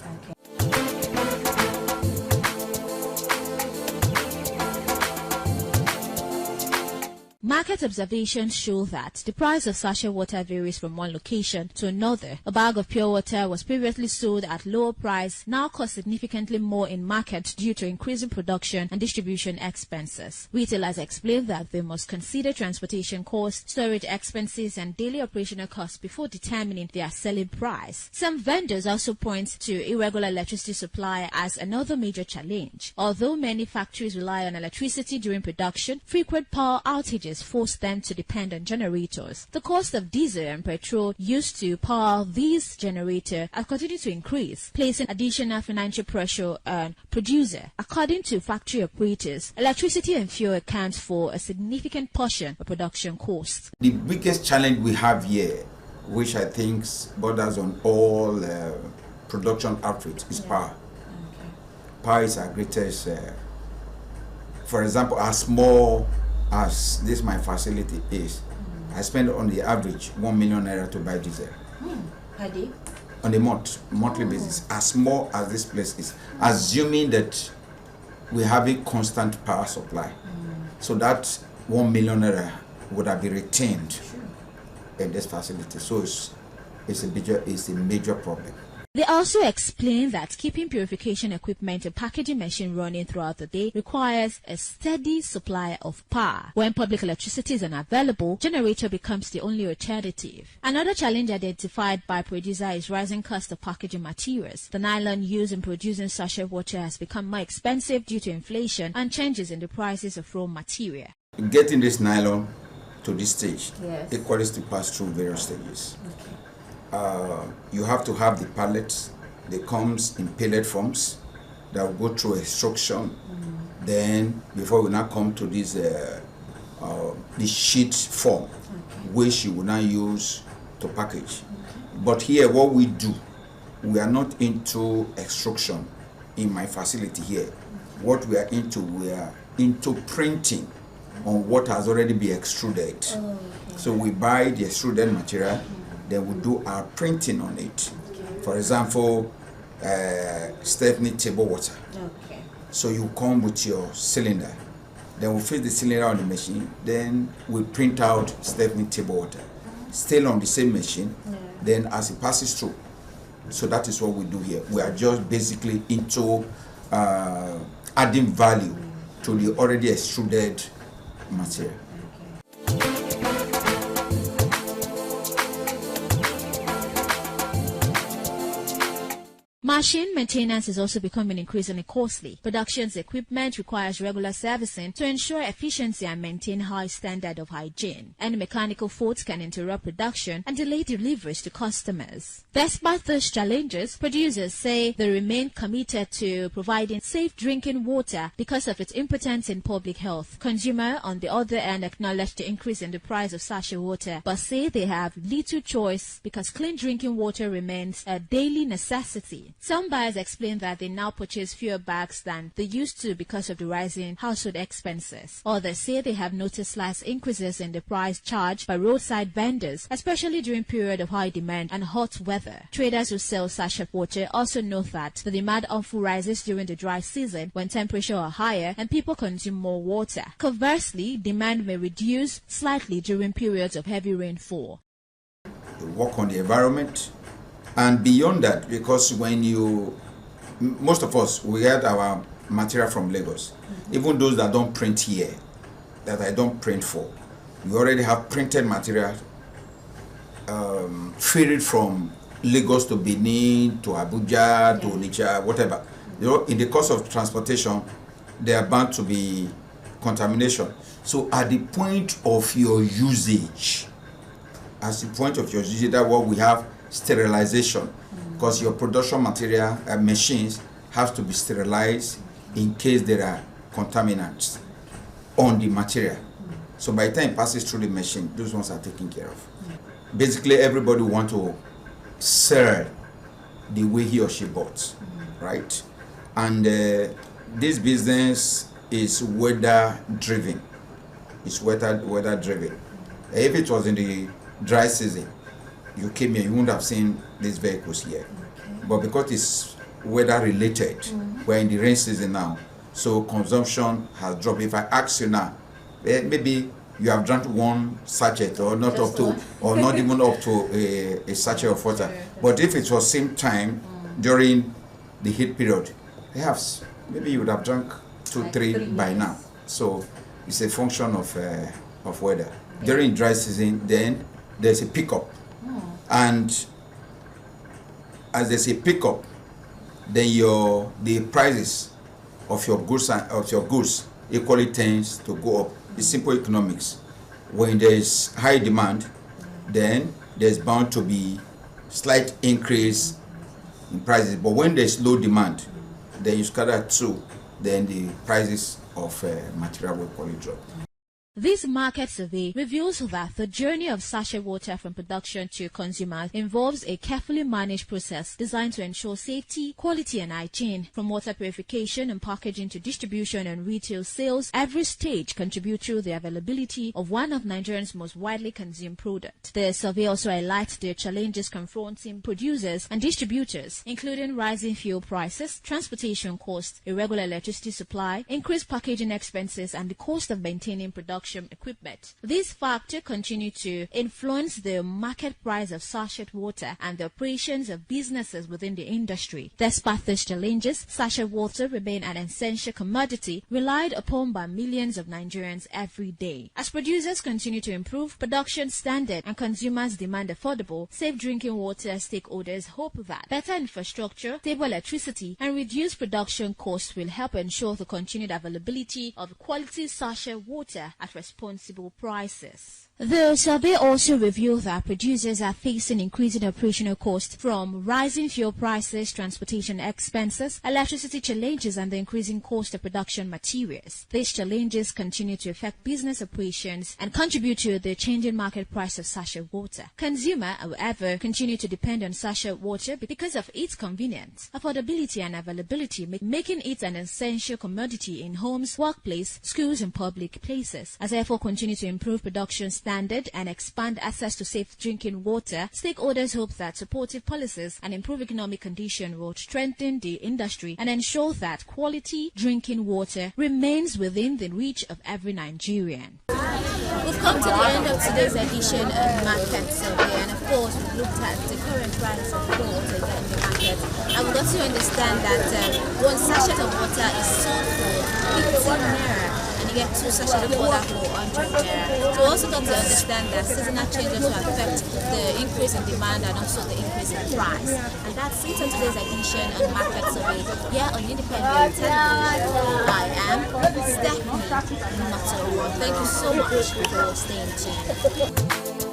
Speaker 7: Market observations show that the price of sachet water varies from one location to another. A bag of pure water was previously sold at lower price, now costs significantly more in market due to increasing production and distribution expenses. Retailers explain that they must consider transportation costs, storage expenses, and daily operational costs before determining their selling price. Some vendors also point to irregular electricity supply as another major challenge. Although many factories rely on electricity during production, frequent power outages force them to depend on generators. The cost of diesel and petrol used to power these generators are continuing to increase, placing additional financial pressure on producer. According to factory operators, electricity and fuel accounts for a significant portion of production costs.
Speaker 8: The biggest challenge we have here, which I think borders on all production outfits, is power. Power is our greatest, for example, as small as this my facility is, I spend on the average 1 million naira to buy diesel.
Speaker 7: Per day?
Speaker 8: On a monthly basis, as small as this place is, assuming that we have a constant power supply. So that 1 million naira would have been retained in this facility. So it's a major problem.
Speaker 7: They also explain that keeping purification equipment and packaging machine running throughout the day requires a steady supply of power. When public electricity is unavailable, generator becomes the only alternative. Another challenge identified by producer is rising cost of packaging materials. The nylon used in producing sachet water has become more expensive due to inflation and changes in the prices of raw material.
Speaker 8: Getting this nylon to this stage, it requires to pass through various stages. You have to have the pallets that comes in pellet forms that will go through extrusion. Then before we now come to this the sheet form, which you will now use to package. But here what we do, we are not into extruction in my facility here. What we are into printing on what has already been extruded. So we buy the extruded material, then we do our printing on it. For example, Stephanie table water. So you come with your cylinder, then we fill the cylinder on the machine, then we print out Stephanie table water. Still on the same machine, then as it passes through. So that is what we do here. We are just basically into adding value to the already extruded material.
Speaker 7: Machine maintenance is also becoming increasingly costly. Production's equipment requires regular servicing to ensure efficiency and maintain high standard of hygiene. Any mechanical faults can interrupt production and delay deliveries to customers. Despite those challenges, producers say they remain committed to providing safe drinking water because of its importance in public health. Consumers, on the other hand, acknowledge the increase in the price of sachet water, but say they have little choice because clean drinking water remains a daily necessity. Some buyers explain that they now purchase fewer bags than they used to because of the rising household expenses. Others say they have noticed slight increases in the price charged by roadside vendors, especially during period of high demand and hot weather. Traders who sell sachet water also note that the demand often rises during the dry season when temperatures are higher and people consume more water. Conversely, demand may reduce slightly during periods of heavy rainfall.
Speaker 8: Work on the environment, and beyond that, because most of us, we get our material from Lagos, even those that don't print here, that I don't print for, we already have printed material ferried from Lagos to Benin, to Abuja, to Onitsha, whatever. In the course of transportation, there are bound to be contamination. So at the point of your usage, that's what we have, sterilization, because your production material machines have to be sterilized in case there are contaminants on the material. So by the time it passes through the machine, those ones are taken care of. Basically, everybody wants to sell the way he or she bought, right? And this business is weather driven. It's weather driven. If it was in the dry season, you came here, you wouldn't have seen these vehicles here. But because it's weather related, we're in the rain season now, so consumption has dropped. If I ask you now, maybe you have drunk one sachet or not up to, or not even up to a sachet of water. But if it was same time during the heat period, perhaps maybe you would have drunk 2-3 by now. So it's a function of weather. During dry season, then there's a pickup, and as there's a pickup, then the prices of your goods equally tends to go up. It's simple economics. When there's high demand, then there's bound to be slight increase in prices. But when there's low demand, then you scatter through, then the prices of material will probably drop.
Speaker 7: This market survey reveals that the journey of sachet water from production to consumers involves a carefully managed process designed to ensure safety, quality and hygiene. From water purification and packaging to distribution and retail sales, every stage contributes to the availability of one of Nigerians' most widely consumed products. The survey also highlights the challenges confronting producers and distributors, including rising fuel prices, transportation costs, irregular electricity supply, increased packaging expenses and the cost of maintaining production equipment. These factors continue to influence the market price of sachet water and the operations of businesses within the industry. Despite these challenges, sachet water remains an essential commodity relied upon by millions of Nigerians every day. As producers continue to improve production standard and consumers demand affordable, safe drinking water, stakeholders hope that better infrastructure, stable electricity, and reduced production costs will help ensure the continued availability of quality sachet water at responsible prices. The survey also revealed that producers are facing increasing operational costs from rising fuel prices, transportation expenses, electricity challenges, and the increasing cost of production materials. These challenges continue to affect business operations and contribute to the changing market price of sachet water. Consumers, however, continue to depend on sachet water because of its convenience, affordability, and availability, making it an essential commodity in homes, workplace, schools, and public places. As efforts continue to improve production standard and expand access to safe drinking water, stakeholders hope that supportive policies and improved economic conditions will strengthen the industry and ensure that quality drinking water remains within the reach of every Nigerian.
Speaker 3: We've come to the end of today's edition of Market Survey, and of course we've looked at the current price of water in the market, and we got to understand that one sachet of water is sold for 15 naira. You get 2 sachets of water for 100 naira. So we also got to understand that seasonal changes will affect the increase in demand and also the increase in price. And that's it on today's edition on Market Survey here on Independent Television. I am Stephanie Notowo. Thank you so much for staying tuned.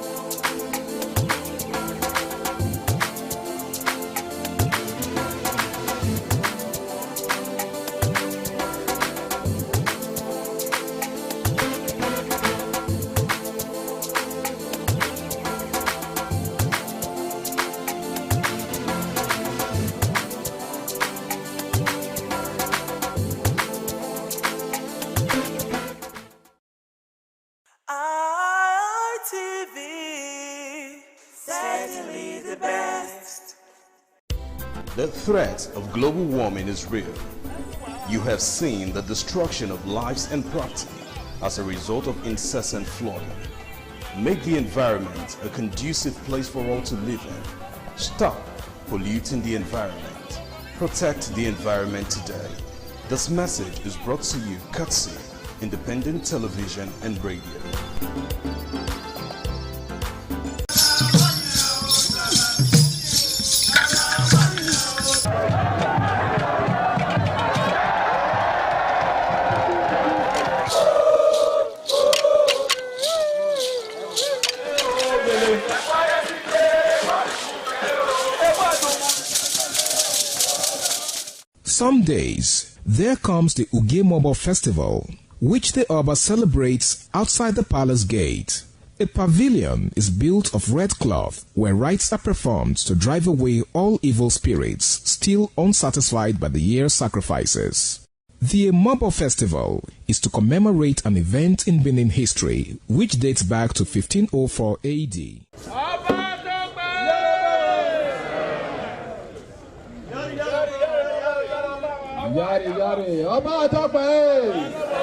Speaker 16: ITV, certainly the best.
Speaker 11: The threat of global warming is real. You have seen the destruction of lives and property as a result of incessant flooding. Make the environment a conducive place for all to live in. Stop polluting the environment. Protect the environment today. This message is brought to you courtesy Independent Television and Radio.
Speaker 5: Some days, there comes the Ugemobo Festival, which the Oba celebrates outside the palace gate. A pavilion is built of red cloth where rites are performed to drive away all evil spirits still unsatisfied by the year's sacrifices. The Emobo Festival is to commemorate an event in Benin history which dates back to 1504 AD.
Speaker 9: Yari, yari, Oba Tope!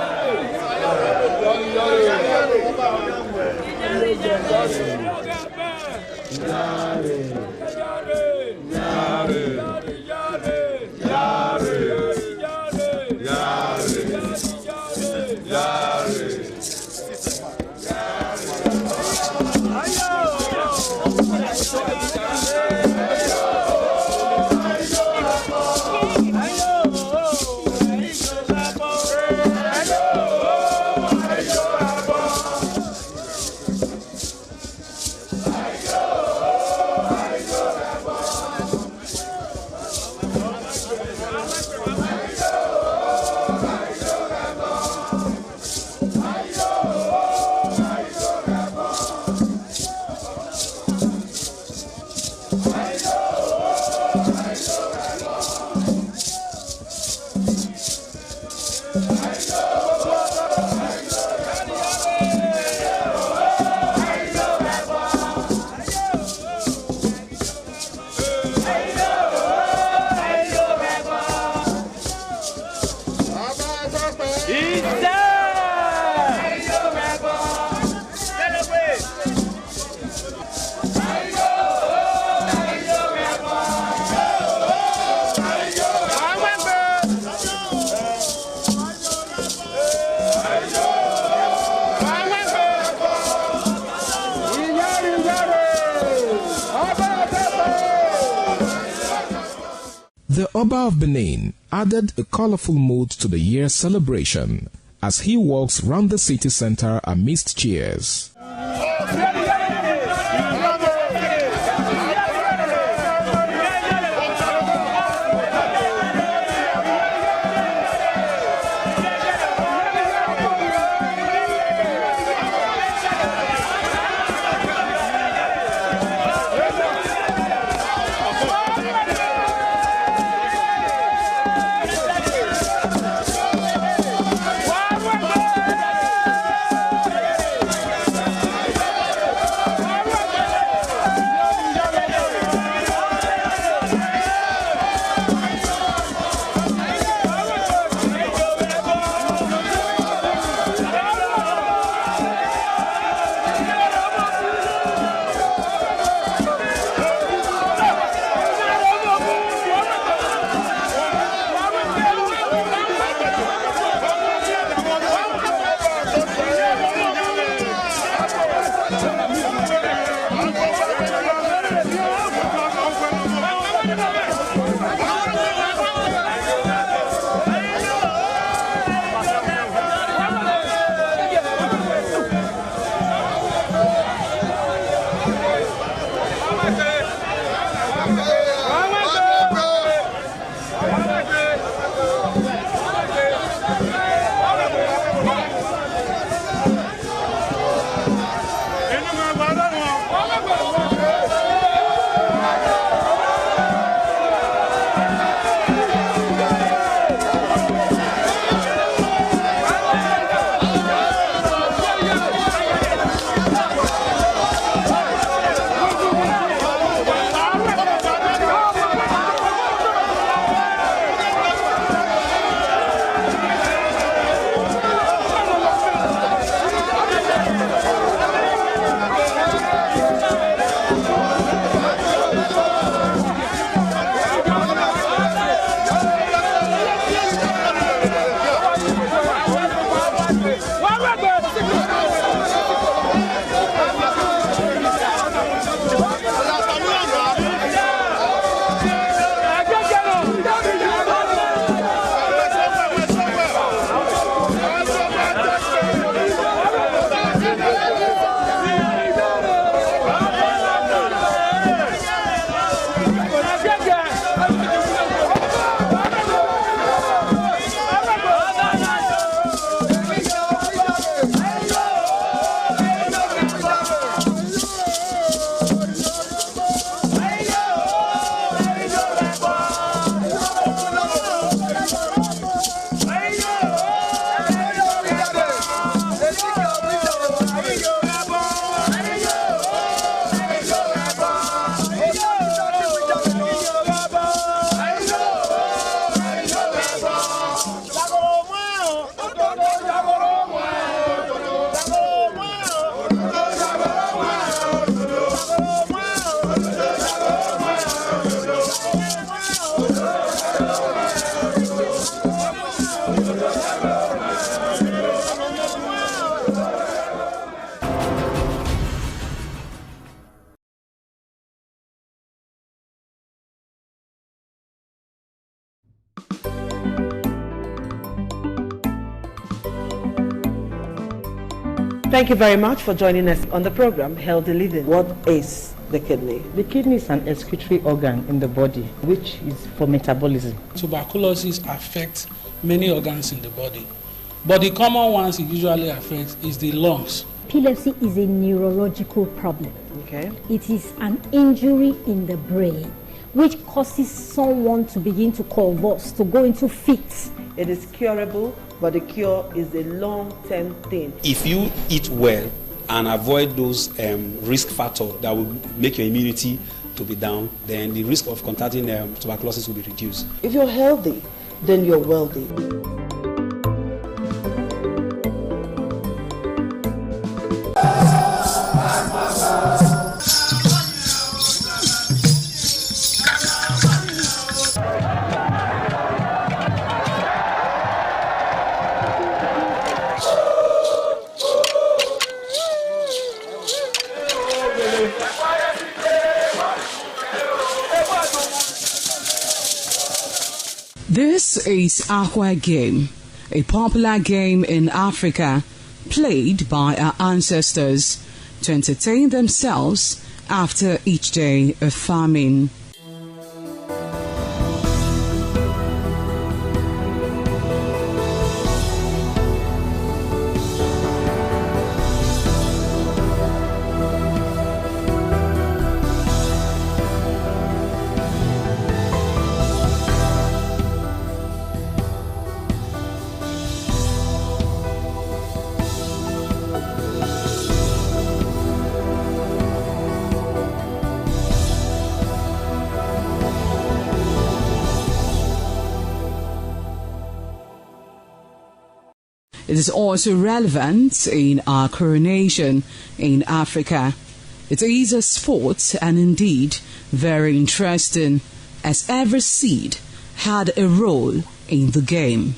Speaker 5: The Oba of Benin added a colorful mood to the year's celebration as he walks round the city center amidst cheers.
Speaker 13: Thank you very much for joining us on the program, Healthy Living. What is the kidney?
Speaker 15: The kidney is an excretory organ in the body, which is for metabolism.
Speaker 23: Tuberculosis affects many organs in the body, but the common ones it usually affects is the lungs.
Speaker 24: Epilepsy is a neurological problem.
Speaker 13: Okay.
Speaker 24: It is an injury in the brain which causes someone to begin to convulse, to go into fits.
Speaker 13: It is curable, but the cure is a long-term thing.
Speaker 25: If you eat well and avoid those risk factors that will make your immunity to be down, then the risk of contracting tuberculosis will be reduced.
Speaker 13: If you're healthy, then you're wealthy.
Speaker 26: This is Aqua Game, a popular game in Africa played by our ancestors to entertain themselves after each day of farming. It is also relevant in our coronation in Africa. It is a sport and indeed very interesting, as every seed had a role in the game.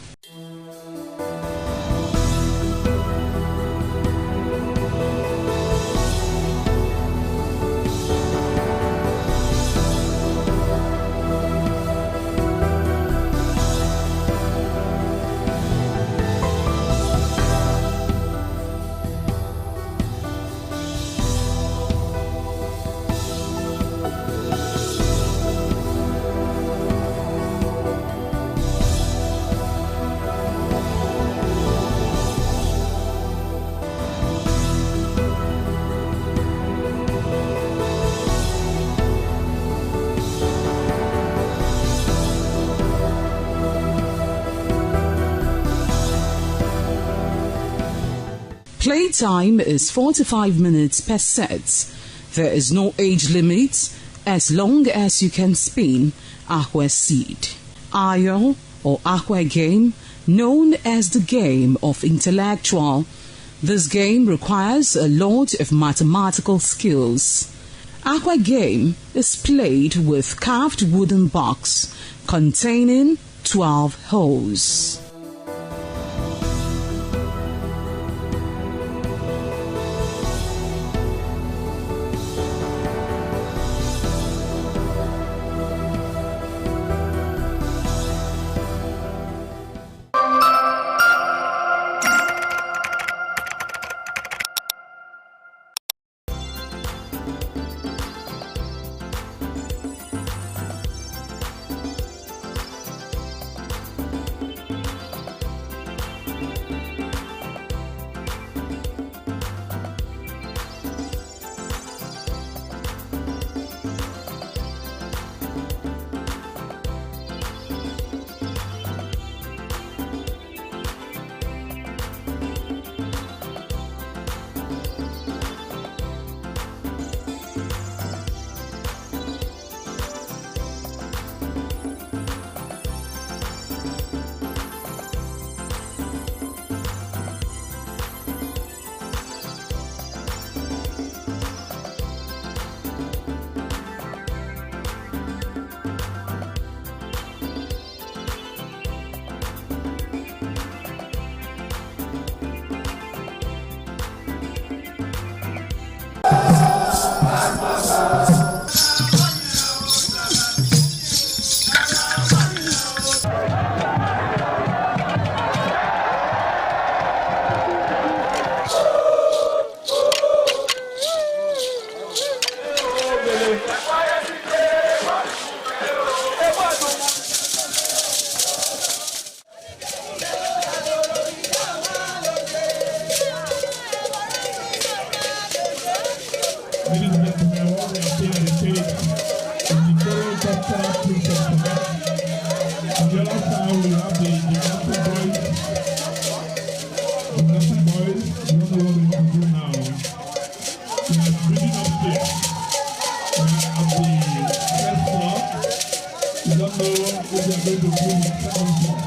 Speaker 26: Playtime is 45 minutes per set. There is no age limit as long as you can spin Aqua Seed. Ayo or Aqua Game, known as the game of intellectual. This game requires a lot of mathematical skills. Aqua Game is played with carved wooden box containing 12 holes.
Speaker 10: Ladies and gentlemen, what we are seeing on the stage is the Toro Cultural Princess Quebec. On the other side, we have the National Boys. The National Boys, we don't know what we want to do now. We are bringing upstairs. We are at the first floor. We don't know if we are going to do the second floor.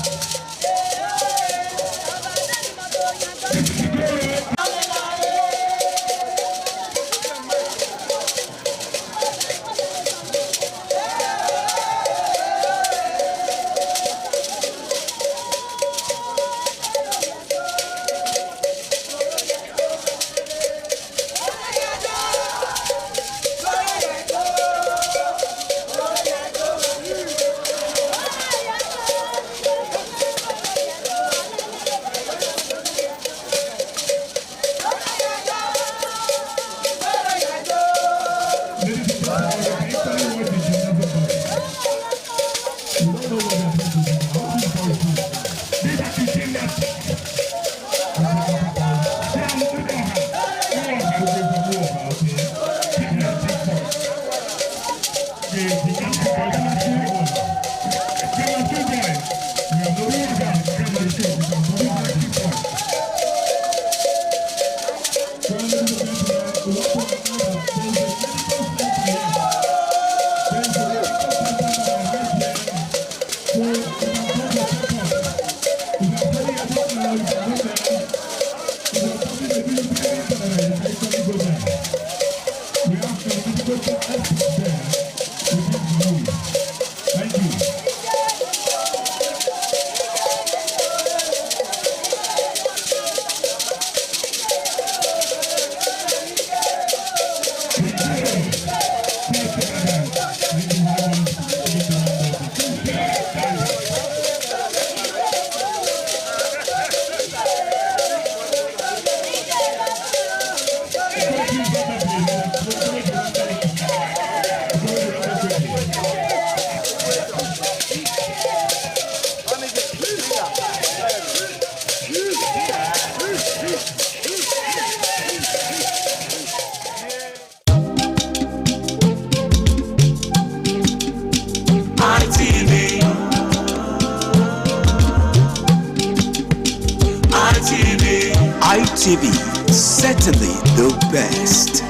Speaker 12: ITV, certainly the best.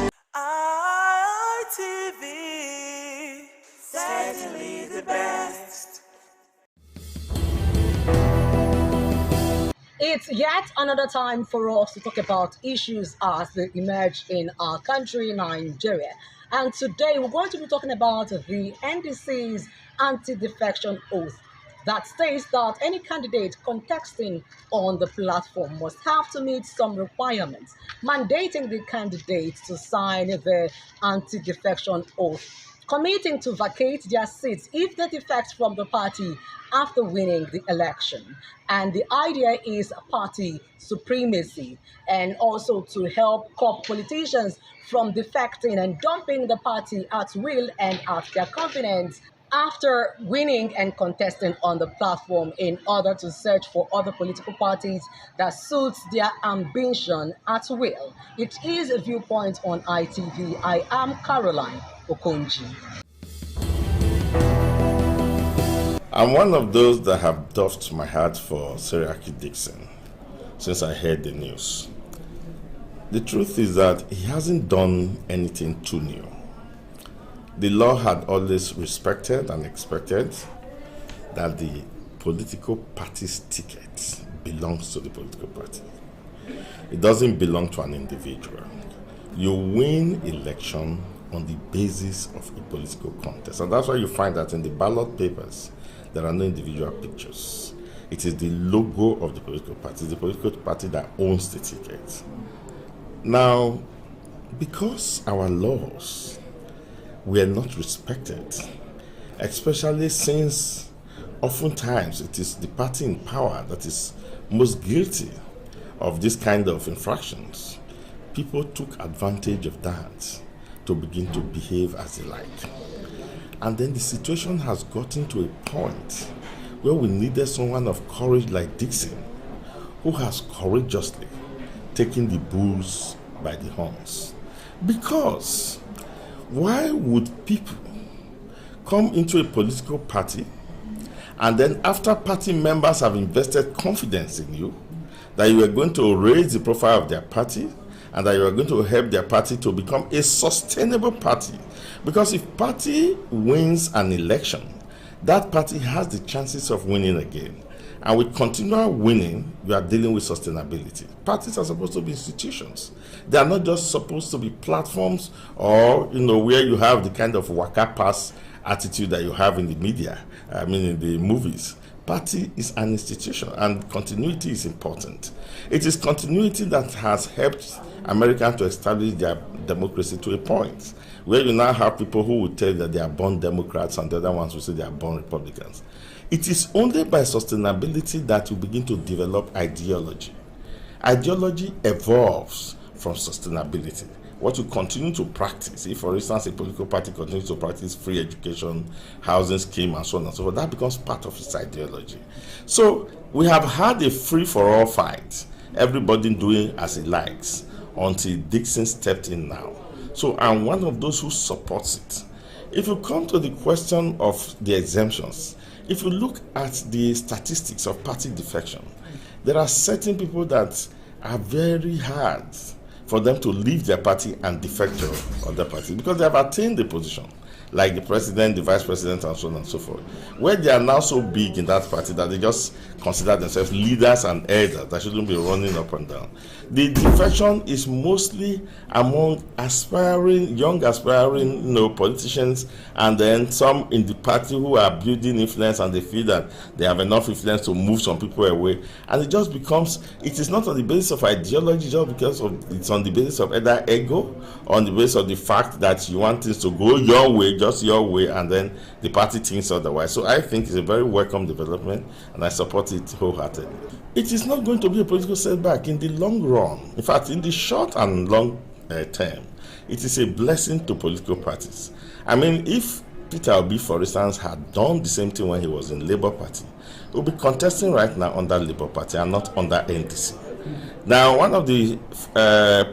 Speaker 16: ITV, certainly the best.
Speaker 17: It's yet another time for us to talk about issues as they emerge in our country, Nigeria. And today we're going to be talking about the NDC's anti-defection oath that states that any candidate contesting on the platform must have to meet some requirements, mandating the candidate to sign the anti-defection oath, committing to vacate their seats if they defect from the party after winning the election. And the idea is party supremacy, and also to help curb politicians from defecting and dumping the party at will and at their convenience after winning and contesting on the platform, in order to search for other political parties that suits their ambition at will. It is a Viewpoint on ITV. I am Caroline Okonji.
Speaker 14: I'm one of those that have doffed my hat for Seriake Dickson since I heard the news. The truth is that he hasn't done anything too new. The law had always respected and expected that the political party's ticket belongs to the political party. It doesn't belong to an individual. You win election on the basis of a political contest. And that's why you find that in the ballot papers, there are no individual pictures. It is the logo of the political party. It's the political party that owns the ticket. Now, because our laws were not respected, especially since oftentimes it is the party in power that is most guilty of this kind of infractions, people took advantage of that to begin to behave as they like. And then the situation has gotten to a point where we needed someone of courage like Dickson, who has courageously taken the bulls by the horns. Because why would people come into a political party and then after party members have invested confidence in you, that you are going to raise the profile of their party and that you are going to help their party to become a sustainable party? Because if party wins an election, that party has the chances of winning again. And with continual winning, you are dealing with sustainability. Parties are supposed to be institutions. They are not just supposed to be platforms or, where you have the kind of waka pass attitude that you have in the media, in the movies. Party is an institution, and continuity is important. It is continuity that has helped Americans to establish their democracy to a point where you now have people who will tell you that they are born Democrats and the other ones will say they are born Republicans. It is only by sustainability that you begin to develop ideology. Ideology evolves from sustainability. What you continue to practice, if for instance a political party continues to practice free education, housing scheme and so on and so forth, that becomes part of its ideology. So we have had a free-for-all fight, everybody doing as he likes, until Dixon stepped in now. So I'm one of those who supports it. If you come to the question of the exemptions, if you look at the statistics of party defection, there are certain people that are very hard for them to leave their party and defect to other parties because they have attained the position, like the president, the vice president, and so on and so forth, where they are now so big in that party that they just consider themselves leaders and elders that shouldn't be running up and down. The defection is mostly among young aspiring politicians, and then some in the party who are building influence and they feel that they have enough influence to move some people away. And it just becomes, it is not on the basis of ideology, just because it's on the basis of either ego, on the basis of the fact that you want things to go your way, just your way, and then the party thinks otherwise. So I think it's a very welcome development, and I support it wholeheartedly. It is not going to be a political setback in the long run. In fact, in the short and long term, it is a blessing to political parties. I mean, if Peter Obi, for instance, had done the same thing when he was in Labour Party, he would be contesting right now under Labour Party and not under NDC. Now, one of the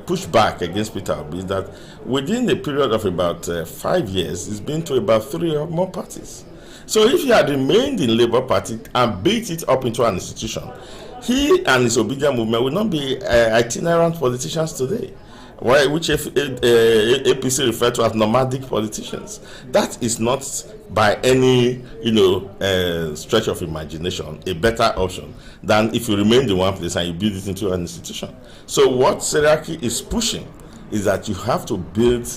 Speaker 14: pushback against Peter Obi is that within a period of about 5 years, he's been to about 3 or more parties. So if he had remained in Labour Party and built it up into an institution, he and his Obidia movement would not be itinerant politicians today, which APC refer to as nomadic politicians. That is not by any stretch of imagination a better option than if you remain in one place and you build it into an institution. So what Seriake is pushing is that you have to build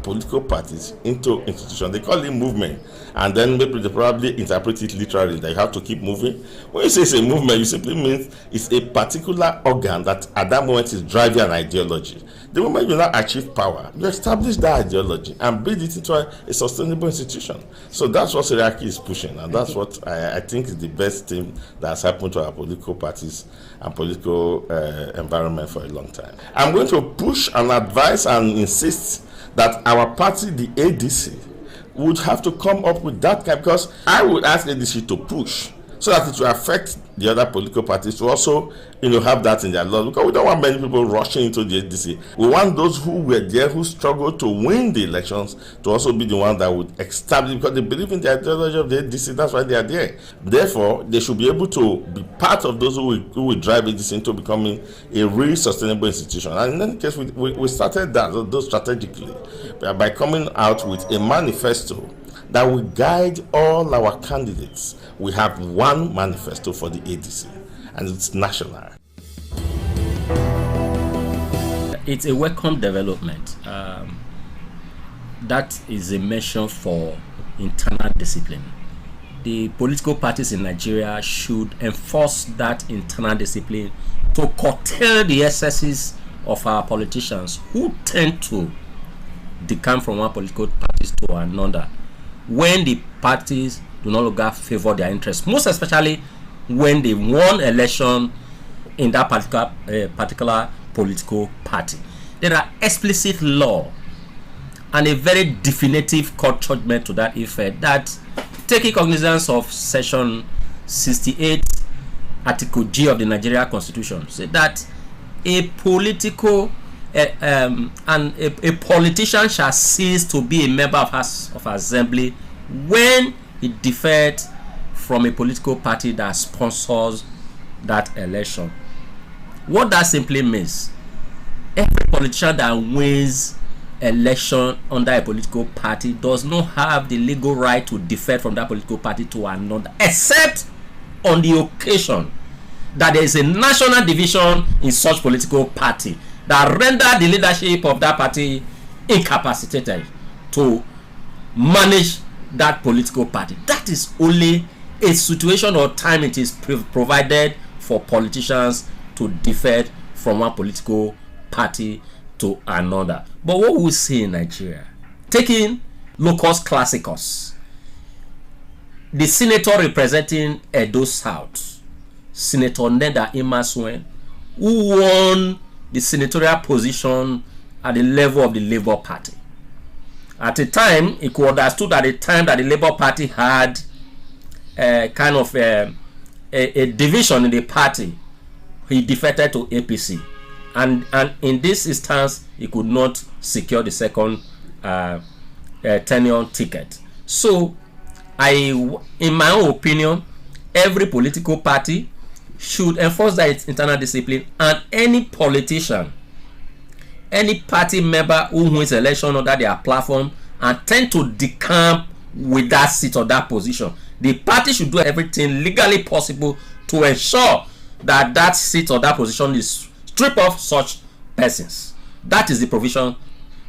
Speaker 14: political parties into institutions. They call it movement, and then maybe they probably interpret it literally that you have to keep moving. When you say it's a movement, you simply mean it's a particular organ that at that moment is driving an ideology. The moment you now achieve power, you establish that ideology and build it into a sustainable institution. So that's what Seriake is pushing, and that's what I think is the best thing that has happened to our political parties and political environment for a long time. I'm going to push and advise and insist that our party, the ADC, would have to come up with that kind, because I would ask ADC to push so that it will affect the other political parties to also have that in their law, because we don't want many people rushing into the ADC. We want those who were there, who struggled to win the elections, to also be the one that would establish, because they believe in the ideology of the ADC. That's why they are there. Therefore, they should be able to be part of those who will drive ADC into becoming a really sustainable institution. And in any case, we started those strategically by coming out with a manifesto that will guide all our candidates. We have one manifesto for the ADC, and it's national.
Speaker 1: It's a welcome development. That is a measure for internal discipline. The political parties in Nigeria should enforce that internal discipline to curtail the excesses of our politicians who tend to decamp from one political party to another when the parties do no longer favor their interests, most especially when they won election in that particular political party. There are explicit law and a very definitive court judgment to that effect that, taking cognizance of section 68 article G of the Nigeria Constitution, say that a political a politician shall cease to be a member of House of Assembly when he defects from a political party that sponsors that election. What that simply means, every politician that wins election under a political party does not have the legal right to defect from that political party to another, except on the occasion that there is a national division in such political party that render the leadership of that party incapacitated to manage that political party. That is only a situation or time it is provided for politicians to defect from one political party to another. But what we see in Nigeria, taking locus classicus, the senator representing Edo South, Senator Neda Imasuen, who won the senatorial position at the level of the Labour Party. At the time, it could understood at the time that the Labour Party had a kind of a division in the party. He defected to APC, and in this instance, he could not secure the second tenure ticket. So, in my own opinion, every political party should enforce that internal discipline, and any politician, any party member who wins election under their platform and tend to decamp with that seat or that position, the party should do everything legally possible to ensure that that seat or that position is stripped of such persons. That is the provision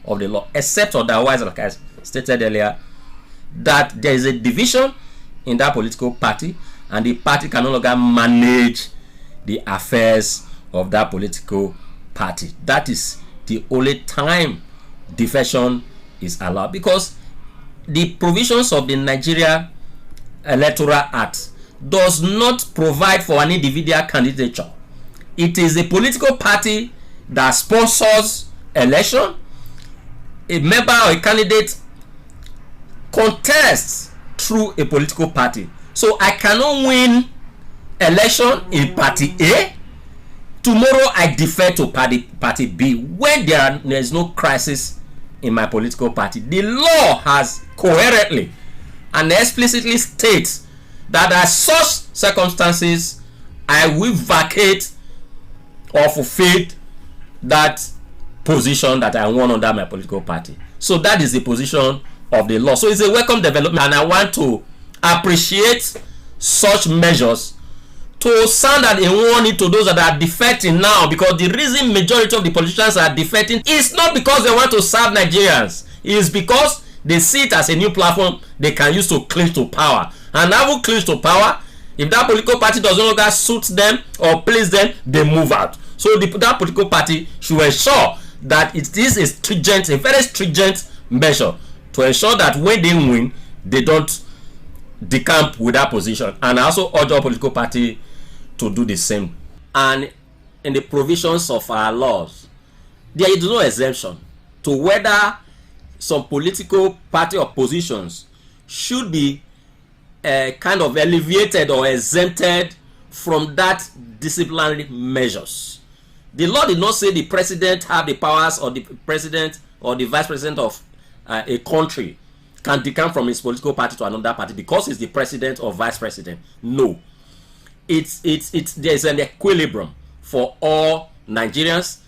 Speaker 1: of the law, except otherwise, like I stated earlier, that there is a division in that political party and the party can no longer manage the affairs of that political party. That is the only time defection is allowed, because the provisions of the Nigeria Electoral Act does not provide for an individual candidature. It is a political party that sponsors election. A member or a candidate contests through a political party. So I cannot win election in party A. Tomorrow I defer to party B when there is no crisis in my political party. The law has coherently and explicitly states that at such circumstances I will vacate or fulfill that position that I won under my political party. So that is the position of the law. So it's a welcome development, and I want to appreciate such measures to sound that a warning to those that are defecting now, because the reason majority of the politicians are defecting is not because they want to serve Nigerians. It is because they see it as a new platform they can use to cling to power. And having clinged to power, if that political party does no longer suit them or please them, they move out. So that political party should ensure that it is a very stringent measure to ensure that when they win, they don't decamp with that position. And I also urge our political party to do the same. And in the provisions of our laws, there is no exemption to whether some political party or positions should be kind of alleviated or exempted from that disciplinary measures. The law did not say the president have the powers, or the president or the vice president of a country can decamp from his political party to another party because he's the president or vice president. No. There's an equilibrium for all Nigerians.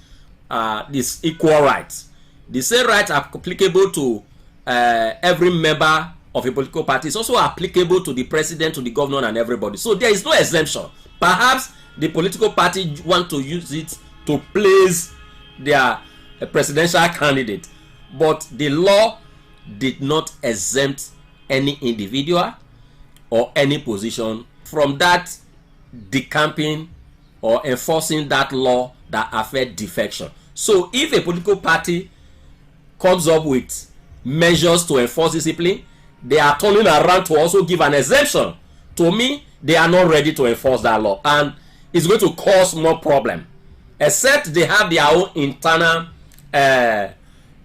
Speaker 1: This equal rights. The same rights are applicable to every member of a political party. It's also applicable to the president, to the governor, and everybody. So there is no exemption. Perhaps the political party want to use it to place their presidential candidate, but the law did not exempt any individual or any position from that decamping or enforcing that law that affect defection. So if a political party comes up with measures to enforce discipline, they are turning around to also give an exemption. To me, they are not ready to enforce that law, and it's going to cause more problem, except they have their own internal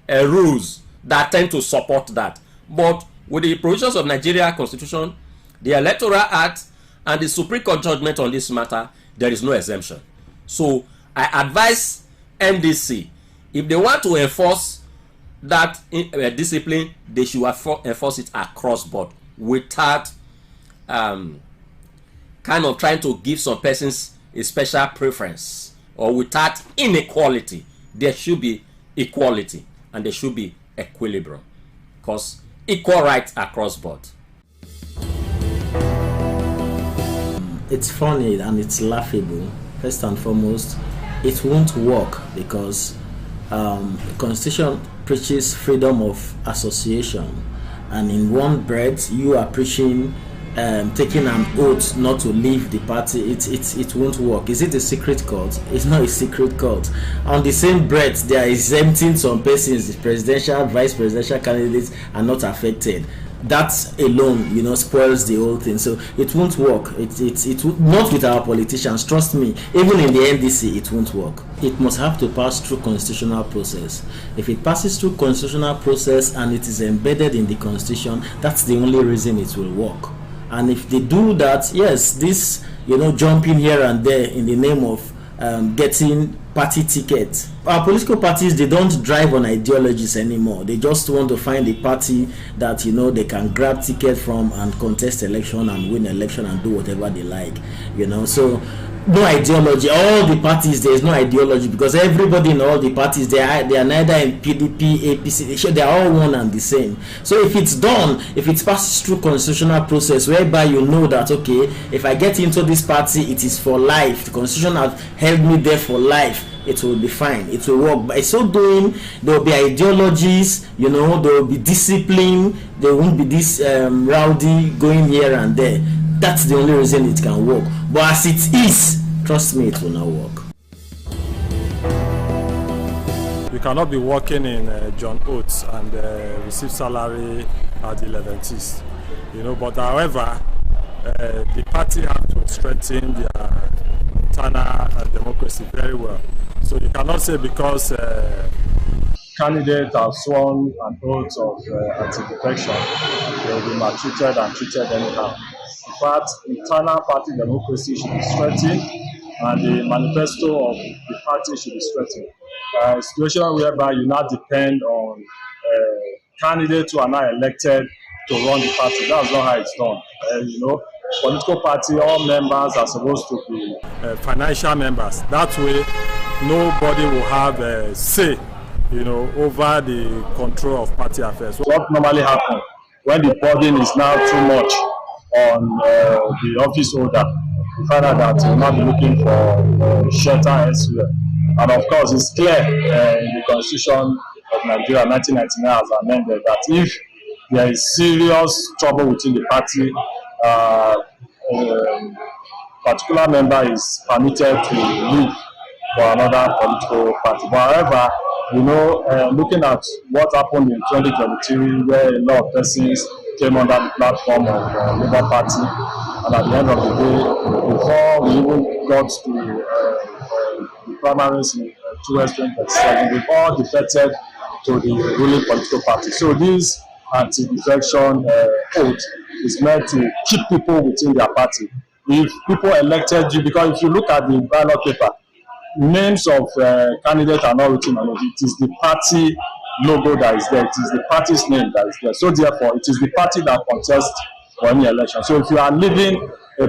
Speaker 1: rules that tend to support that. But with the provisions of Nigeria Constitution, the Electoral Act, and the Supreme Court judgment on this matter, there is no exemption. So I advise NDC, If they want to enforce that discipline, they should enforce it across board without kind of trying to give some persons a special preference, or without inequality. There should be equality and there should be equilibrium, because equal rights across board.
Speaker 4: It's funny and it's laughable. First and foremost, it won't work because the Constitution preaches freedom of association, and in one breath you are preaching taking an oath not to leave the party. It won't work. Is it a secret cult? It's not a secret cult. On the same breath, they are exempting some persons. The presidential, vice presidential candidates are not affected. That alone, spoils the whole thing. So it won't work. It not with our politicians. Trust me. Even in the NDC, it won't work. It must have to pass through constitutional process. If it passes through constitutional process and it is embedded in the constitution, that's the only reason it will work. And if they do that, yes, this jumping here and there in the name of getting party tickets. Our political parties, they don't drive on ideologies anymore. They just want to find a party that they can grab ticket from and contest election and win election and do whatever they like. So no ideology. All the parties, there is no ideology, because everybody in all the parties, they are neither in PDP, APC. They are all one and the same. So if it's done, if it passes through constitutional process whereby that okay, if I get into this party, it is for life. The constitution has held me there for life. It will be fine. It will work. By so doing, there will be ideologies. There will be discipline. There won't be this rowdy going here and there. That's the only reason it can work. But as it is, trust me, it will not work.
Speaker 2: You cannot be working in John Oates and receive salary at the 11th. But however, the party have to strengthen their internal democracy very well. So you cannot say because candidates have sworn an oath of anti-defection, they will be maltreated and treated anyhow. In fact, internal party democracy should be strengthened, and the manifesto of the party should be strengthened. A situation whereby you now depend on candidates who are now elected to run the party. That's not how it's done. Political party, all members are supposed to be financial members. That way, nobody will have a say, over the control of party affairs. What normally happens when the burden is now too much on the office holder, you find out that you'll not be looking for shelter elsewhere. And of course, it's clear in the Constitution of Nigeria, 1999, as amended, that if there is serious trouble within the party, particular member is permitted to leave for another political party. But however, looking at what happened in 2023, where a lot of persons came under the platform of Labour Party, and at the end of the day, before we even got to the primaries in 2027, we've all defected to the ruling political party. So this anti-defection oath is meant to keep people within their party. If people elected you, because if you look at the ballot paper, names of candidates are not written on it. It is the party logo that is there. It is the party's name that is there. So therefore, it is the party that contests for any election. So if you are leaving a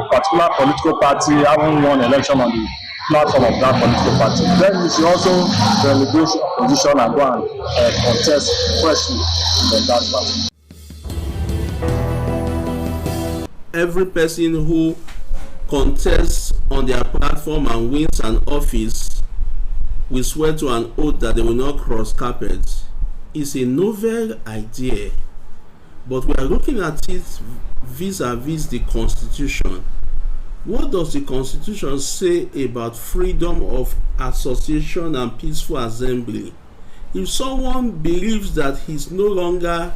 Speaker 2: particular political party, having won election on the platform of that political party, then you should also relegate your position and go and contest freshly in that party.
Speaker 6: Every person who contests on their platform and wins an office will swear to an oath that they will not cross carpets. It's a novel idea, but we are looking at it vis-a-vis the Constitution. What does the Constitution say about freedom of association and peaceful assembly? If someone believes that he's no longer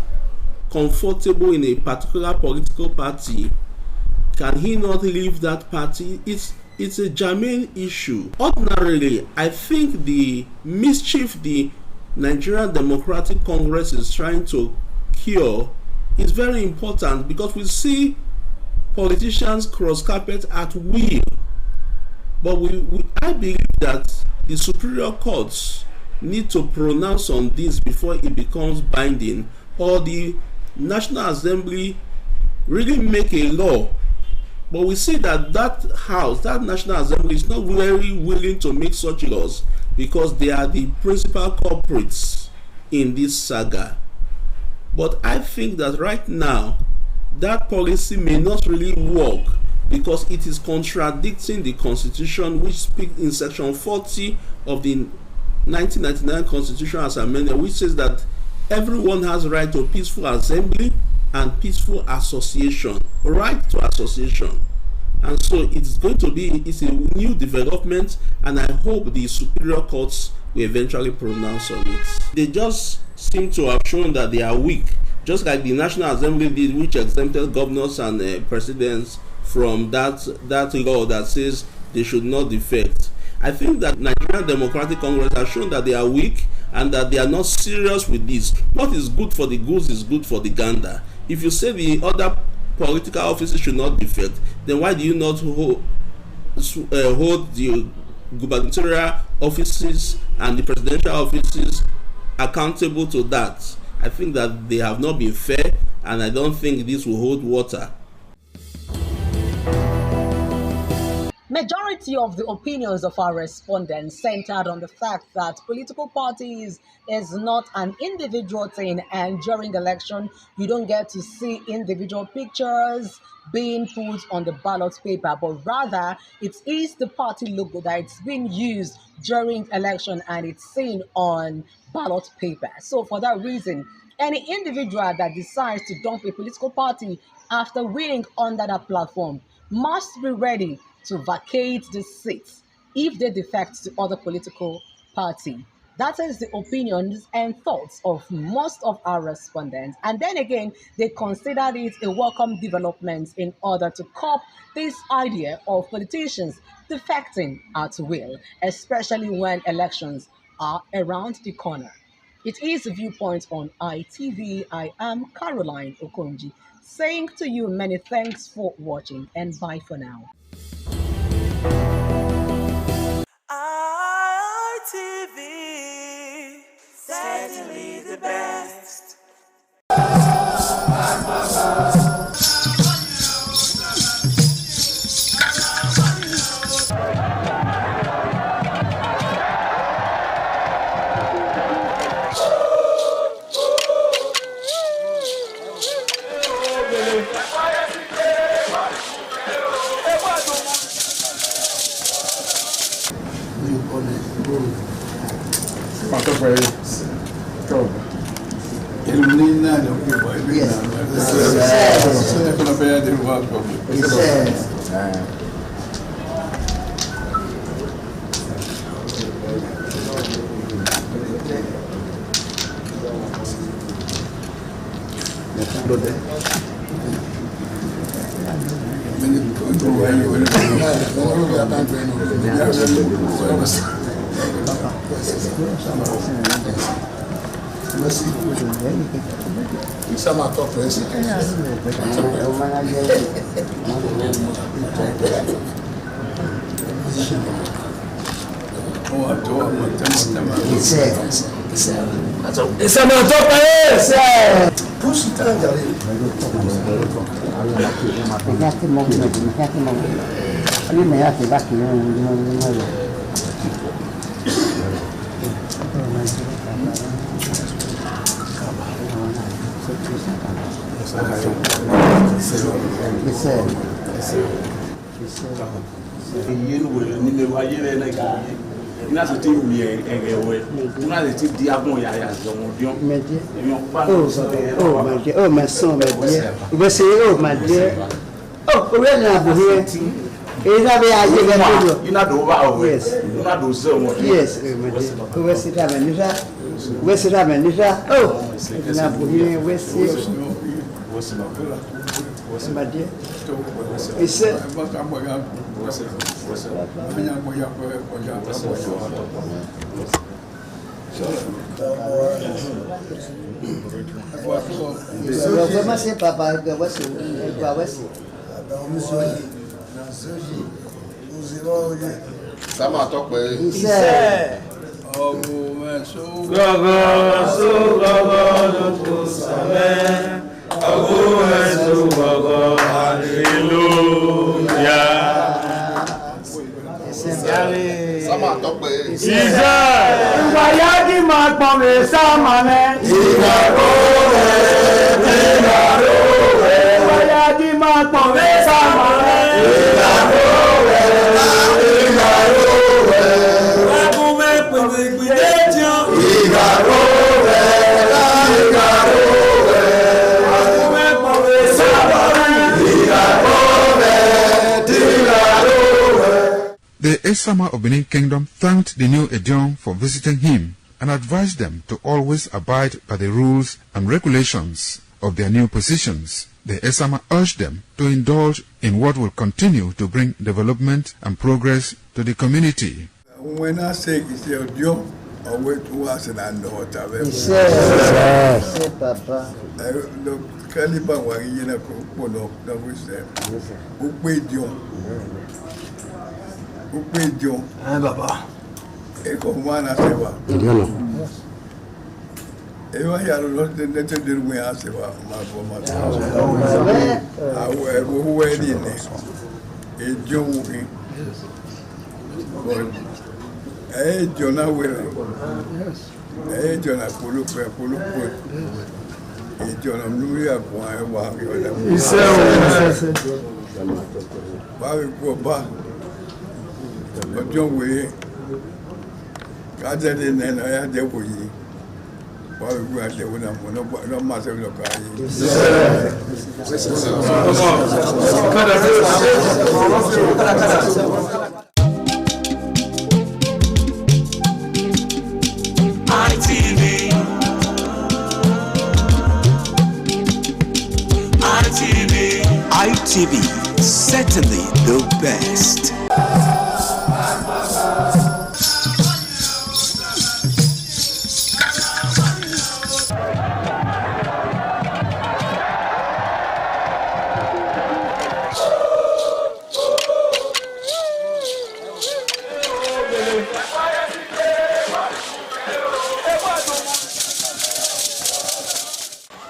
Speaker 6: comfortable in a particular political party, can he not leave that party? It's a germane issue. Ordinarily, I think the mischief the Nigerian Democratic Congress is trying to cure is very important, because we see politicians cross carpet at will. But I believe that the superior courts need to pronounce on this before it becomes binding, or the National Assembly really make a law. But we see that that National Assembly is not very willing to make such laws because they are the principal culprits in this saga. But I think that right now, that policy may not really work because it is contradicting the Constitution, which speaks in Section 40 of the 1999 Constitution as amended, which says that everyone has right to peaceful assembly and peaceful association, right to association. And so it's a new development, and I hope the superior courts will eventually pronounce on it. They just seem to have shown that they are weak, just like the National Assembly did, which exempted governors and presidents from that law that says they should not defect. I think that Nigerian Democratic Congress has shown that they are weak and that they are not serious with this. What is good for the goose is good for the gander. If you say the other political offices should not defect, then why do you not hold the gubernatorial offices and the presidential offices accountable to that? I think that they have not been fair, and I don't think this will hold water.
Speaker 17: Majority of the opinions of our respondents centered on the fact that political parties is not an individual thing, and during election you don't get to see individual pictures being put on the ballot paper, but rather it is the party logo that it's being used during election and it's seen on ballot paper. So for that reason, any individual that decides to dump a political party after winning under that platform must be ready to vacate the seats if they defect to other political party. That is the opinions and thoughts of most of our respondents. And then again, they considered it a welcome development in order to curb this idea of politicians defecting at will, especially when elections are around the corner. It is Viewpoint on ITV. I am Caroline Okonji, saying to you many thanks for watching and bye for now.
Speaker 16: ITV, certainly the best.
Speaker 8: Oh, my son, my dear. You say, oh, my dear. Oh, we're not here. It's not a you're not over. Yes, you're not over. Yes, where's it happening? Where's it happening? Oh, it's not here. Where's it? What's my dear? It's comment c'est papa voici nous irons
Speaker 7: Sama tokpe.
Speaker 8: Iṣẹ́.
Speaker 7: Ogun so
Speaker 18: Same. Hallelujah.
Speaker 7: Sama tokpe.
Speaker 18: Iṣẹ́.
Speaker 8: Wayagi ma pọn mi sama mẹ. Wayagi ma pọn mi sama mẹ.
Speaker 19: The Esama of Benin Kingdom thanked the new Edion for visiting him and advised them to always abide by the rules and regulations of their new positions. The Esama urged them to indulge in what will continue to bring development and progress to the community.
Speaker 7: When I say it's your Edion, I wait to us and I know what I will.
Speaker 8: Iṣẹ́ Papa.
Speaker 7: Look, Caliban was in a cocoa, that we said. Who paid you? Who paid you?
Speaker 8: Baba.
Speaker 7: Eko mwana sewa. Ewa ya lote nete dirwe asewa maboma. Awe huwe dine. Ejo wuhi. Ejo na wele. Ejo na kulupe. Ejo na mnuri ya kwa ewa.
Speaker 8: Iṣẹ́.
Speaker 7: Bawi kwa ba. Ojo wuhi. Kaje de nena ya de wuhi. Bawi kwa de wuna no mase lo kai.
Speaker 12: ITV, certainly the best.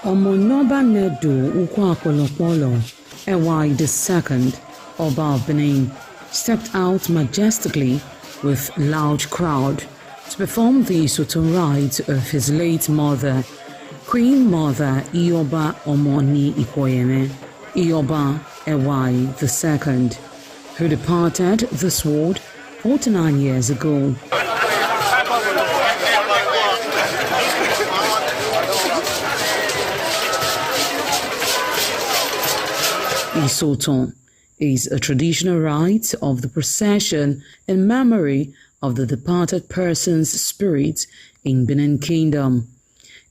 Speaker 26: Omonoba Nedu Ukwakolopolo, Ewai II, Oba of Benin, stepped out majestically with loud crowd to perform the Sotun rites of his late mother, Queen Mother Ioba Omoni Ikoyeme, Ioba Ewai II, who departed this world 49 years ago. Isoton is a traditional rite of the procession in memory of the departed person's spirit in Benin Kingdom.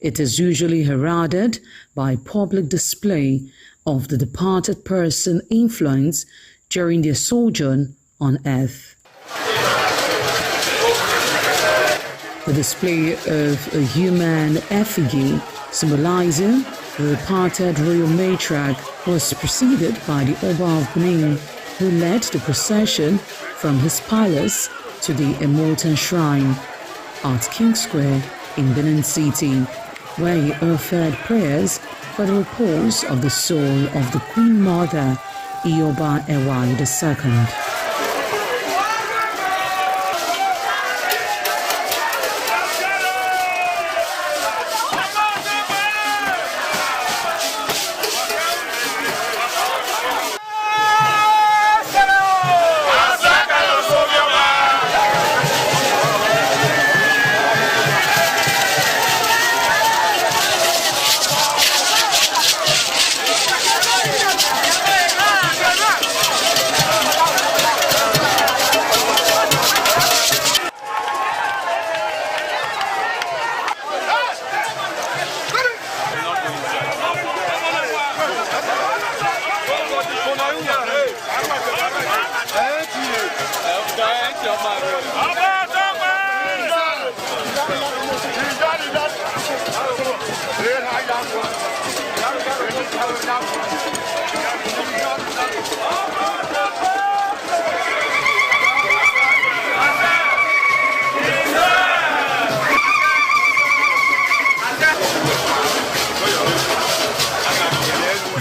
Speaker 26: It is usually heralded by public display of the departed person's influence during their sojourn on earth. The display of a human effigy symbolizing the departed royal matriarch was preceded by the Oba of Benin, who led the procession from his palace to the Immortal Shrine at King Square in Benin City, where he offered prayers for the repose of the soul of the Queen Mother, Ioba Ewai II.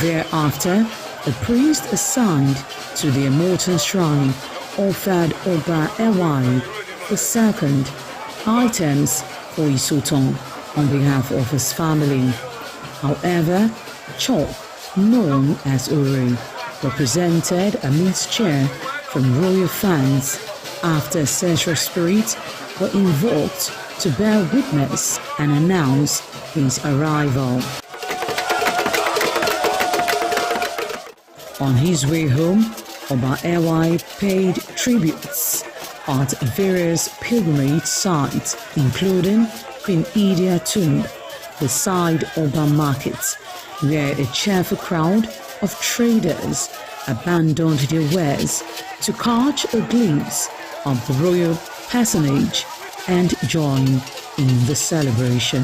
Speaker 26: Thereafter, a priest assigned to the immortal shrine offered Oba Ewai II items for Isotong on behalf of his family. However, Chok, known as Uri, represented a mixed cheer from royal fans after ancestral spirits were invoked to bear witness and announce his arrival. On his way home, Oba Ewai paid tributes at various pilgrimage sites, including Queen Idia Tomb, beside Oba Market, where a cheerful crowd of traders abandoned their wares to catch a glimpse of the royal personage and join in the celebration.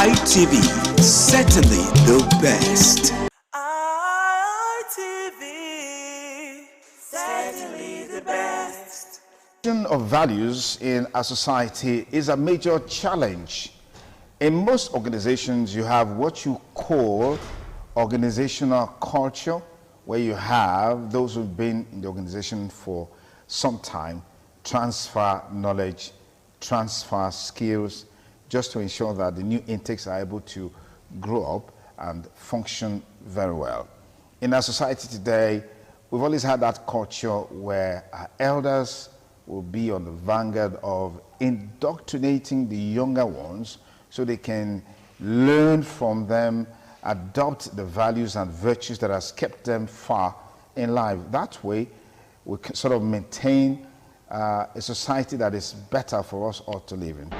Speaker 12: ITV, certainly the best.
Speaker 16: ITV, certainly the best.
Speaker 3: Of values in a society is a major challenge. In most organizations, you have what you call organizational culture, where you have those who've been in the organization for some time, transfer knowledge, transfer skills, just to ensure that the new intakes are able to grow up and function very well. In our society today, we've always had that culture where our elders will be on the vanguard of indoctrinating the younger ones so they can learn from them, adopt the values and virtues that has kept them far in life. That way, we can sort of maintain a society that is better for us all to live in.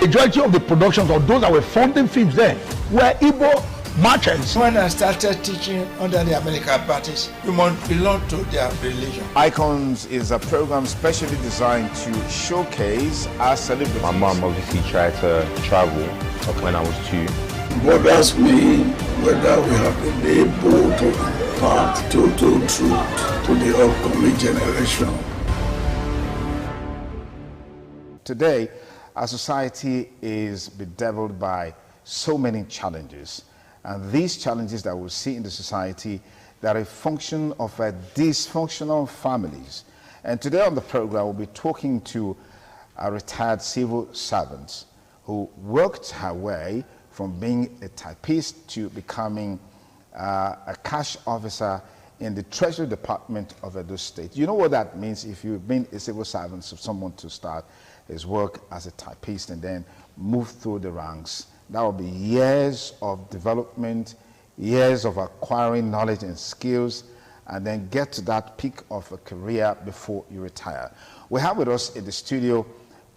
Speaker 9: Majority of the productions of those that were funding films then were Igbo merchants.
Speaker 11: When I started teaching under the American parties, you must belong to their religion.
Speaker 3: Icons is a program specially designed to showcase our celebrities.
Speaker 20: My mom obviously tried to travel when I was 2.
Speaker 7: Bothers me whether we have been able to impart total truth to the upcoming generation.
Speaker 3: Today, our society is bedeviled by so many challenges. And these challenges that we see in the society, they are a function of dysfunctional families. And today on the program, we'll be talking to a retired civil servant who worked her way from being a typist to becoming a cash officer in the Treasury Department of Edo State. You know what that means if you've been a civil servant, so someone to start his work as a typist and then move through the ranks. That will be years of development, years of acquiring knowledge and skills, and then get to that peak of a career before you retire. We have with us in the studio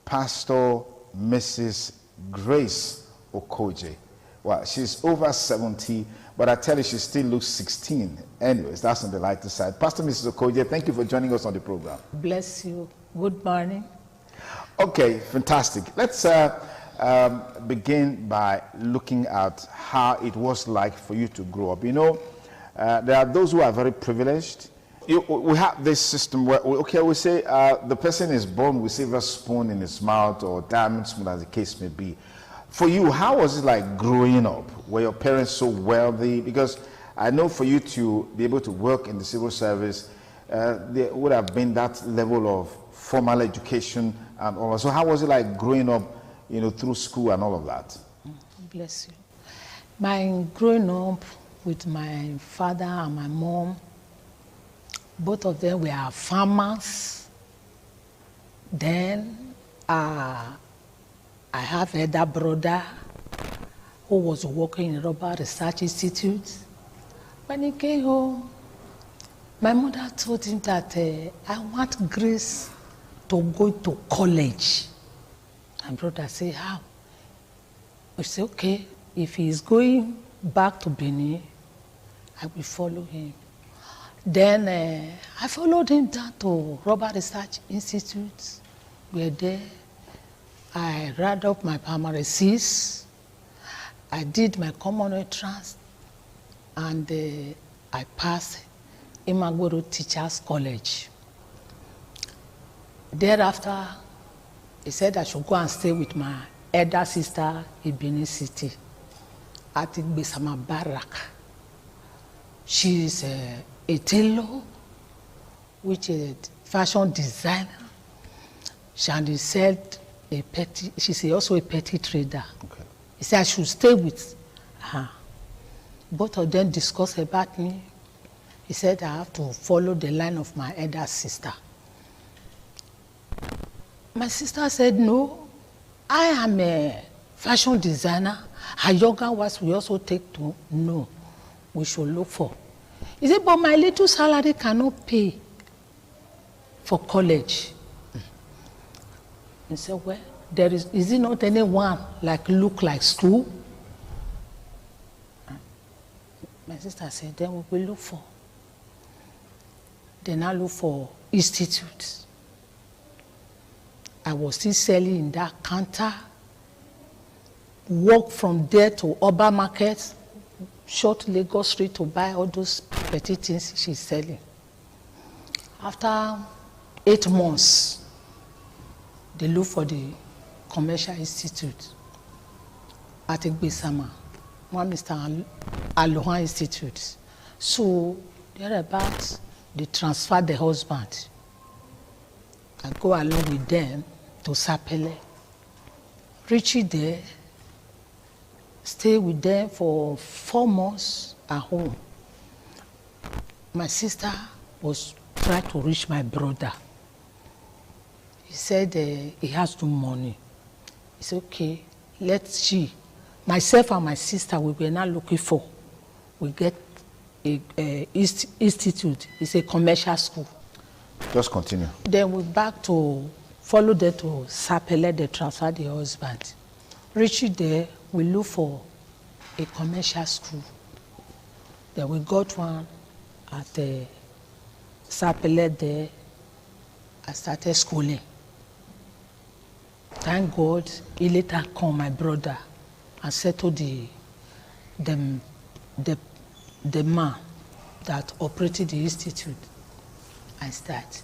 Speaker 3: Pastor Mrs. Grace Okoje. Well, she's over 70, but I tell you, she still looks 16. Anyways, that's on the lighter side. Pastor Mrs. Okoje, thank you for joining us on the program.
Speaker 21: Bless you. Good morning.
Speaker 3: Okay, fantastic. Let's begin by looking at how it was like for you to grow up. You know, there are those who are very privileged. We have this system where, we say the person is born with silver spoon in his mouth or diamond spoon, as the case may be. For you, how was it like growing up? Were your parents so wealthy? Because I know for you to be able to work in the civil service, there would have been that level of formal education and all that. So how was it like growing up, you know, through school and all of that?
Speaker 5: Bless you. My growing up with my father and my mom, both of them were farmers. Then I have an elder brother who was working in Rubber Research Institute. When he came home, my mother told him that I want Grace to go to college. My brother said, how? I said, okay, if he is going back to Benin, I will follow him. Then I followed him down to Rubber Research Institute. We were there. I read up my primary 6. I did my common entrance, and I passed Imagoro Teachers College. Thereafter, he said I should go and stay with my elder sister in Benin City at Igbesama Barak. She is a tailor, which is a fashion designer. She said she's also a petty trader. Okay. He said I should stay with her. Both of them discussed about me. He said I have to follow the line of my elder sister. My sister said, no, I am a fashion designer. Her younger ones we also take to know. We should look for. He said, but my little salary cannot pay for college. He said, well, is it not anyone look like school? My sister said, then we will look for. Then I look for institutes. I was still selling in that counter. Walk from there to Oba Market, short Lagos Street to buy all those petty things she's selling. After 8 months, they look for the Commercial Institute at Igbesama, one Mr. Aloha Institute. So thereabouts, they transferred the husband. I go along with them to Sapele. Reach there, stay with them for 4 months at home. My sister was trying to reach my brother. He said he has no money. He said, okay, let's see. Myself and my sister, we were not looking for. We get a institute. It's a commercial school.
Speaker 3: Just continue.
Speaker 5: Then we back to follow them to Sapele, they transfer the husband. Reaching there, we look for a commercial school. Then we got one at the Sapele there. I started schooling. Thank God, he later called my brother and settled the man that operated the institute. I start.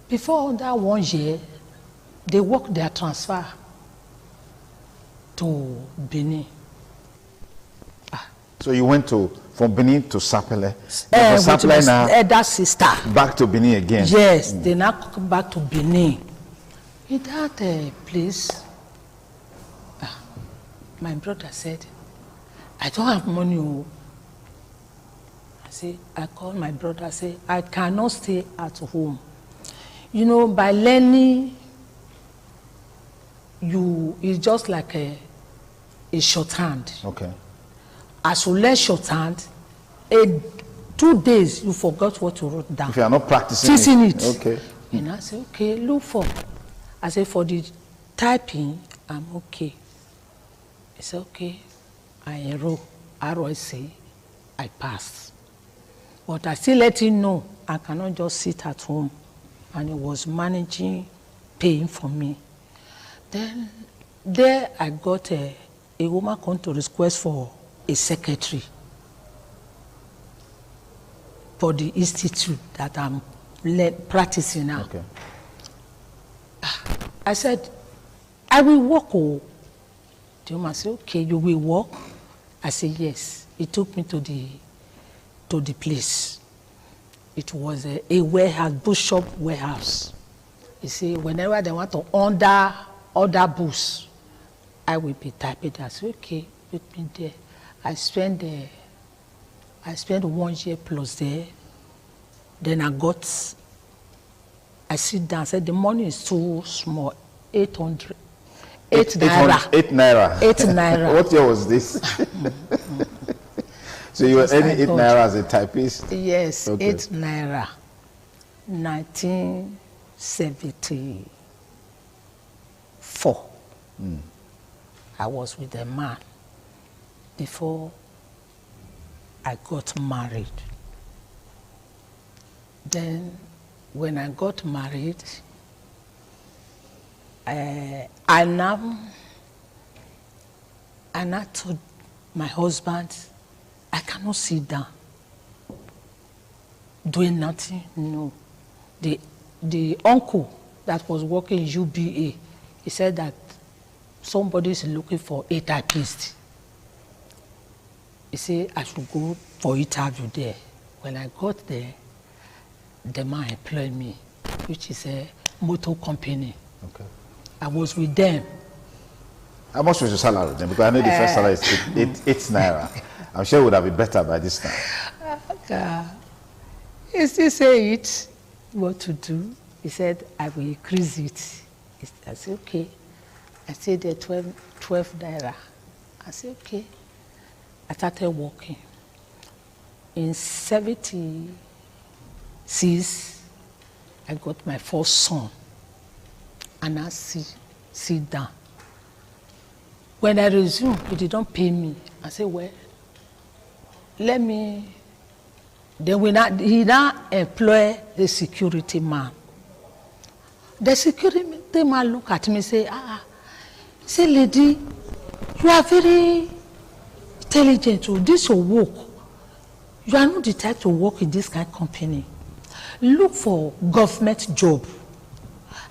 Speaker 5: Before that 1 year, they worked their transfer to Benin.
Speaker 3: So you went from Benin to Sapele.
Speaker 5: With my elder sister.
Speaker 3: Back to Benin again.
Speaker 5: Yes, they now come back to Benin. In that place, my brother said, I don't have money. I called my brother, say, I cannot stay at home. You know, by learning, it's just like a shorthand.
Speaker 3: Okay.
Speaker 5: As you learn shorthand, 2 days you forgot what you wrote down.
Speaker 3: If you are not practicing
Speaker 5: it.
Speaker 3: Okay.
Speaker 5: And I said, okay, look for. I said, for the typing, I'm okay. He said, okay. I enroll, ROC, I passed. But I still let him know I cannot just sit at home. And he was managing paying for me. Then there I got a woman come to request for a secretary for the institute that I'm practicing now.
Speaker 3: Okay.
Speaker 5: I said, I will work. Oh. The woman said, okay, you will work? I said, yes. He took me to the place. It was a warehouse, bookshop warehouse. You see, whenever they want to order books, I will be typing. I said, okay, put me there. I spent 1 year plus there. Then I sit down, I said, the money is too small, 800. 8 naira.
Speaker 3: 8 naira.
Speaker 5: 8 naira.
Speaker 3: What year was this? So you were earning 8 naira as a typist?
Speaker 5: Yes,
Speaker 3: okay.
Speaker 5: 8 naira. 1974. I was with a man before I got married. Then when I got married, I now told my husband, I cannot sit down doing nothing. No. The uncle that was working in UBA, he said that somebody is looking for a typist. He said I should go for interview there. When I got there, the man employed me, which is a motor company.
Speaker 3: Okay.
Speaker 5: I was with them.
Speaker 3: How much was your salary then? Because I know the first salary is 8 naira. I'm sure it would have been better by this time.
Speaker 5: He still say it, what to do. He said, I will increase it. I said, okay. I said, 12 naira. I said, okay. I started working. In 76, I got my first son. And I sit down. When I resumed, he didn't pay me. I said, well, let me. Then he now employ the security man. The security man look at me and say, say, lady, you are very intelligent. So this your work. You are not the type to work in this kind of company. Look for government job.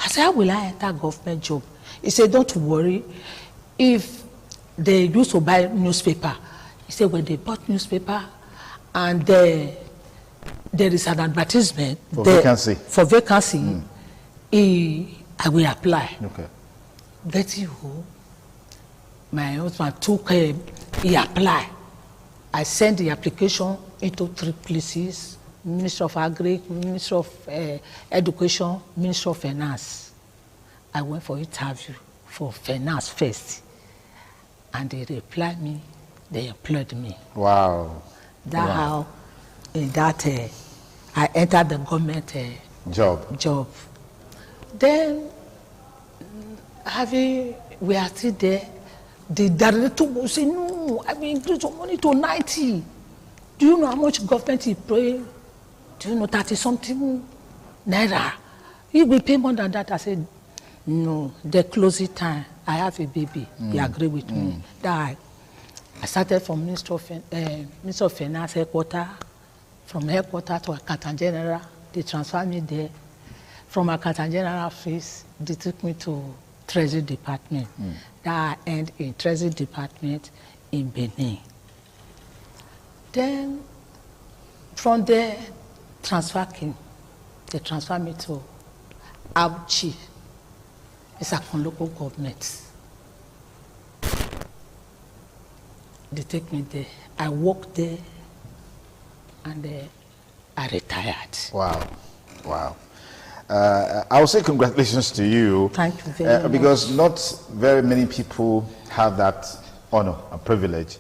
Speaker 5: I said, how will I enter government job? He said, don't worry. If they used to buy newspaper, he said, when they bought newspaper and there is an advertisement
Speaker 3: for vacancy.
Speaker 5: For vacancy, I will apply.
Speaker 3: Okay.
Speaker 5: Get you. My husband took he applied. I sent the application into 3 places: Ministry of Agri, Ministry of Education, Ministry of Finance. I went for interview for finance first, and they replied me. They employed me.
Speaker 3: Wow.
Speaker 5: That's how in that I entered the government job. Then we are still there. The director will say, no, I will increase your money to 90. Do you know how much government is paying? Do you know 30-something naira? He will pay more than that. I said, no, the closing time, I have a baby. He agreed with me. That I started from Minister of Finance headquarters. From headquarters to Accountant General, they transferred me there. From Accountant General office, they took me to Treasury Department. That I ended in Treasury Department in Benin. Then, from there, they transferred me to Auchi. It's a local government. They take me there. I worked there, and I retired.
Speaker 3: Wow, wow. I will say congratulations to you.
Speaker 5: Thank you very much.
Speaker 3: Because not very many people have that honor and privilege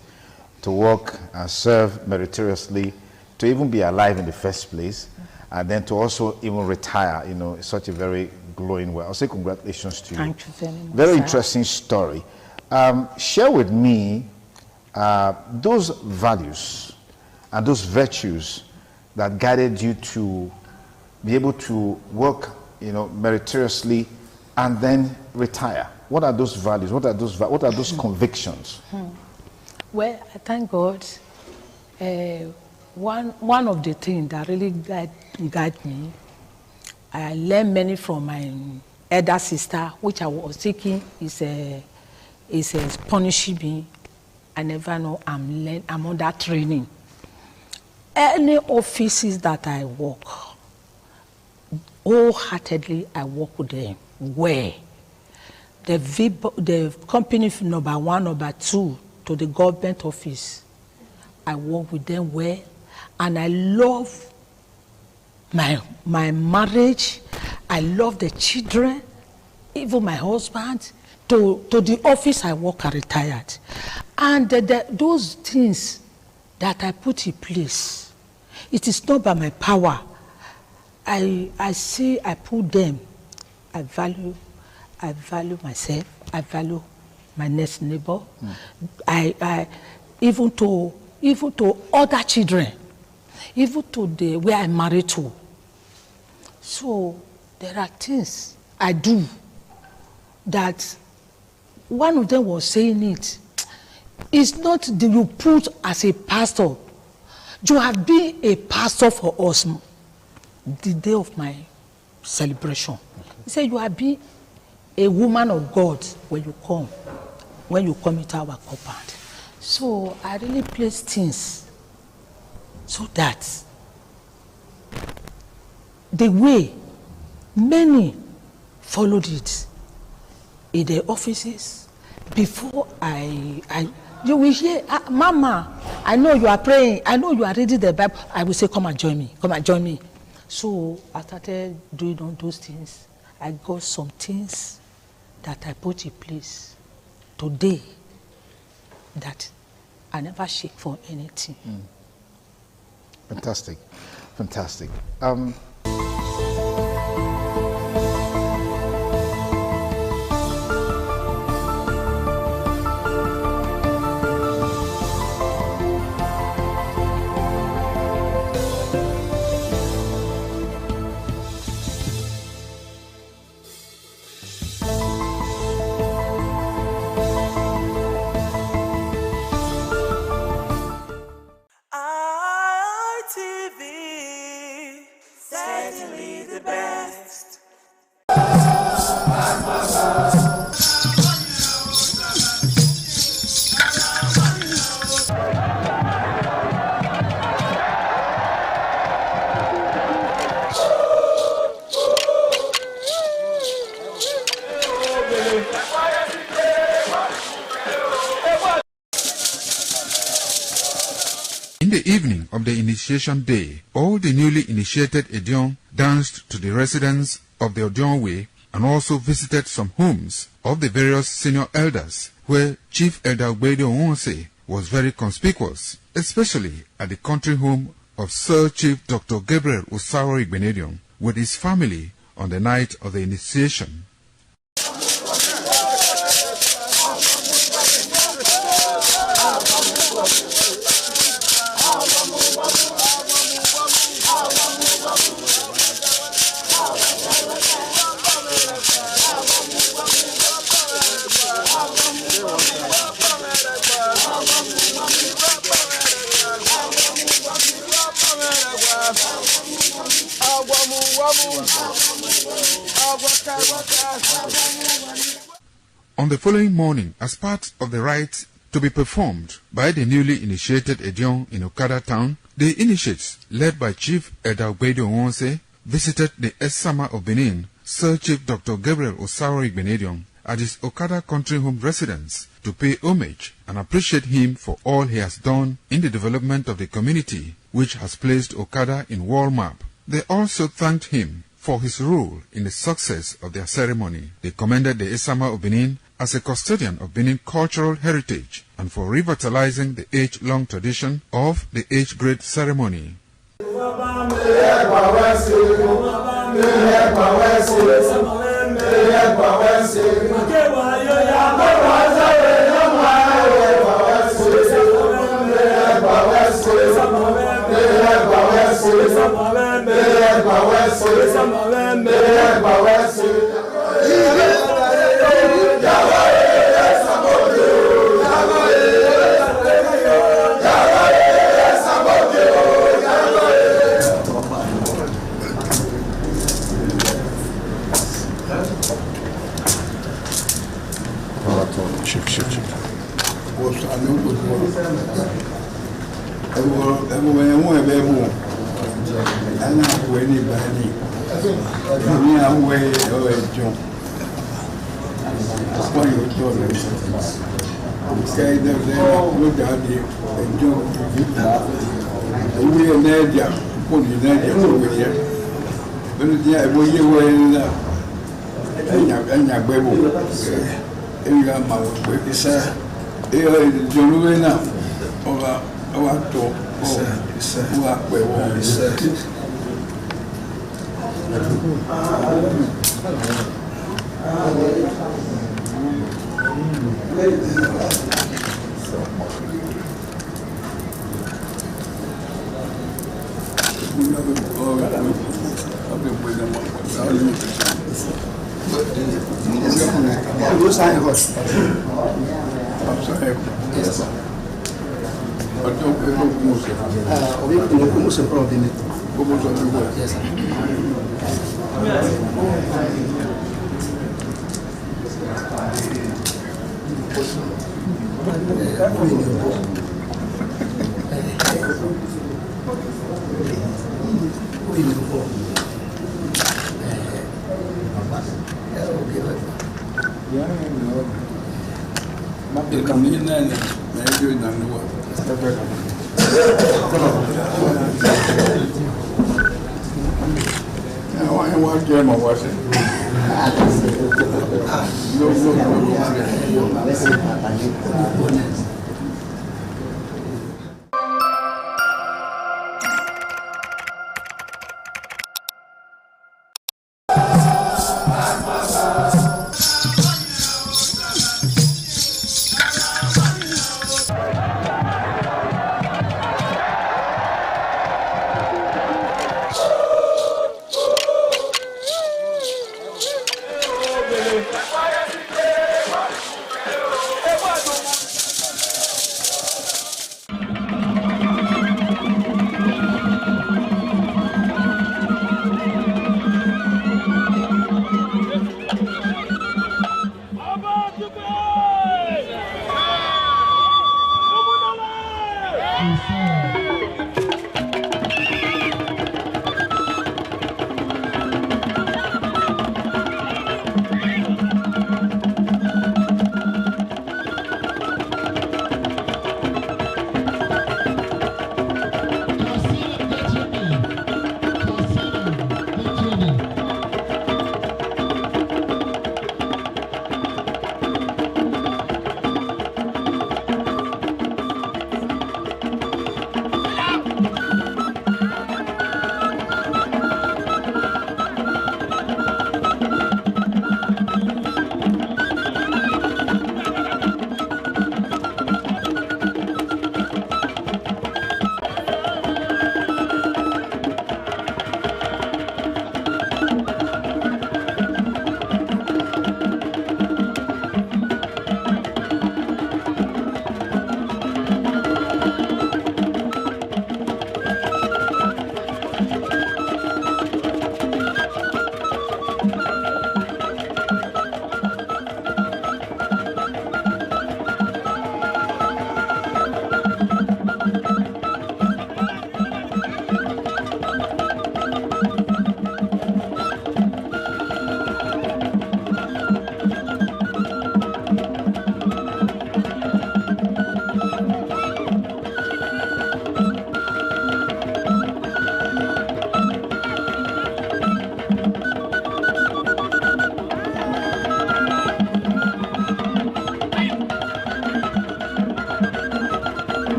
Speaker 3: to work and serve meritoriously, to even be alive in the first place, and then to also even retire, you know, such a very glowing way. I'll say congratulations to you.
Speaker 5: Thank you very much.
Speaker 3: Very interesting story. Share with me those values and those virtues that guided you to be able to work, you know, meritoriously and then retire? What are those values? What are those convictions?
Speaker 5: Well, I thank God. One of the things that really guide me, I learned many from my elder sister, which I was thinking is punishing me. I never know I'm under training. Any offices that I work, wholeheartedly I work with them. Where the company number 1, number 2 to the government office, I work with them well, and I love my marriage. I love the children, even my husband. To the office I work, I retired, and those things that I put in place, it is not by my power. I say I put them. I value myself. I value my next neighbor. I even to other children, even to the where I'm married to. So there are things I do that one of them was saying it's not that you put as a pastor. You have been a pastor for us the day of my celebration. He said you have been a woman of God when you come into our compound. So I really place things so that the way many followed it in the offices before you will hear, Mama, I know you are praying, I know you are reading the Bible. I will say, come and join me. So I started doing all those things. I got some things that I put in place today that I never shake for anything.
Speaker 3: Fantastic.
Speaker 16: ITV, certainly the best.
Speaker 19: In the evening of the initiation day, all the newly initiated Edion danced to the residents of the Edion Way and also visited some homes of the various senior elders, where Chief Elder Ogbeide Onwonse was very conspicuous, especially at the country home of Sir Chief Dr. Gabriel Osaro Igbenedion with his family on the night of the initiation. On the following morning, as part of the rites to be performed by the newly initiated Edion in Okada town, the initiates, led by Chief Elder Ogbeide Onwonse, visited the Esama of Benin, Sir Chief Dr. Gabriel Osaro Igbenedion, at his Okada country home residence to pay homage and appreciate him for all he has done in the development of the community, which has placed Okada in world map. They also thanked him for his role in the success of their ceremony. They commended the Esama of Benin as a custodian of Benin cultural heritage and for revitalizing the age-long tradition of the age-grade ceremony.
Speaker 16: Yes,
Speaker 7: Chief. Was I know what everyone and now anybody. Me away or John. What you told them. Say that they look at you and John. We are Nadia, put you Nadia over here. But yeah, we were in and Babu. You got my way, sir. John Luena over our talk.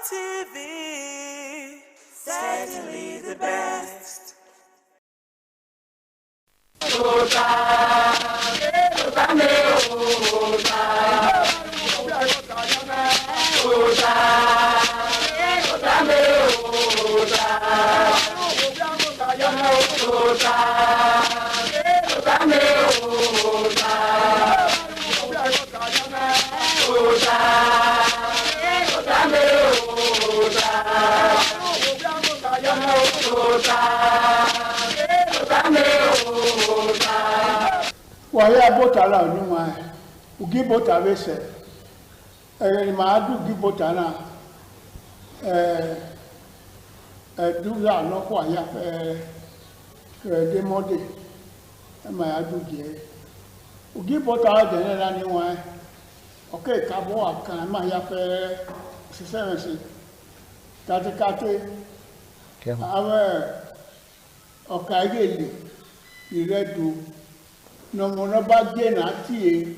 Speaker 16: ITV, certainly the best.
Speaker 11: Waya bota la nyuma ugi bota wese ni maadu ugi bota na du ya no kwa ya de mode ma adu die ugi bota de na ni wa okay ka bo akan ma ya fe sisensi kate awe okaigele iredu no mono ba gbe na tie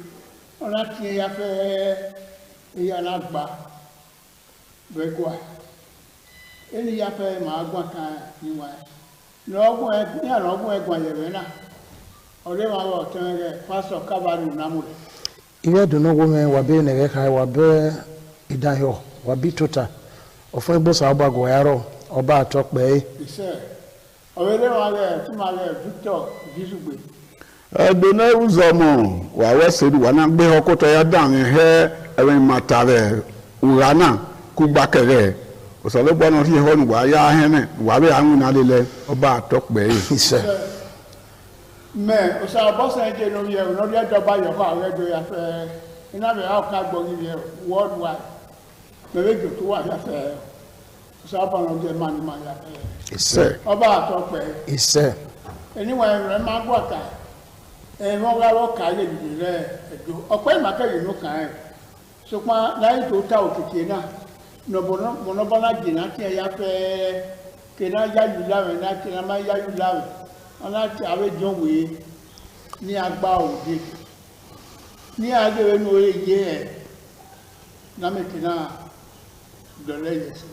Speaker 11: ona tie ya fe ya na gba begwa eni ya fe ma gwa kan ni wa no ogun e ni ara ogun e gwa yebe na ore ma wo tan re pastor kabaru namure
Speaker 15: iredu no wo me wa be ne re kai wa be idayo wabi tota ofo bosa obago yaro oba atokpe
Speaker 11: ise owere wale timale Victor Gisugbe
Speaker 21: Dona uzomo wa weseri wana gbe okoto ya dan he ewe matare urana kugbakere osale gbonu ri honu wa ya hene wa be anwu na lele oba atokpe ise
Speaker 11: me osa bosa je no ye no ri doba yo ka we do ya fe ina be ha ka gbo ni worldwide me we go to wa ya fe osa ba no je mani ma ya fe
Speaker 21: ise
Speaker 11: oba atokpe
Speaker 15: ise
Speaker 11: anyway re ma gbo ka wọ́n wá wọ́n kà lè dìde rẹ̀ ẹ̀dọ́ ọ̀pẹ́ ìmàkẹ́yìn ló kàn ẹ̀ ṣùgbọ́n láyé tó ta òkìkí náà mọ̀nàbọ́lá jìnnà kí ẹ yá fẹ́ kẹ́nà yáyù láwẹ̀ náà kẹ́nà má yáyù láwẹ̀ wọn láti àwẹ̀jọ́ wèé ní agbá òde ní agbẹ̀wẹ̀ ní orí yé ẹ̀ námẹ̀kì náà dọ̀lẹ́ yẹ̀ sí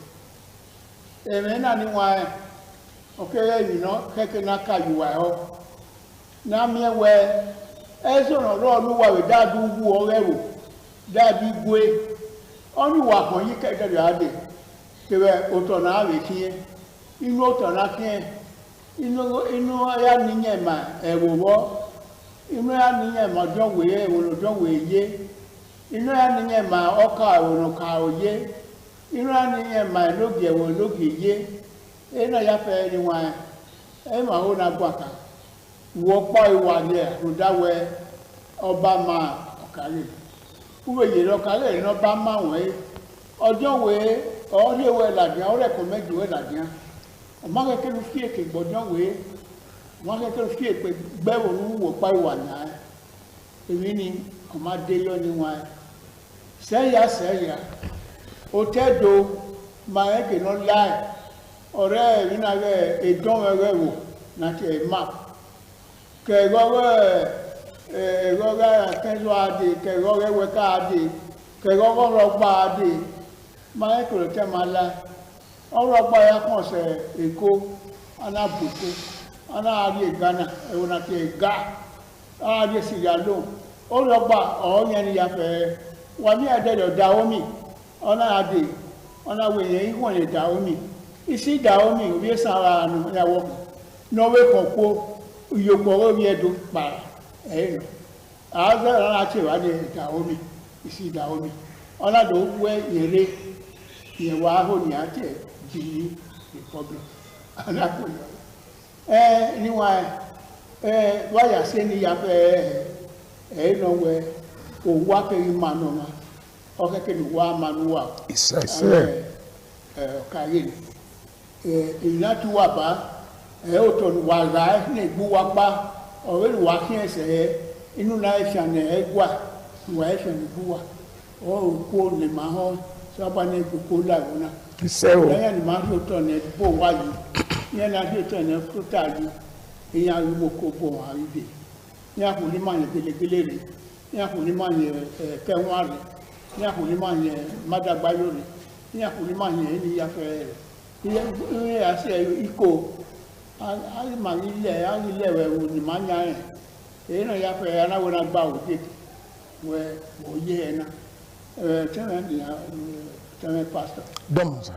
Speaker 11: ẹ̀mẹ́ náà ní wọn ẹ̀ ọ̀kẹ́rẹ́ yìí náà kẹ́kẹ́ náà ká yù wà ọ́ na miewe ezo no ro luwa we dadu wu orewo dadu igwe onu wa kan yi keke ade tewe oto na we kin inu oto na kin inu ya niye ma ewo wo inu ya niye ma jo we ewo lo jo we ye inu ya niye ma oka ewo no ka oye inu ya niye ma logi ewo logi ye ena ya fe ni wa e ma ho na gwa kan wọ́pọ̀ ìwà ní ẹ̀rùdáwẹ́ ọba máa ọ̀kàlẹ̀ kúrò yè lọ́kàlẹ̀ iná bá máa wọ́n ọjọ́ wé ọ̀ọ́lẹ́wẹ́ làdíá ọ̀rẹ́kọ̀ mẹ́jọwẹ́ làdíá ọmọkẹ́kẹ́ ló fi èkè gbọ́jọ́ wé ọmọkẹ́kẹ́ ló fi èkè gbẹ́wò ní wọ́pọ̀ ìwà ní ẹ̀ èmi ni ọmọdé yọ ní wọn sẹ́yà òtẹ́dọ̀ máa ẹ̀kẹ́ náà láì ọ̀rẹ́ ẹ̀rí náà rẹ̀ èdánwẹ̀rẹ̀ wò láti ẹ̀ máa kẹrọrẹ akẹsọ adé kẹrọrẹ wẹka adé kẹrọrẹ rọgba adé máa ń kúrò tẹ máa la ọrọgba ya kàn sẹ èkó anábùkú anáàrí Ghana ẹwọn àti ẹgá anáàrí Sierra Leone ọrọgba ọyẹn ni yàfẹ wàmí ẹdẹdọ Dahomey ọnáàdé ọnáwẹyẹ ìwọ̀n ẹ̀ Dahomey ìsí Dahomey òbí sára àná ẹ̀wọ̀ Norway kan kó ìyókòrò bí ẹ̀dùn pa ẹ̀yìn àwọn ọ̀rọ̀ láti ìwádìí Dahomey ìsí Dahomey ọ̀nàdò wẹ́ ìrẹ́ ìyẹ̀wò ahóní àti Guinea Republic alákòóyọ̀ níwọ̀n wáyà sí ní yàfẹ́ ẹ̀yìn náà wẹ́ òwú akẹ́rì mmanú wọn ọ̀kẹ́kẹ́ ní wọ́n mmanú wà ọ̀kàrí ìyìnà tí wà bá òtò wà rà ní ìgbú wa pa ọ̀rẹ́ ìwà kí ẹsẹ̀ inú náà ẹ̀fẹ̀ ní ẹgbà ìwà ẹ̀fẹ̀ ní ìgbú wa òkú ní máa hàn sábà ní ìgbòkó láìwọ́n náà lẹ́yìn ní máa tó tọ̀ ní bó wá yìí yẹn náà tó tọ̀ ní kúta yìí ìyẹn arúgbó kó bó wọn àrídè ní àkùnrin máa yẹ gẹlẹgẹlẹ rẹ ní àkùnrin máa yẹ kẹwọn rẹ ní àkùnrin máa yẹ mádàgbáyò rẹ ní àkùnrin máa yẹ ẹni yàfẹ́ rẹ ìyẹn àṣẹ ikó alimagilẹ alilẹwẹ wo ni ma nya yẹ èyí náà yàfẹ anáwó náà gbà wò dé wẹ òye yẹn náà tẹmẹ pásítọ.
Speaker 15: dọ́mù sá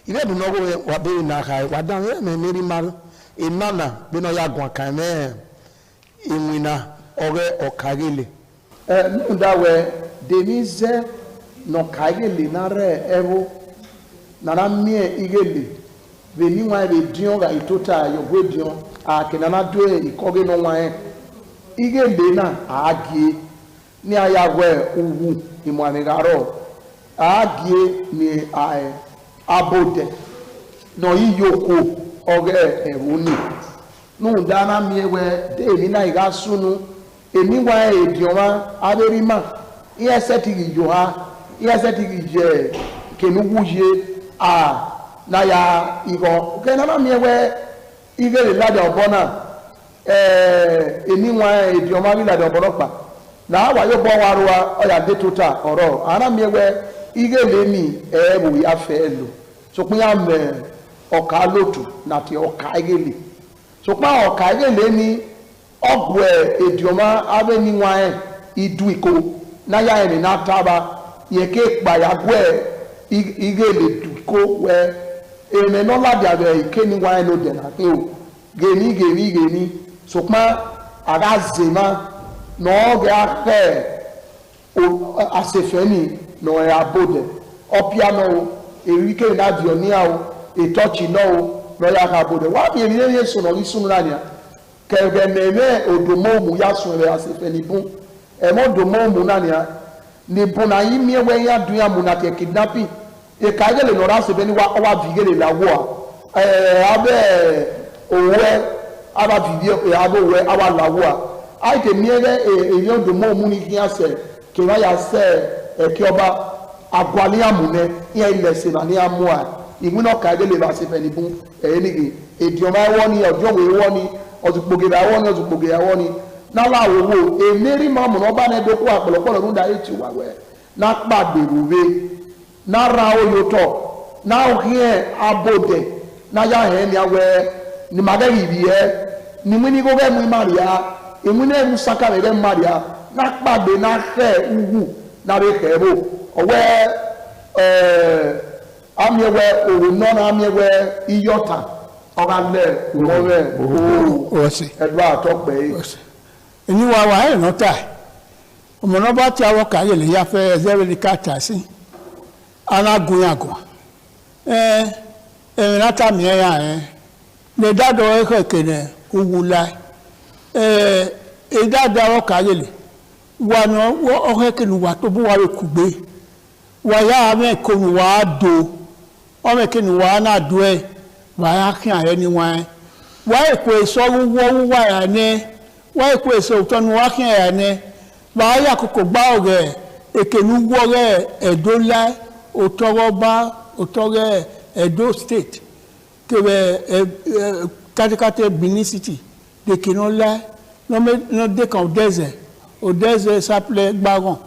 Speaker 15: ilé ìdùnnàwó wà bẹ́ẹ̀ náà ká wà dáhùn ẹ̀ mẹ́rin máa ìnáná bí náà yà gùn àkàn mẹ́ẹ̀ ìwìnà ọ̀rẹ́ ọ̀kàgẹ́lẹ̀. nùdáwẹ̀ dèmí zẹ́ nọ̀kàgẹ́lẹ̀ náà rẹ̀ ẹ̀rọ nàrà mìíràn ìgẹ́lẹ̀ veni wa be dion ga itota yo gwe dion a kenana do ikoge no wa ige le na agie ni aya gwe uwu imwane garo agie ni abode no yiyoko oge eruni nu dana mi ewe de mi na iga sunu emi wa edion wa aberima iye seti yo ha iye seti je kenugu je a na ya igo ke na mi ewe ige le lade obona emi wa edioma bi lade oboropa na wa yo bo waruwa o ya de tota oro ara mi ewe ige le mi bu ya fe lo so pin ya me oka lotu na ti oka ige le so pa oka ige le ni ogwe edioma abe ni wa idu iko na ya eni na taba yeke kpayagwe igele duko we ene no la dia be ikeni wa no de na ke o geni sokma aga zema no ga ke o asefeni no ya bode opiano erike na dionia o etochi no no ya ka bode wa bi eri yesu no isun rania ke be meme odomo ya sun re asefeni bun e mo domo mu nania ni buna yi mi we ya duya mu na ke kidnapping e ka gele no ra asefeni wa vigele la wo abe owe aba video abo we aba la wo ai te miere e yon domo mu ni kian se ke wa ya se ke oba agwali amune iya ile se na ni amua iguna ka gele ba asefeni bun ni edioma woni ojo we woni ozugboge da woni ozugboge ya woni na la wo emeri mamu no ba na doku apolopolo runda eti wa we na pagberuwe na ra oyoto na ohie abode na ya he ni awe ni magari biye ni muni go ge mu maria emune mu saka re maria na pagbe na he uwu na re kebo owe amiewe owo no na amiewe iyota ogale owe
Speaker 11: osi
Speaker 15: edwa atokpe
Speaker 11: eni wa e no ta omo no ba ti awo ka ye le ya fe zeri kata si ana gun na ta mi ya le dado e kekene uwula e dado ka ye le wa no o kekene wa to bu wa re kugbe wa ya ame ko ni wa do o me kekene wa na do e wa ya kian e ni wa e ko so wo wa ya ne wa e ko so to ni wa kian ya ne ba ya koko gba oge ekenu wo re edola otoro Edo State que katikate Benin City de kinola no de kan au désert s'appelait Baron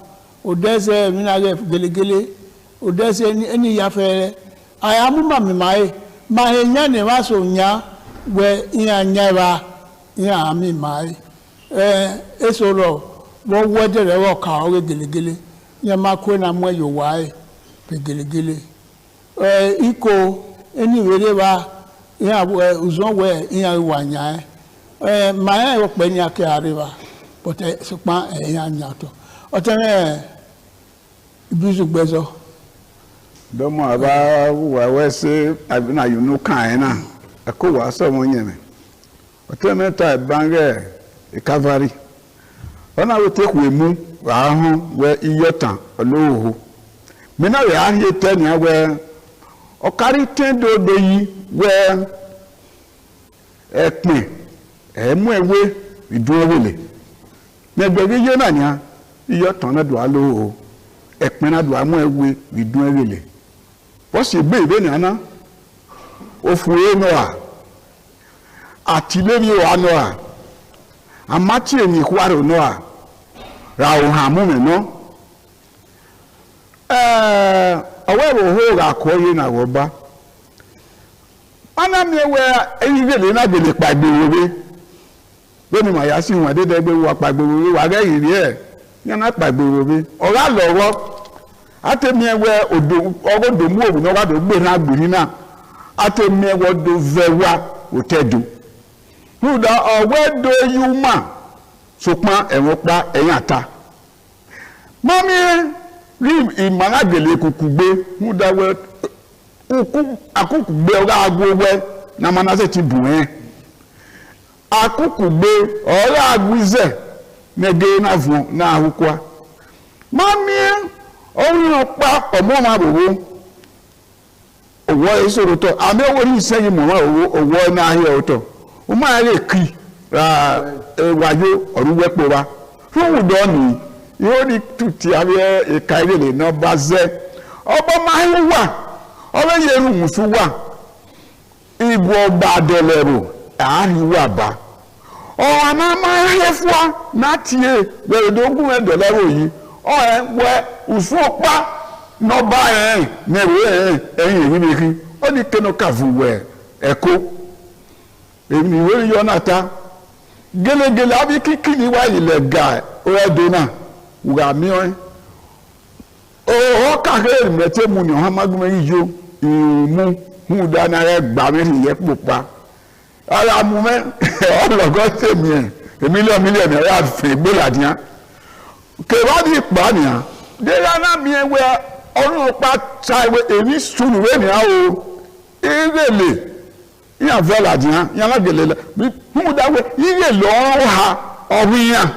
Speaker 11: au désert minare gelegele au désert ni ya fe ayamu mami ma enya ne wa so nya we nya ba nya mi mai esoro wo wedere wo ka o gelegele nya ma ko na mo yo wa gelegele iko eni were ba ya uzon we ya wa nya ma e pe ni ake ariba but supa ya nya to o te bizu gbezo
Speaker 21: domo aba wa wese abina yunu kan na ko wa so mo yen me o te meta bange e cavalry ona we take we mu wa ho we iyotan oloho me na we ahie tani awe okari tendo do yi we epin emu ewe idun ewele me gbe ye na ni iyotan na do alo epin na do amu ewe idun ewele bo se gbe ibe ni ana ofuwe no a atileri o ano a amati eni kwaro no a ra o ha mu me no awewo ho ga ko yi na wo ba ana mi we eyigele na gele pagbewe be ni ma ya si won dede gbe wa pagbewe wa ga yiri ya na pagbewe o ga lowo atemi we ogodo mu obu no ga do gbe na gburi na atemi we do vewa otedo huda owedo yuma sopon ewon pa eyin ata mami ri imaragele kukugbe mudawe akukugbe ora agwowe na manase ti buwen akukugbe ora agwize nege na fun na ahukwa mami orin pa omo ma bowo owo isoro to ame owo ni seyin mo owo na ahe oto o ma re ki ra wayo oruwepo wa fun do ni yo ni tuti abe ikaile no baze obo ma wa obe yeru musu wa igbo ba delero ari wa ba o ana ma hefua na tie we dogun e delero yi o we usu pa no ba ne we eyin yi mi o ni keno kavu we eko emi we yo nata gelegele abi kikini wa ile ga o edona uga mi o ka ke mete mu ni ha magume yijo mu hu da na re gba me ye pupa ara mu me o lo go se mi million ya fe gbe ladian ke ba di pa ni a de la na mi we orun pa ta we emi sunu we ni a o irele ya ve ladian ya la gele hu da we iye lo ha owiyan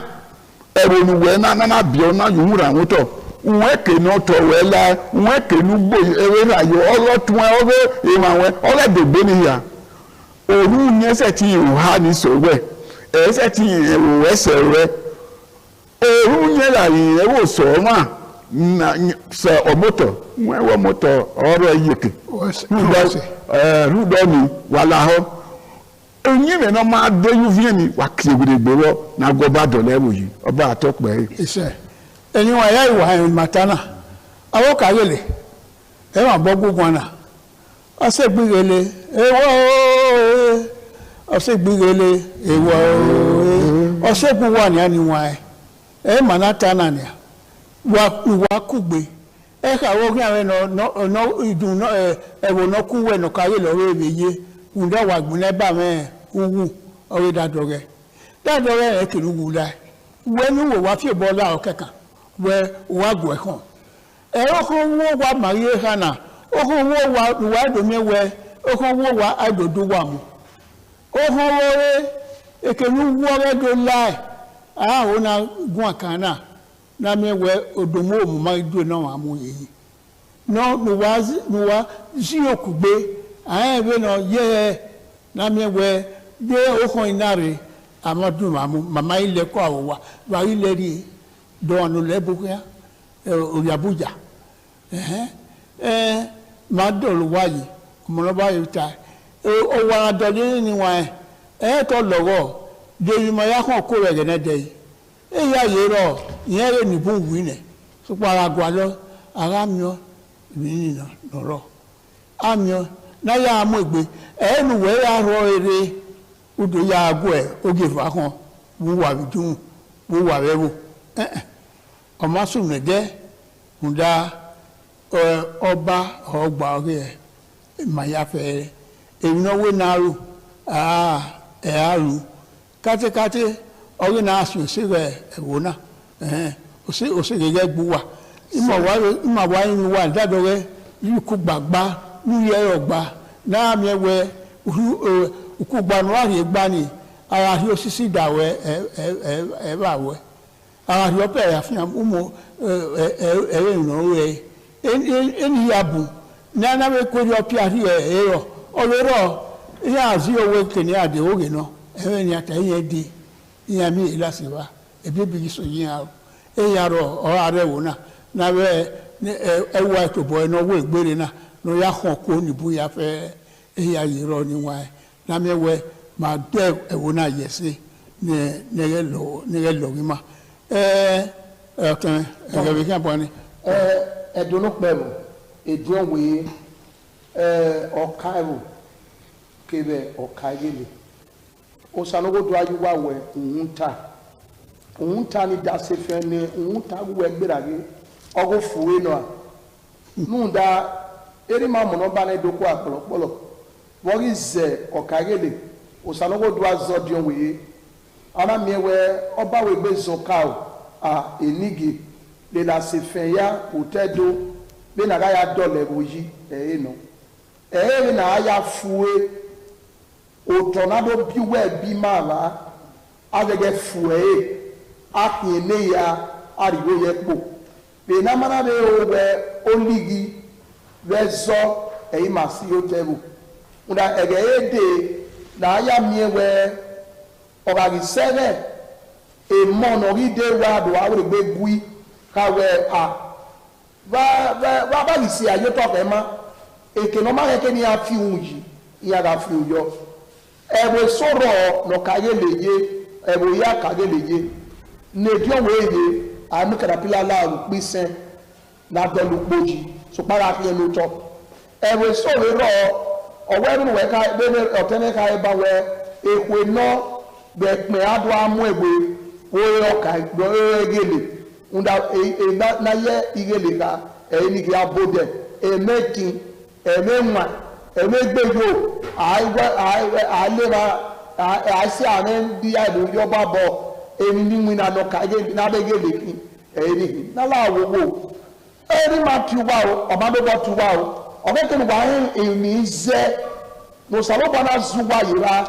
Speaker 21: eronu we na bi o na yumura won to nwe ke no to we la nwe ke nu gbo ewe ra yo oro tun oro e ma we oro de gbe ni ya oru ni se ti o ha ni so we e se ti e we se re oru ni la yin e wo so ma na so o moto nwe wo moto oro yeke rudo ni wala ho enyi me no ma de yu vie mi wa kiegbe wo na go ba do lewo yi oba atokpe
Speaker 11: ise ẹni wọn ya ìwà ìmàtánà àwọn kàwélè ẹwà gbọ́gbọ́gbọ́n náà ọ̀sẹ̀ gbígbélé ewọ́ ọ̀sẹ̀ gbígbélé ewọ́ ọ̀sẹ̀ gbígbọ́ ní àníwọ̀n ẹ̀ màná tánà ní ìwà kúgbe ẹ̀ kàwọ́ kí àwọn ìdùn ẹ̀wọ̀n náà kú wẹ̀ náà kàwélè ọ̀rọ̀ èwè yé ǹdẹ́ wà gbìnlẹ̀ bá mẹ́ wú ọ̀rẹ́ dádọ́rẹ́ ẹ̀ kìlú wù láì wẹ́nu wò wá fíì bọ́ọ̀lá ọ̀kẹ́kàn where wagwe hon ko wo wa marie hana o ko wo wa do me we o ko wo wa adodo wa mu o ko wo ekenu wo re do lai o na gun akana na me we odomo mu ma do na wa mu yi no wa ji okugbe be no ye na me we de o ko inare amadu mamu mama ile ko awo wa ile ri don le bukia Oyabuja ma dolu wayi mo lo bayi ta o wa dole ni wa to logo de yi ma ya kan ko re gene de ya ye ro yen re ni bu wi ne so para gwa lo ara mi o mi ni no ro amio na ya mo egbe nu we ya ro ere udo ya ago oge fa kan wo wa bi dun wo wa be wo ọmọsùnmẹ̀dẹ́ ǹda ọba ọgbà ọ̀rẹ́ ìmàyàfẹ́ rẹ̀ ìnáwó náírù ẹ̀hárù kátíkátí ọ̀rẹ́ náà sùn sí rẹ̀ ẹ̀wò náà òṣèré gbúwà ìmọ̀wá inú wà dádọ́rẹ́ yíkú gbàgbá lúyẹ ọgbà náà mẹ́wẹ́ òkú gbanuwárì gbani ara rí osisi dàwẹ́ ẹ̀bàwẹ́ ara rí ọpẹ́ àfihàn ọmọ ẹ̀rẹ́ ìnáwó ẹ̀ ẹni yàbù ní anáwó kórè ọpẹ́ àrí ẹ̀rọ ọlọ́rọ̀ ìyá àzí owó kìnìún àdéhógè náà ẹ̀rẹ́ ni àtẹ̀yẹ di ìyá mi ìlàsìwá ẹ̀bí bí sọ yín àrò ẹ̀yà rọ ọ̀rọ̀ àrẹ̀wò náà náwó ẹ̀wọ̀ ẹ̀tọ̀bọ̀ ẹ̀ náwó ìgbére náà ní ọ̀yà hàn kó nìbú yà fẹ́ ẹ̀yà yìí rọ níwọ̀n ẹ̀ náwó máa dẹ́ ẹ̀wọ̀ náà yẹ̀ sí ní ẹ̀rẹ́ lọ́wọ́ máa ọ̀tún ẹ̀gẹ̀bí kí n bọ̀ ni.
Speaker 15: ẹ̀dùnú pẹ̀lú èdè òwe ọ̀ka ẹ̀rù kébẹ̀ ọ̀ka yẹlẹ̀ òsànwódò ayéwàwẹ̀ òun ta ni dasefẹ́ ni òun ta wúwẹ́ gbéraga ọgọ́ fúwé náà nùdá erima mọ̀nà bá ní dókó àpọ̀lọpọ̀lọ wọ́n rí zẹ̀ ọ̀ka yẹlẹ̀ òsànwódò azọ́dì òwe anamiẹwẹ ọbawẹ gbé zọkàw a enigi le la se fẹn ya òtẹdo bí nàá ya dọlẹ wòyí ẹyẹ nọ ẹyẹ nàá ya fúwe òtọ̀nàdó bíwẹ̀ bí máa wá agẹgẹ fúwe akìnyẹ ne ya ariwo yẹ kpò bí nàmánà bẹ wẹ oligi bẹ zọ ẹyẹ màá sí òtẹwò nga ẹgẹ yẹ dé nàá ya miẹwẹ ọ̀gágisẹ́rẹ̀ èmọ̀nà oríde wa do awúrẹ́gbẹ́ bui káwẹ́ a bá yìí sí ayé tọ̀fẹ́ má èké náà má kẹ́kẹ́ ní a fi hùn yìí ìyá ká fi hùn yọ ẹ̀wẹ̀ sọ̀rọ̀ nọ̀káyé lè yé ẹ̀wẹ̀ yá káyé lè yé nèdí ọ̀wọ̀ èyí àmì kàdàpílà láàrú pínsẹ́ ládọ́lù kpojì sùpàrà fi ẹnu tọ́ ẹ̀wẹ̀ sọ̀rọ̀ rọ̀ ọ̀wọ́ ẹ̀rù wẹ̀ ká ọ̀tẹ́nẹ́ ká ẹ̀ bá wẹ̀ èkó náà bẹ̀pẹ̀ adó amú ẹ̀gbẹ́ wọ́n ọkà ìgbọ́ ẹ̀gẹ́lẹ̀ ńdá náyẹ ìgẹ́lẹ̀ ká ni ki abode emeki ememwa emegbeyo alera asi ane bi ado yoba bo eni ni wina no ka je na bege leki eni na la wo eni ma tuwa o ma be bo tuwa o o ke ni wa eni ze no salo bana zuwa yira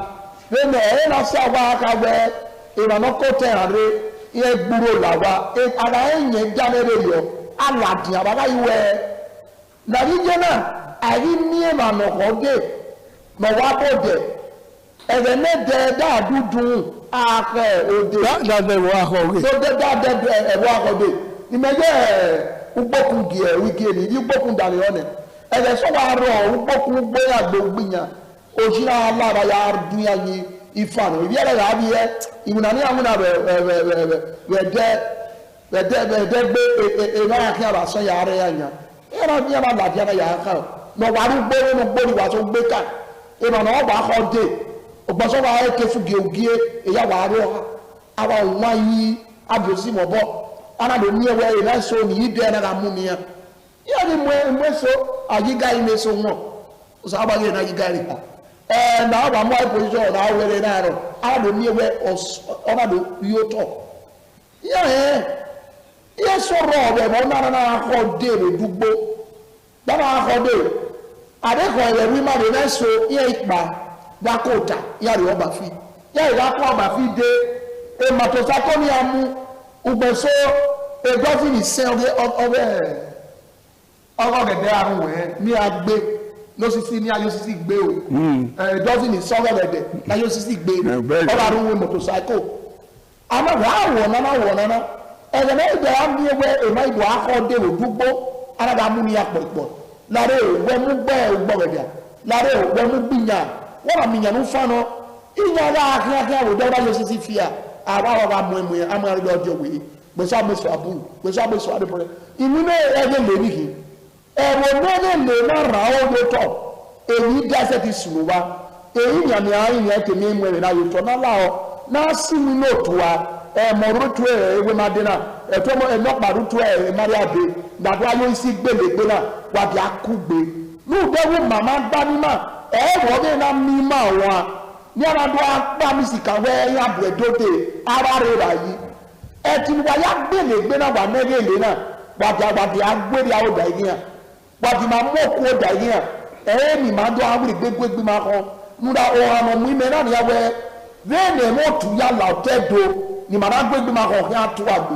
Speaker 15: le me na sa wa ka we ina no ko te are ye gburo la wa ara enye janere yo aladi abaga iwe na rijena ari ni ma no hode no wa bode ebe ne de da dudun ake ode
Speaker 11: da de wa hode
Speaker 15: so de da de wa hode ni meje ugbokun gi e wiki ni ugbokun dare one ebe so wa ro ugbokun gbe agbo gbiyan ojira alara ya dunya ni ifano ibiere la bi e imuna ni amuna be de be na ya ka so ya re anya era bi ma la dia ya ka no waru gbe no gbori wa so gbe ka e no ba ko de ogbo so wa e ke fuge ogie e ya waru awa nwa yi abiosi mo bo ana do mi ewe e na so ni ide na ga mu ni ya ni mo so agiga ime so won o sa ba ge na agiga ri na ba mo position na were na ro ana do mi ewe ona do yoto ye so ro be mo na ko de re dugbo baba ko de ade ko le wi ma de na so ye ipa dakota ya re oba fi ya ira ko oba fi de e ma to sa ko ni amu ugbo so e go fi ni se oge gede arun we ni agbe no sisi ni ayo sisi gbe o do fi ni so gede na ayo sisi gbe o la run we motorcycle ama wa na ebe na ide am ni we e ma ibo akode odugbo ara ga mu ni apopo lare we mu gbe ugbo gede lare we mu gbinya wọ́n mi yàn ń fọ́nà ìyàn wá kíákíá wò dọ́gba yóò sì fi à àwa wa mú ẹmu yẹn amú ẹrú ọjọ́ wòye gbèsè àgbèsò àbúrò gbèsè àgbèsò àdébọ̀rẹ́ ìlú náà ẹgbẹ́ lè nìyí ẹ̀rọ mẹ́rin lè má ra ọ́ lótọ́ èyí dáṣẹ́ ti sùn wá èyí yàmì àárín yẹn tèmi mú ẹ̀rìn náà yòótọ́ náà láwọ náà sí mi náà tó wa ẹ̀mọ̀ rútu ẹ̀ ewé má dé náà ẹ̀tọ́ ẹ̀nọ́pàá rútu ẹ̀ má dé àdé gbàdúrà yóò sì gbèlégbé náà wàbí akúgbe lóòdẹ́wò màmá dání ẹ̀rọ bí na mímọ̀ wọn ní ọ̀nàdọ́ apámísìkàwé ẹ̀yà bùẹ̀dọ́dẹ ara rẹ̀ rà yìí ẹ̀tì wáyà gbèlégbé náà wà mẹ́rẹ̀lẹ́ náà wàdí agbèrè àwòdà yìí hàn wàdí máa mú òkú òdà yìí hàn ẹ̀yẹ́ mi máa dọ́ àwọn ìgbégbégbé máa kọ́ múra ọ̀hánà mú ìmẹ̀ náà níyàwó ẹ̀ bẹ́ẹ̀ni ẹ̀mọ́ tù yà là ọ̀tẹ́ do ni màá gbégbé máa kọ́ kí á tó àgbè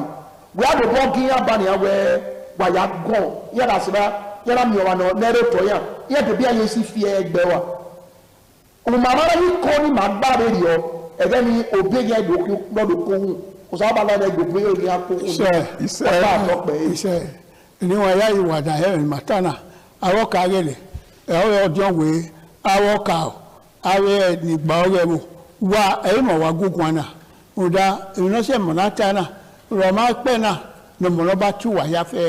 Speaker 15: wíwá lè bọ́ kí yà bá níyàwó ẹ̀ wàyà gàn yàrá síra yàrá mi ọ̀wà náà lẹ́rẹ̀ tọ́ yà yẹ tẹ̀bí ayé sí fi ẹgbẹ́ wa òmùmàmá yìí kọ́ ni màá gbá rẹ̀ yọ ẹ̀gẹ́ ni òbí yẹn lọ́dọ̀ kóhùn kò sábà lọ́dọ̀ ẹgbẹ́ yóò ní akóhùn ọ̀pá àtọ́pẹ́ yìí.
Speaker 11: iṣẹ́ ìníwọ̀n ẹ̀yà ìwàdà ẹ̀rìn màtánà àwọ̀ kárẹ̀lẹ̀ ẹ̀họ́ ọdún wèé àwọ̀ kà àwẹ̀ nígbà ọ̀rẹ́ wò wá ẹ̀yìn mọ̀ wá gúgun àná ọ̀dà ìrìnàṣẹ́ mọ̀nátánà rọ̀mà pẹ́ náà lọ́mọ̀lọ́ bá tú wà yá fẹ́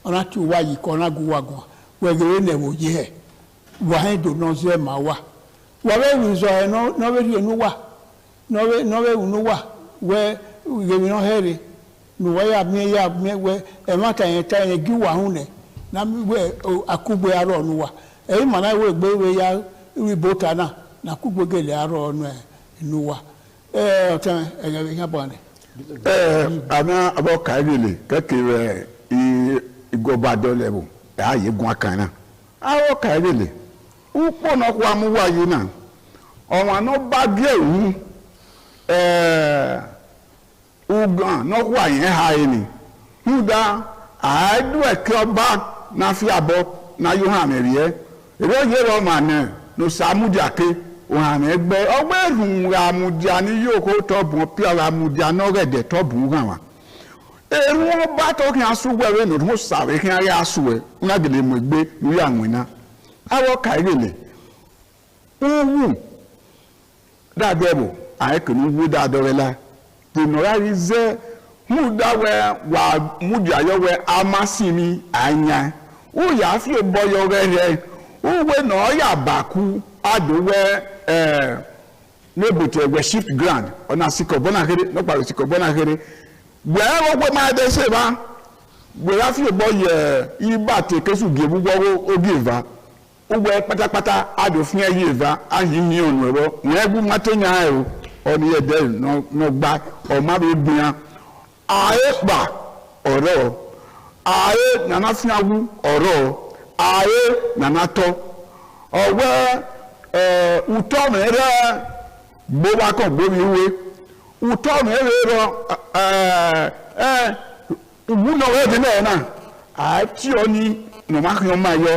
Speaker 11: ọ̀nà tú wà yìí kọ́ ọ̀nà gúgun àgùn wẹ̀gẹ̀rẹ̀ nẹ̀wò yìí ẹ̀ wàhán ìdòdó ṣe máa wà wàbẹ̀ ìrìnsọ ẹ̀ nọ́wẹ́rì ẹnu wà nọ́wẹ́ ìwúnú wà wẹ́ ìgbèmí náà hẹ́rẹ̀ nùwẹ́ yà mí wẹ́ ẹ̀ má tàyẹn tàyẹn gí wà hún nẹ̀ náà wẹ́ àkúgbé arọ̀ ọ̀nù wà ẹ̀yìn màná ìwé ìgbéwé ya rí bóta náà nà àkúgbé gèlè arọ̀ ọ̀nù ẹ̀nu wà ọ̀tẹ̀ ẹ̀yẹ̀ yà bọ̀ ni.
Speaker 21: àná abọ́ kàrílè kẹ́kẹ́ ìgọ̀bàdọ́lẹ̀bù ẹ̀ ààyè gun akànnà awọ kàrílè ukpo nọkwa amúwáyé náà ọ̀wọ̀n àná bá díẹ̀ wú ugan nọkwa yẹn ha ẹni yúdà àádọ́ ẹ̀kẹ́ ọba náà fi àbọ̀ náà yóò hàn mẹ́rì ẹ́ èrè yẹ lọ́ mà náà ló sàmúdìàké òhàn ẹgbẹ́ ọgbẹ́ ìrùn àmúdìà ní yóò kó tọ́bùn píọ̀lù àmúdìà náà rẹ̀dẹ̀ tọ́bùn hàn wá èrò wọn bá tọ́ kí n asúwọ̀ ẹ̀rọ ìnù tó sàwé kí n rí asúwẹ̀ ń gèlè mọ̀ gbé lórí àwọn iná awọ kàrílè wúwú dáadọ́ ẹ̀bù àyẹ̀kùnú wú dáadọ́ rẹ̀ la tìǹnà rí zẹ́ múdáwẹ́ wà múdìáyọ́wẹ́ amásìmí ànyá wúyà fi bọ́yọ̀ rẹ̀ rẹ̀ wúwé náà yà bàkú àdówẹ́ n'ebùtù ẹ̀gbẹ́ shift ground ọ̀nà àsìkò bọ́nà kéré n'ọ̀pàrọ̀ àsìkò bọ́nà kéré gbẹ̀ẹ́ wọ́pẹ́ máa dẹ́ sèba gbera fi bo ye iba te kesu ge bugo ogi eva ugbe pátápátá adofin eye eva ayin ni onu ebo won egbu matenya e o oni e de no gba o ma be bian ae pa oro ae nana fiagu oro ae nana to owe uto mere bo ba ko bo mi we uto mere ro ubu no we de na a ti oni no ma kan ma yo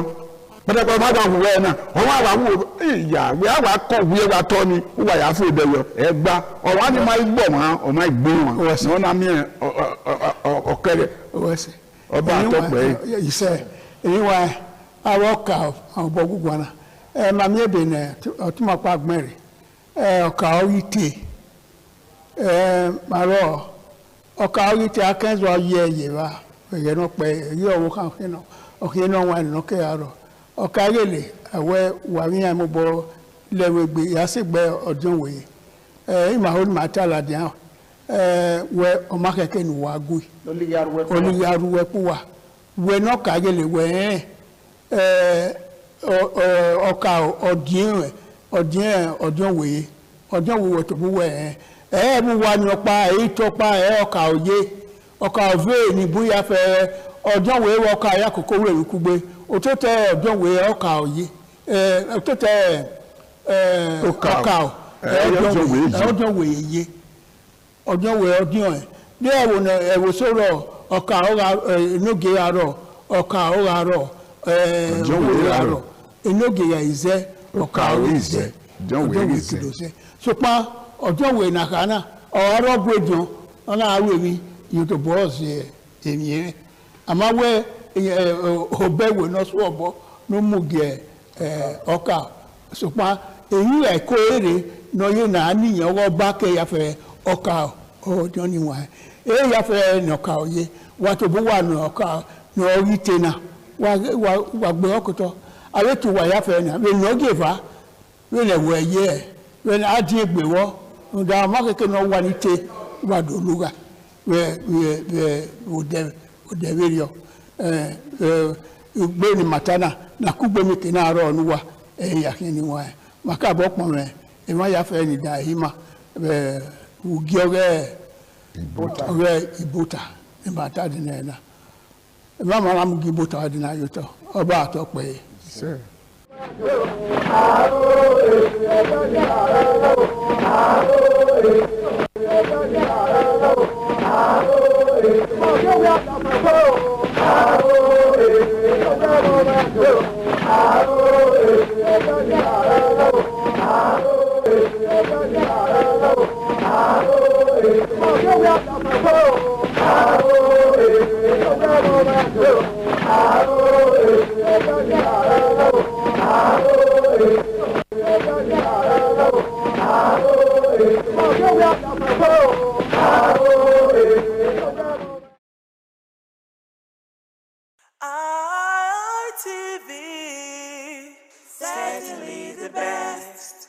Speaker 21: pẹ̀lẹ́pẹ̀lẹ́ má dàn wúwo ẹ̀ náà ọ̀wọ́n àwa wúwo ìyá àwa kọ̀ wúwo wa tọ́ ni wúwo àyà fún ìbẹ̀yọ ẹ̀ gbá ọ̀wọ́n á ní máa gbọ̀ wọn ọ̀ máa gbé wọn ní wọn náà mìíràn ọ̀kẹ́rẹ́ ọba àtọ́pẹ́ yìí.
Speaker 11: ìṣe èyí wa àwọn ọkà ọ̀bọ̀ gbogbo àná ẹ̀ màmí ẹ̀bẹ̀ nà ọ̀túnmọ̀pá gbẹ̀rẹ̀ ọkà ọ̀yìtì màrọ̀ ọkà ọ̀yìtì akẹ́zọ̀ ọ̀yẹ̀ ẹ̀yẹ̀ wa ẹ̀yẹ̀ náà pẹ̀ ẹ̀yẹ̀ ọ̀wọ́ kan ọ̀kẹ́ náà wà nínú kẹ́ àrọ̀ ọ̀kàrẹ́lẹ̀ àwẹ̀ wàríyàn mo bọ̀ lẹ́wẹ̀gbẹ̀ yàsẹ̀gbẹ̀ ọdún wòye ìmàhón màtàládìí hàn wẹ ọmọkẹ́kẹ́ ní wàá gùn olùyàrúwẹ̀ kú wà wẹ náà kàrẹ́lẹ̀ wẹ̀ ọkà ọdún wòye tó bú wẹ̀ mú wà ní ọ̀pá èyí tó pa ọkà òye ọkà òfé ní bóyá fẹ́ ọdún wòye ọkà ayákòókò wẹ̀ wíkú gbé òtútù ọdún wẹ̀ ọkà òye òtútù ọkà ọdún wẹ̀ yé ọdún wẹ̀ ọdún ẹ̀ ní ẹ̀wò sọ̀rọ̀ ọkà inóge arọ̀ ọkà ọ̀rọ̀ ọdún wẹ̀ arọ̀ inóge yà ìzẹ́ ọkà ìzẹ́ ọdún wẹ̀ kìlọ̀sẹ̀ sọpá ọdún wẹ̀ nàkànà ọ̀rọ̀ gbẹ̀dùn ọ̀nà àwẹ̀ mi yóò tó bọ́ ọ̀sẹ̀ èmi yẹn àmọ́ wẹ̀ ọbẹ̀wò náà sọ ọ̀bọ ló mú gẹ̀ ọkà ṣùgbọ́n èyí ẹ̀kọ́ èrè náà yóò náà níyàn ọwọ́ bá kẹ́yàfẹ́ ọkà ọjọ́ níwọ̀n èyí yàfẹ́ nọ̀kà òye wà tó bó wà nù ọkà nù orí tẹ̀nà wà gbé ọkùtọ̀ àwẹ̀ tó wà yàfẹ́ nà wẹ̀ nà ọgẹ̀ fà wẹ̀ lẹ̀ wọ̀ ẹ̀yẹ ẹ̀ wẹ̀ nà á dín ègbè wọ́ ǹdà ọmọ kẹ̀kẹ́ náà wà ní tẹ wà dòlúgà wẹ̀ òdẹ̀ wẹ̀rẹ̀ gbeni matana na kugbemi kina ro nuwa yakini wa maka bo pon re e ma ya fe ni da hima ugi ore ibota e ma ta di na e ma mara mu gi ibota di na yoto oba atope se
Speaker 16: ITV, certainly the best.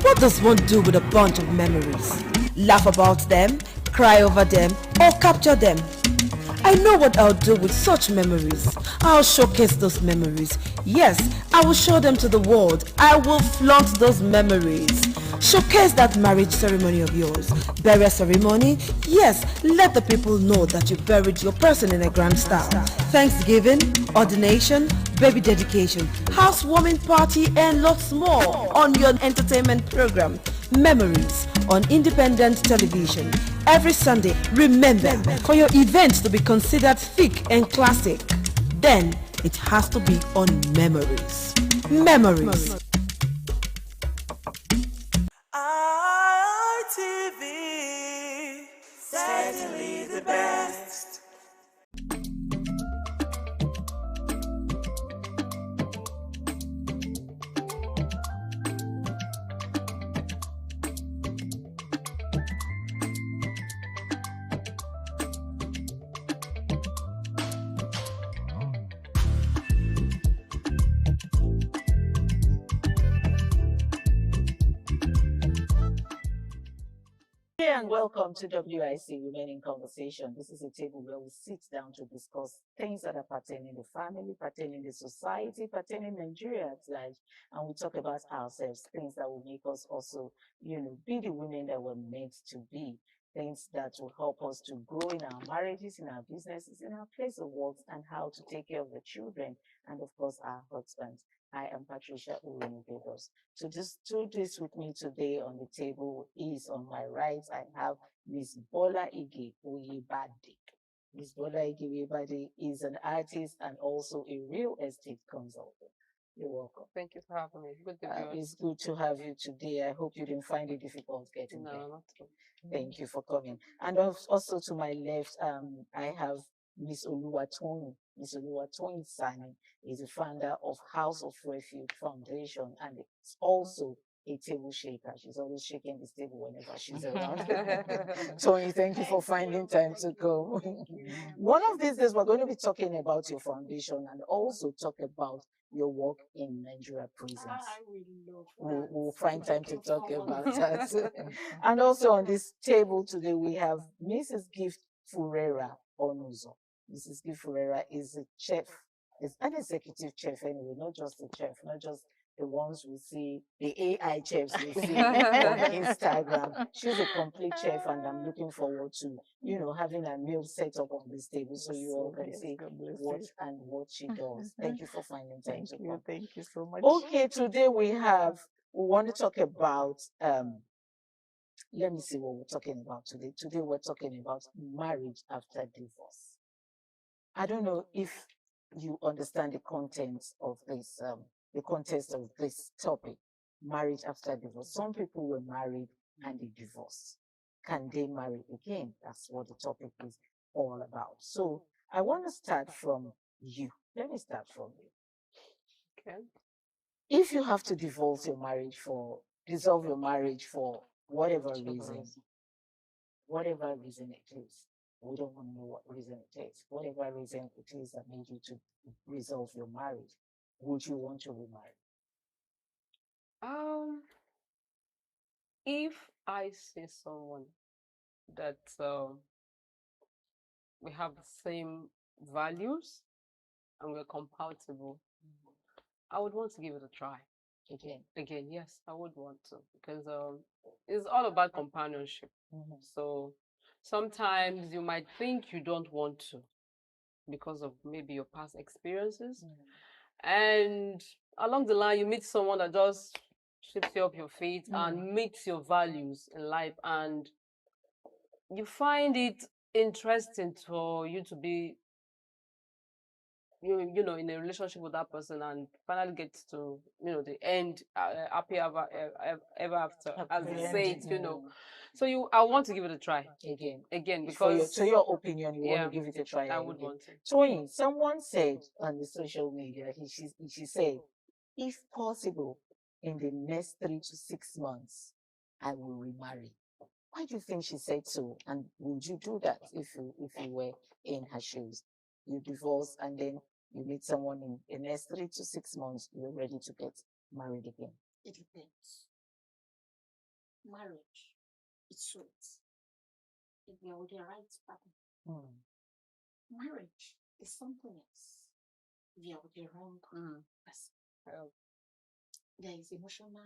Speaker 10: What does one do with a bunch of memories? Laugh about them, cry over them, or capture them? I know what I'll do with such memories. I'll showcase those memories. Yes, I will show them to the world. I will flaunt those memories. Showcase that marriage ceremony of yours. Burial ceremony? Yes, let the people know that you buried your person in a grand style. Thanksgiving, ordination, baby dedication, housewarming party, and lots more on your entertainment program. Memories on independent television every Sunday. Remember, for your event to be considered thick and classic, then it has to be on Memories. Memories.
Speaker 16: ITV, certainly the best.
Speaker 13: Hey, and welcome to WIC Women in Conversation. This is a table where we sit down to discuss things that are pertaining the family, pertaining the society, pertaining Nigeria at large, and we talk about ourselves, things that will make us also, be the women that we're meant to be, things that will help us to grow in our marriages, in our businesses, in our place of work, and how to take care of the children, and of course our husbands. I am Patricia Uwenu-Vedos. To just do this with me today on the table is on my right, I have Ms. Bola Ige Oyebade. Ms. Bola Ige Oyebade is an artist and also a real estate consultant. You're welcome.
Speaker 22: Thank you for having me. Good to be on.
Speaker 13: It's good to have you today. I hope you didn't find it difficult getting there.
Speaker 22: No, not at all.
Speaker 13: Thank you for coming. And also to my left, I have Miss Oluwatoyin. Miss Oluwatoyin Sani is the founder of House of Refuge Foundation, and it's also a table shaker. She's always shaking this table whenever she's around. Tony, thank you for finding time to go. One of these days, we're going to be talking about your foundation and also talk about your work in Nigeria prisons. We'll find time to talk about that. And also on this table today, we have Mrs. Gift Furera Onuzo. Mrs. Gift Furera is a chef, is an executive chef anyway, not just a chef, not just the ones we see, the AI chefs we see on Instagram. She's a complete chef, and I'm looking forward to, having a meal set up on this table so you all can see what she does. Thank you for finding time to come.
Speaker 22: Thank you so much.
Speaker 13: Okay, today we want to talk about, let me see what we're talking about today. Today we're talking about marriage after divorce. I don't know if you understand the contents of this, the context of this topic, marriage after divorce. Some people were married and they divorced. Can they marry again? That's what the topic is all about. So I want to start from you. Let me start from you.
Speaker 22: Okay.
Speaker 13: If you have to dissolve your marriage for whatever reason it is, we don't want to know what reason it is. Whatever reason it is that made you to resolve your marriage, would you want to remarry?
Speaker 22: If I see someone that we have the same values and we're compatible, I would want to give it a try. Again, yes, I would want to, because it's all about companionship. So sometimes you might think you don't want to because of maybe your past experiences. And along the line, you meet someone that just shifts you up your feet and meets your values in life. And you find it interesting for you to be, in a relationship with that person and finally get to, the end, happy ever after, as they say it, So I want to give it a try again, because
Speaker 13: to your opinion, you want to give it a try.
Speaker 22: I would want to.
Speaker 13: Tony, someone said on the social media, she said, if possible, in the next 3 to 6 months, I will remarry. Why do you think she said so? And would you do that if you were in her shoes? You divorce and then you meet someone in the next 3 to 6 months, you're ready to get married again.
Speaker 23: It depends.
Speaker 1: marriage is sweet if you're with the right partner. Marriage is something else if you're with the wrong person. There is emotional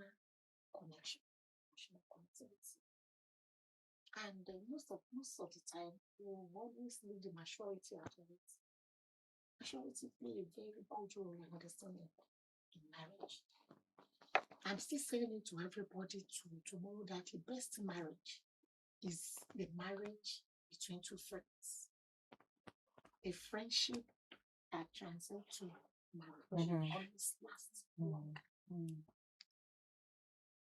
Speaker 1: connection, emotional connectivity. And most of the time, we will always leave the maturity out of it. Maturity play a very good role in understanding in marriage. I'm still saying it to everybody to know that the best marriage is the marriage between two friends. A friendship that transcends to marriage always lasts long.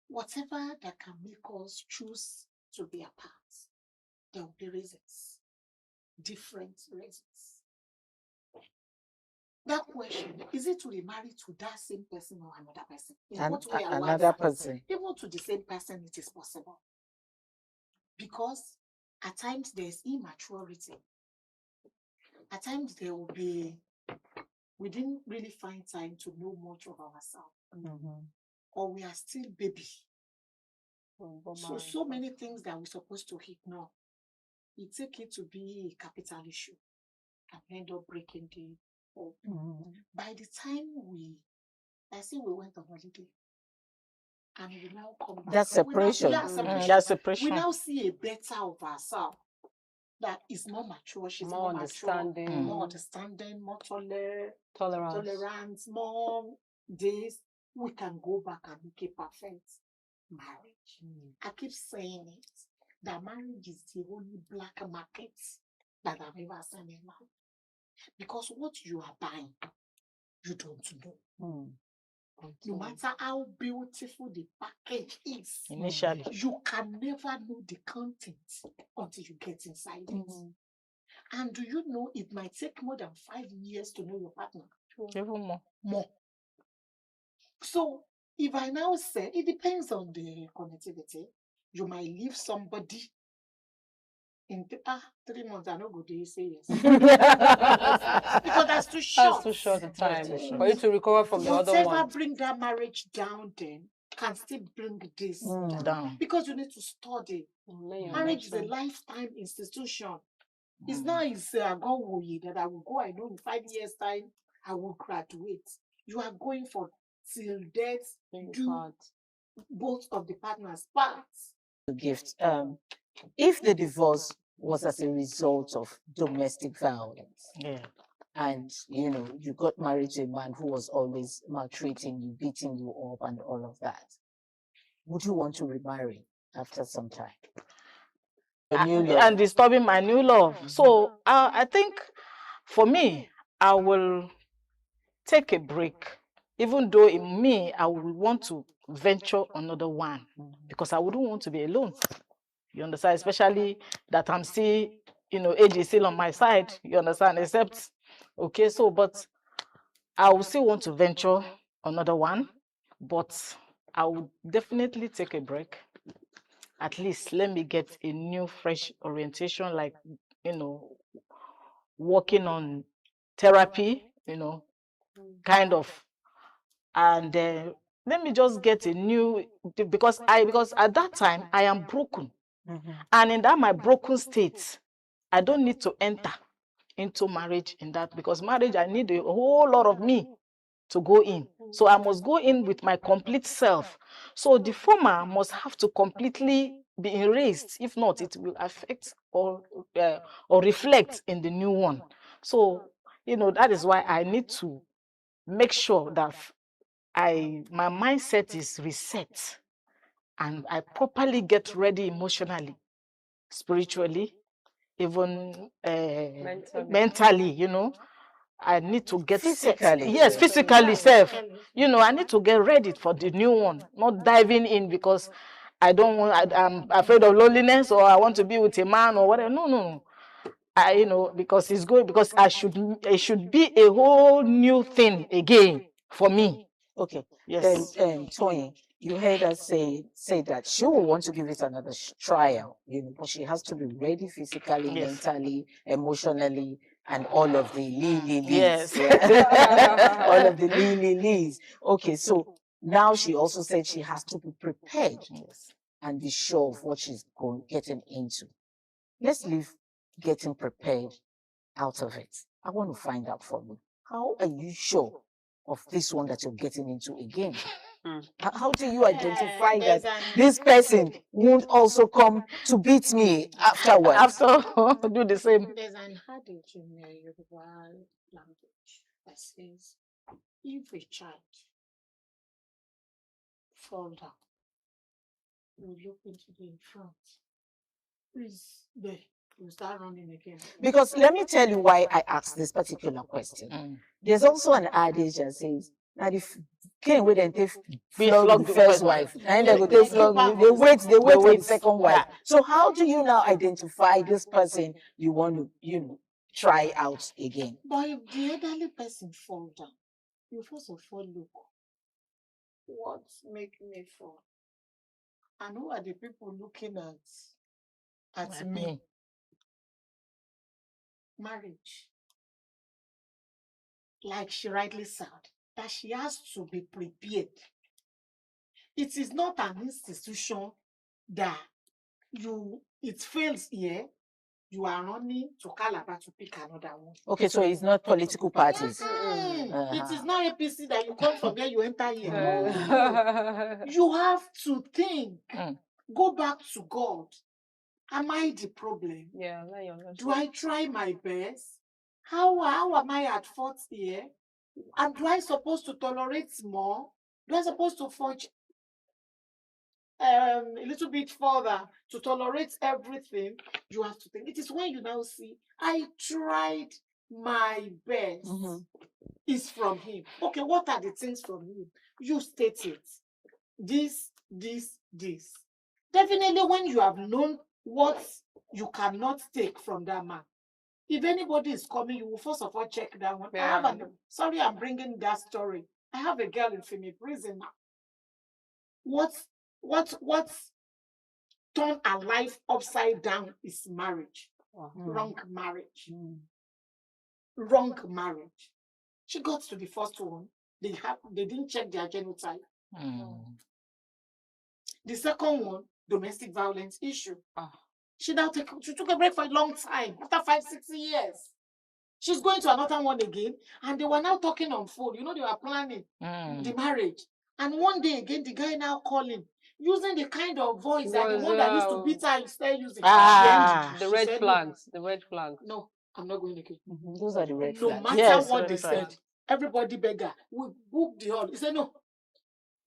Speaker 1: Whatever that can make us choose to be apart, there will be reasons, different reasons. That question, is it to be married to that same person or another person?
Speaker 13: Another person.
Speaker 1: Even to the same person, it is possible. Because at times there's immaturity. At times there will be, we didn't really find time to know much of ourselves. Or we are still baby. So many things that we're supposed to ignore. We take it to be a capital issue and end up breaking the hope. By the time we went on holiday and we now come back.
Speaker 13: That's separation. That's separation.
Speaker 1: We now see a better of ourselves that is more mature. She's more
Speaker 22: understanding.
Speaker 1: mature, more understanding, more tolerance, more days. We can go back and make a perfect marriage. I keep saying it, that marriage is the only black market that I've ever seen in life. Because what you are buying, you don't know. No matter how beautiful the package is,
Speaker 13: initially,
Speaker 1: you can never know the content until you get inside it. And do you know it might take more than 5 years to know your partner?
Speaker 13: Even
Speaker 1: more. So if I now say, it depends on the connectivity. You might leave somebody in 3 months. I know go do you say yes. Because that's too short.
Speaker 22: That's too short a time for you to recover from the other one.
Speaker 1: Whatever bring that marriage down, then can still bring this
Speaker 13: down.
Speaker 1: Because you need to study. Marriage is a lifetime institution. It's not I go that I will go. I know in 5 years' time I will graduate. You are going for till death. Do both of the partners parts.
Speaker 13: Gift. If the divorce was as a result of domestic violence, and you got married to a man who was always maltreating you, beating you up, and all of that, would you want to remarry after some time? And disturbing my new love. So I think for me, I will take a break. Even though in me, I would want to venture another one because I wouldn't want to be alone. You understand? Especially that I'm still, age is still on my side. You understand? Except, but I will still want to venture another one, but I would definitely take a break. At least let me get a new, fresh orientation, like, working on therapy, kind of. And let me just get a new, because at that time I am broken. And in that my broken state, I don't need to enter into marriage in that, because marriage, I need a whole lot of me to go in. So I must go in with my complete self. So the former must have to completely be erased. If not, it will affect or reflect in the new one. So, that is why I need to make sure that my mindset is reset and I properly get ready emotionally, spiritually, even mentally, I need to get physically. Yes, physically self. I need to get ready for the new one, not diving in because I'm afraid of loneliness or I want to be with a man or whatever. No. Because it's good, because it should be a whole new thing again for me. Okay.
Speaker 1: Yes.
Speaker 13: Then, Toyin, you heard her say that she will want to give it another trial, but she has to be ready physically, mentally, emotionally, and all of the lees.
Speaker 1: Yes.
Speaker 13: All of the lees. Okay, so now she also said she has to be prepared.
Speaker 1: Yes.
Speaker 13: and be sure of what she's getting into. Let's leave getting prepared out of it. I want to find out from you. How are you sure of this one that you're getting into again? How do you identify that this person won't also come to beat me afterwards? After do the same.
Speaker 1: There's an adage in the Yoruba language that says, if a child fall down, you look into the front. Please, there, you start running again.
Speaker 13: Because let me tell you why I asked this particular question. There's also an adage that says that if King wait and take flog the first wife, and they go take flog, they wait for the second wife. So how do you now identify this person you want to, try out again?
Speaker 1: But if the elderly person fall down, you first of all look, what's making me fall? And who are the people looking at me? Marriage. Like she rightly said, that she has to be prepared. It is not an institution that it fails here, you are running to Calabar to pick another one.
Speaker 13: Okay, so it's not political parties.
Speaker 1: It is not APC that you come from there, you enter here. No. You have to think. Go back to God. Am I the problem?
Speaker 22: Yeah.
Speaker 1: Do I try my best? How am I at fault here? And do I supposed to tolerate more? Do I supposed to forge a little bit further to tolerate everything? You have to think. It is when you now see, I tried my best. It's from him. Okay, what are the things from him? You state it. This. Definitely when you have known what you cannot take from that man, if anybody is coming, you will first of all check that one.
Speaker 22: Yeah.
Speaker 1: Sorry, I'm bringing that story. I have a girl in Femi prison now. What's turned her life upside down is marriage. Wrong marriage. Wrong marriage. She got to the first one. They didn't check their genotype. The second one, domestic violence issue. She took a break for a long time, after 5-6 years. She's going to another one again, and they were now talking on phone. They were planning the marriage. And one day again, the guy now calling, using the kind of voice that the one that used to beat her is still using.
Speaker 22: The red flags. The red flags.
Speaker 1: No, I'm not going again.
Speaker 13: Those are the red flags.
Speaker 1: No matter what they said, everybody begged her. We booked the hall. He said, no,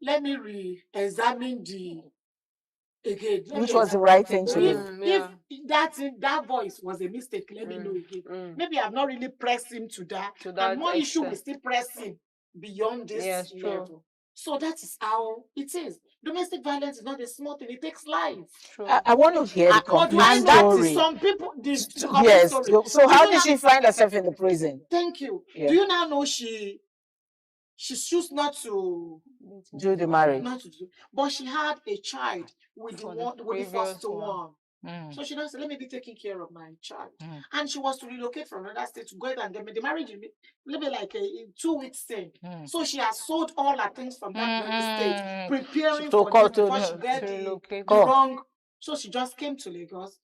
Speaker 1: let me re-examine again.
Speaker 13: Which was the right thing to do.
Speaker 1: If that voice was a mistake, let me know again. Maybe I've not really pressed him to that. And more issue will still press him beyond this level. So that is how it is. Domestic violence is not a small thing. It takes life.
Speaker 13: I want to hear the complete story.
Speaker 1: Some people,
Speaker 13: yes. Story. So how did she find herself in the prison?
Speaker 1: Thank you. Yeah. Do you now know she chose not to
Speaker 13: do the marriage?
Speaker 1: Not to do, but she had a child with the first one. So she now said, let me be taking care of my child. And she was to relocate from another state to go ahead and get the marriage maybe like a 2 weeks thing. So she has sold all her things from that state, preparing for before she get the wrong. So she just came to Lagos.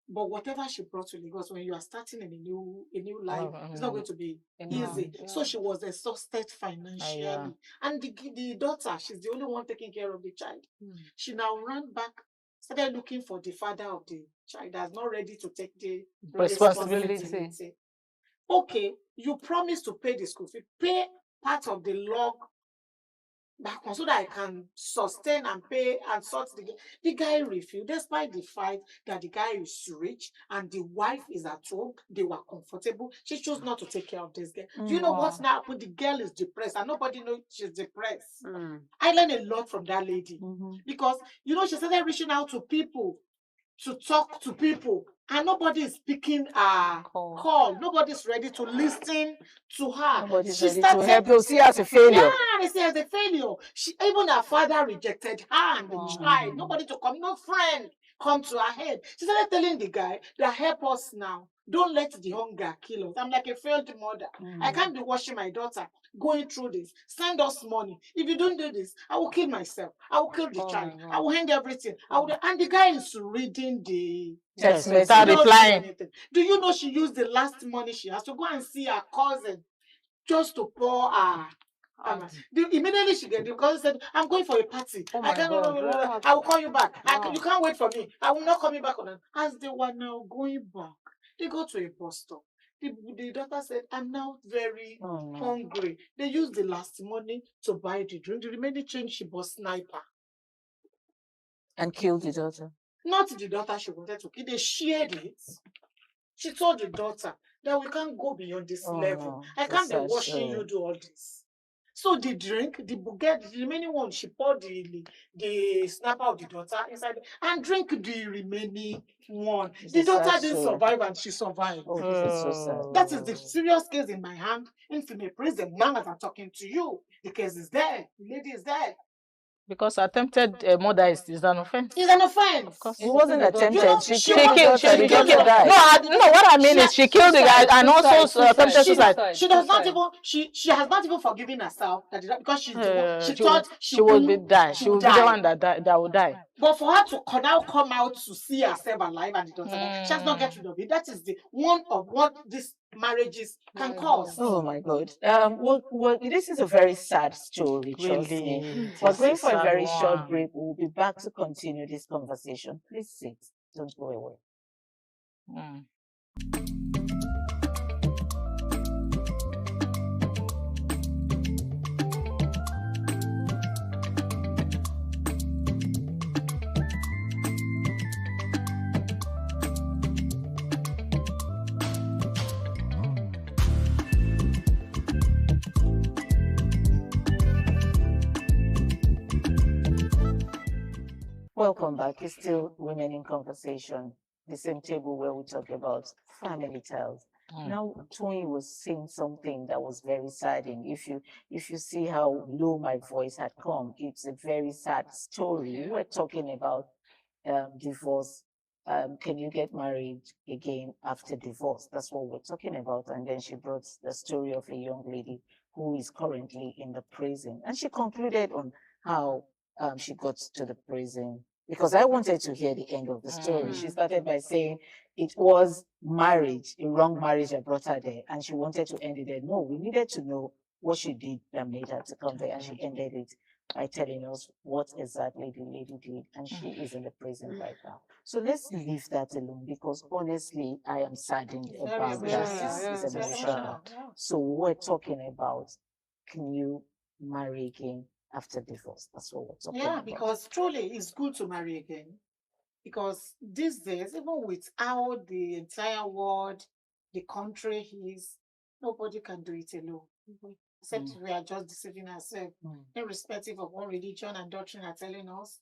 Speaker 1: But whatever she brought to Lagos, when you are starting in a new life, it's not going to be easy. Yeah. So she was exhausted financially. And the daughter, she's the only one taking care of the child. She now ran back, started looking for the father of the child that's not ready to take the responsibility. Okay, you promised to pay the school fee. Pay part of the log back on so that I can sustain and pay and sort the guy refused, despite the fact that the guy is rich and the wife is at home. They were comfortable. She chose not to take care of this girl. Do you know what's now happened? The girl is depressed and nobody knows she's depressed. I learned a lot from that lady because she started reaching out to people to talk to people and nobody is picking a call. Nobody's ready to listen to her.
Speaker 13: Nobody's
Speaker 1: She
Speaker 13: ready to
Speaker 1: started
Speaker 13: help you see her as a failure.
Speaker 1: Yeah, they see her as a failure. Even her father rejected her and the child. Nobody to come, no friend come to her head. She started telling the guy that help us now. Don't let the hunger kill us. I'm like a failed mother. I can't be watching my daughter going through this. Send us money. If you don't do this, I will kill myself. I will kill the child. I will hang everything. And the guy is reading the
Speaker 13: text message, start replying.
Speaker 1: Do you know she used the last money she has to go and see her cousin just to pour her? Immediately she get the cousin said, "I'm going for a party. I will call you back. You can't wait for me. I will not call you back on it." As they were now going back, they go to a bus stop. The daughter said, "I'm now very hungry." They used the last money to buy the drink. The remaining change she bought sniper.
Speaker 13: And killed the daughter.
Speaker 1: Not the daughter she wanted to kill. They shared it. She told the daughter that we can't go beyond this level. I can't be watching you do all this. So the drink, the bouquet, the remaining one, she poured the snapper of the daughter inside and drink the remaining one. The daughter didn't survive and she survived. That is the serious case in my hand in female prison. Now as I'm talking to you, the case is there. The lady is there.
Speaker 13: Because attempted murder is an offense.
Speaker 1: It's an offense.
Speaker 13: Of course. It wasn't attempted.
Speaker 1: She
Speaker 13: killed the guy. No, what I mean is she killed the guy and also attempted suicide.
Speaker 1: She does not even. She has not even forgiven herself because she thought
Speaker 13: she would die. She would be the one that would die.
Speaker 1: But for her to now come out to see herself alive and the daughter, she has not get rid of it. That is the one of what these marriages can cause.
Speaker 13: Oh my God. Well, this is a very sad story, trust me. We're going for a very short break. We'll be back to continue this conversation. Please sit. Don't go away. Welcome back. It's still Women in Conversation, the same table where we talk about family ties. Now, Tony was saying something that was very saddening. If you see how low my voice had come, it's a very sad story. We're talking about divorce. Can you get married again after divorce? That's what we're talking about. And then she brought the story of a young lady who is currently in the prison. And she concluded on how she got to the prison, because I wanted to hear the end of the story. She started by saying it was marriage, a wrong marriage that brought her there, and she wanted to end it there. No, we needed to know what she did that made her to come there, and she ended it by telling us what exactly the lady did, and she is in the prison right now. So let's leave that alone, because honestly, I am saddened about that. It's emotional. So we're talking about, can you marry again after divorce? That's what we're talking about.
Speaker 1: Yeah, because truly it's good to marry again. Because these days, even with how the entire world, the country is, nobody can do it alone. Except we are just deceiving ourselves. Irrespective of what religion and doctrine are telling us,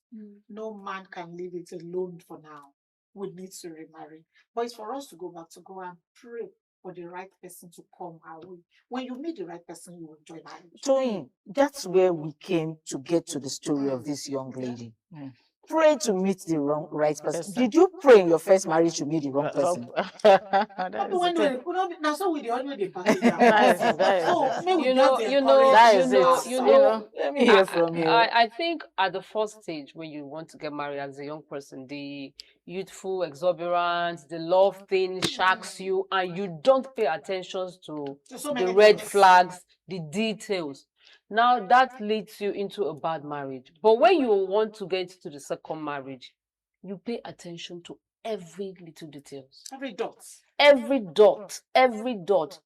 Speaker 1: no man can live it alone for now. We need to remarry. But it's for us to go back, to go and pray for the right person to come our way. When you meet the right person, you will enjoy marriage.
Speaker 13: Toyin, that's where we came to get to the story of this young lady. Pray to meet the right person. Did you pray in your first marriage to meet the wrong person?
Speaker 22: Let me hear from you. I think at the first stage when you want to get married as a young person, the youthful exuberance, the love thing shocks you, and you don't pay attention to the red flags, the details. Now that leads you into a bad marriage. But when you want to get to the second marriage, you pay attention to every little details.
Speaker 1: Every dot.
Speaker 22: Every dot. Every dot.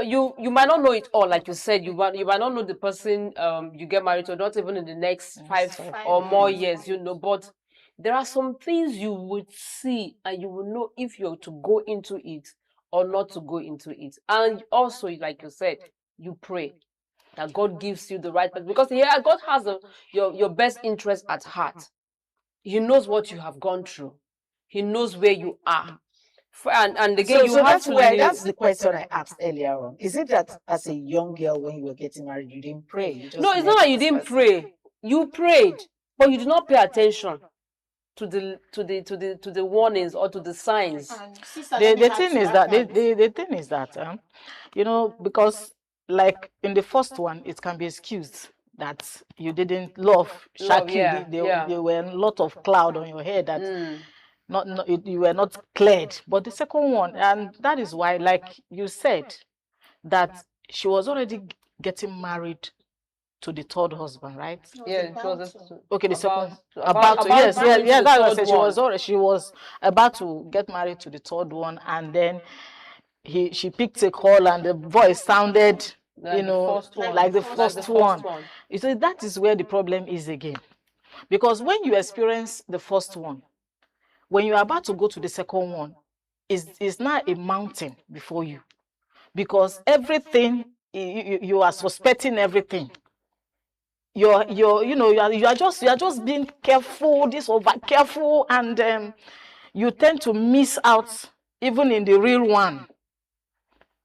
Speaker 22: You might not know it all, like you said. You might not know the person you get married to, not even in the next five or more years, but there are some things you would see and you will know if you're to go into it or not to go into it. And also, like you said, you pray that God gives you the right person, because God has your best interest at heart. He knows what you have gone through. He knows where you are. And again, you have
Speaker 13: that's
Speaker 22: to
Speaker 13: where
Speaker 22: live.
Speaker 13: that's the question I asked earlier on. Is it that as a young girl when you were getting married, you didn't pray? You just
Speaker 22: No, it's not that you didn't pray. You prayed, but you did not pay attention to the warnings or to the signs.
Speaker 5: The thing is that the thing is that you know, because like in the first one, it can be excused that you didn't love Shaki.
Speaker 22: Yeah,
Speaker 5: there were a lot of cloud on your head that you were not cleared. But the second one, and that is why, like you said, that she was already getting married to the third husband, right?
Speaker 22: Yeah,
Speaker 5: okay, the second about to, yes, that was it. She was about to get married to the third one, and then she picked a call, and the voice sounded,
Speaker 22: like
Speaker 5: the first one. You see, that is where the problem is again, because when you experience the first one, when you are about to go to the second one, it's not a mountain before you, because everything you are suspecting everything. You are just being careful, over careful, and you tend to miss out even in the real one.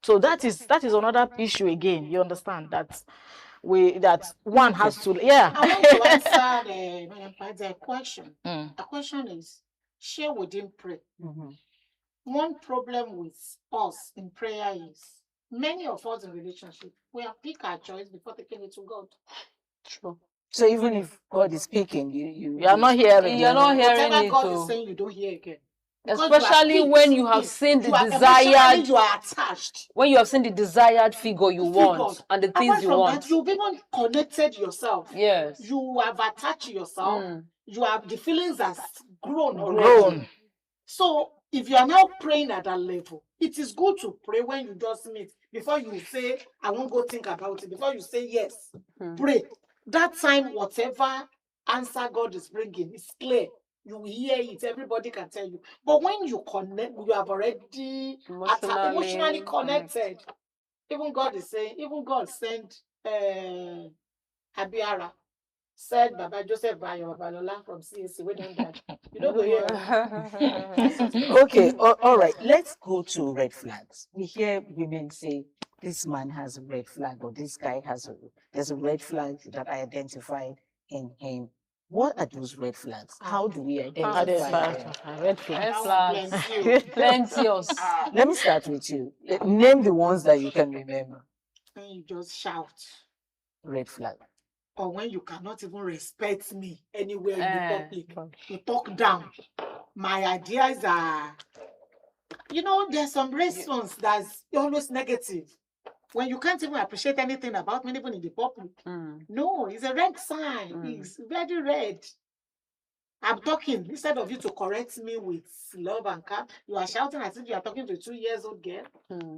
Speaker 5: So that is another issue again. You understand that one has to
Speaker 1: I want to answer the question. The question is, share within pray. One problem with us in prayer is many of us in relationship, we have picked our choice before taking it to God.
Speaker 13: True. So even if God is speaking, you
Speaker 5: are not hearing.
Speaker 22: You're not hearing
Speaker 1: whatever
Speaker 22: it.
Speaker 1: God is saying, you don't hear again.
Speaker 22: Especially when you have seen the desired,
Speaker 1: you are attached.
Speaker 22: When you have seen the desired figure you want and the things you want.
Speaker 1: That, you've even connected yourself.
Speaker 22: Yes.
Speaker 1: You have attached yourself. You have the feelings has grown already. So if you are now praying at that level, it is good to pray when you just meet. Before you say, I won't go think about it. Before you say yes, pray. That time, whatever answer God is bringing is clear. You will hear it. Everybody can tell you. But when you connect, you have already emotionally connected. Even God is saying, even God sent Abiara, said Baba Joseph Bayo Babalola from CAC. We don't that. You don't go here.
Speaker 13: Okay, all right. Let's go to red flags. We hear women say, this man has a red flag, or this guy there's a red flag that I identified in him. What are those red flags? How do we identify them?
Speaker 5: Red flags?
Speaker 22: Plenty.
Speaker 13: Let me start with you. Name the ones that you can remember.
Speaker 1: When you just shout.
Speaker 13: Red flag.
Speaker 1: Or when you cannot even respect me anywhere in the public. You talk down. My ideas are, there's some response that's always negative. When you can't even appreciate anything about me, even in the public. No, it's a red sign. It's very red. I'm talking, instead of you to correct me with love and calm, you are shouting as if you are talking to a 2-year-old girl.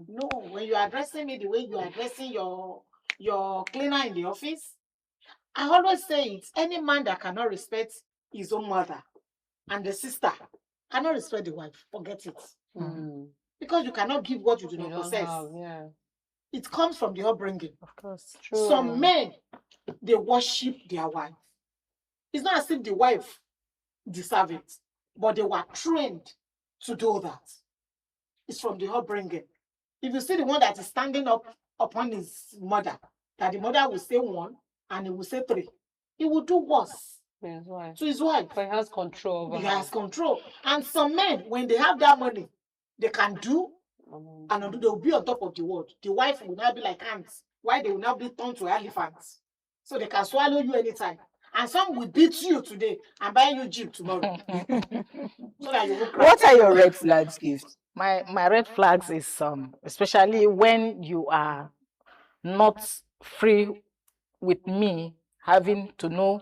Speaker 1: No, when you are addressing me the way you are addressing your cleaner in the office, I always say it, any man that cannot respect his own mother and the sister cannot respect the wife. Forget it. Because you cannot give what you do not possess. It comes from the upbringing.
Speaker 5: Of course.
Speaker 22: True.
Speaker 1: Some men, they worship their wife. It's not as if the wife deserves it, but they were trained to do that. It's from the upbringing. If you see the one that is standing up upon his mother, that the mother will say 1 and he will say 3, he will do worse to his wife.
Speaker 22: But he has control over her.
Speaker 1: He has control. And some men, when they have that money, they can do and they will be on top of the world. The wife will now be like ants. Why they will now be turned to elephants? So they can swallow you anytime. And some will beat you today and buy you Jeep tomorrow. So that you will cry.
Speaker 13: What are your red flags, Gift?
Speaker 5: My red flags is especially when you are not free with me, having to know,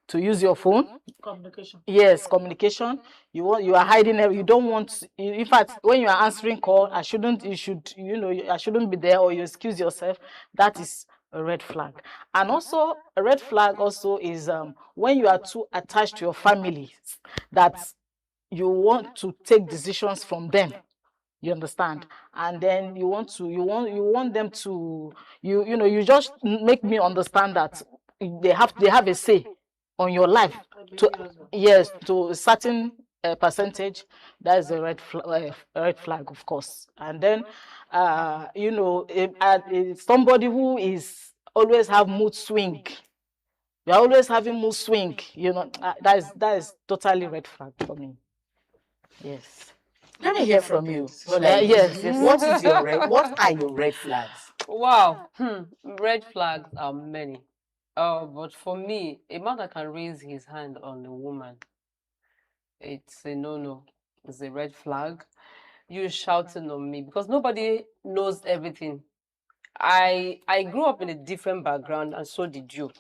Speaker 5: to use your phone.
Speaker 1: Communication.
Speaker 5: Yes, communication. You are hiding. You don't want. In fact, when you are answering call, I shouldn't be there, or you excuse yourself. That is a red flag. And also a red flag also is when you are too attached to your family, that you want to take decisions from them. You understand? And then you want them to you just make me understand that they have a say on your life to a certain percentage, that is a red flag, of course. And then, you know, somebody who is always have mood swing. You're always having mood swing. You know, that is totally red flag for me. Yes.
Speaker 13: Let me hear from you.
Speaker 5: Yes.
Speaker 13: What are your red flags?
Speaker 22: Wow. Red flags are many. But for me, a man that can raise his hand on a woman, it's a no-no. It's a red flag. You're shouting on me because nobody knows everything. I grew up in a different background, and so did you.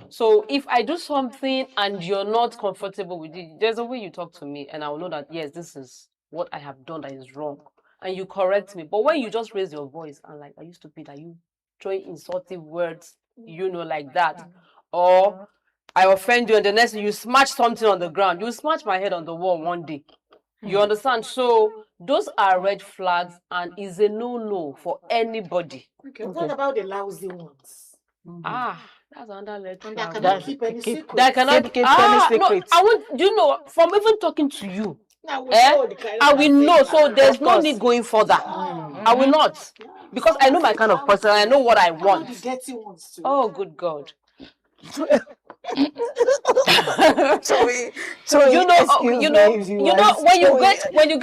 Speaker 22: So if I do something and you're not comfortable with it, there's a way you talk to me, and I will know that, yes, this is what I have done that is wrong, and you correct me. But when you just raise your voice and like, are you stupid? Are you throwing insulting words, you know, like that? Or I offend you and the next you smash something on the ground. You smash my head on the wall one day. You understand? So those are red flags and is a no-no for anybody.
Speaker 1: Okay. What about the lousy ones?
Speaker 22: That's another red flag.
Speaker 1: That cannot keep any secret.
Speaker 22: That cannot keep any secret. No, I want, you know, from even talking to you, I will know. So there's no need going further. I will not. Because I know my kind of person. I know what I want.
Speaker 1: The dirty ones too.
Speaker 22: Oh, good God.
Speaker 13: So you know when you get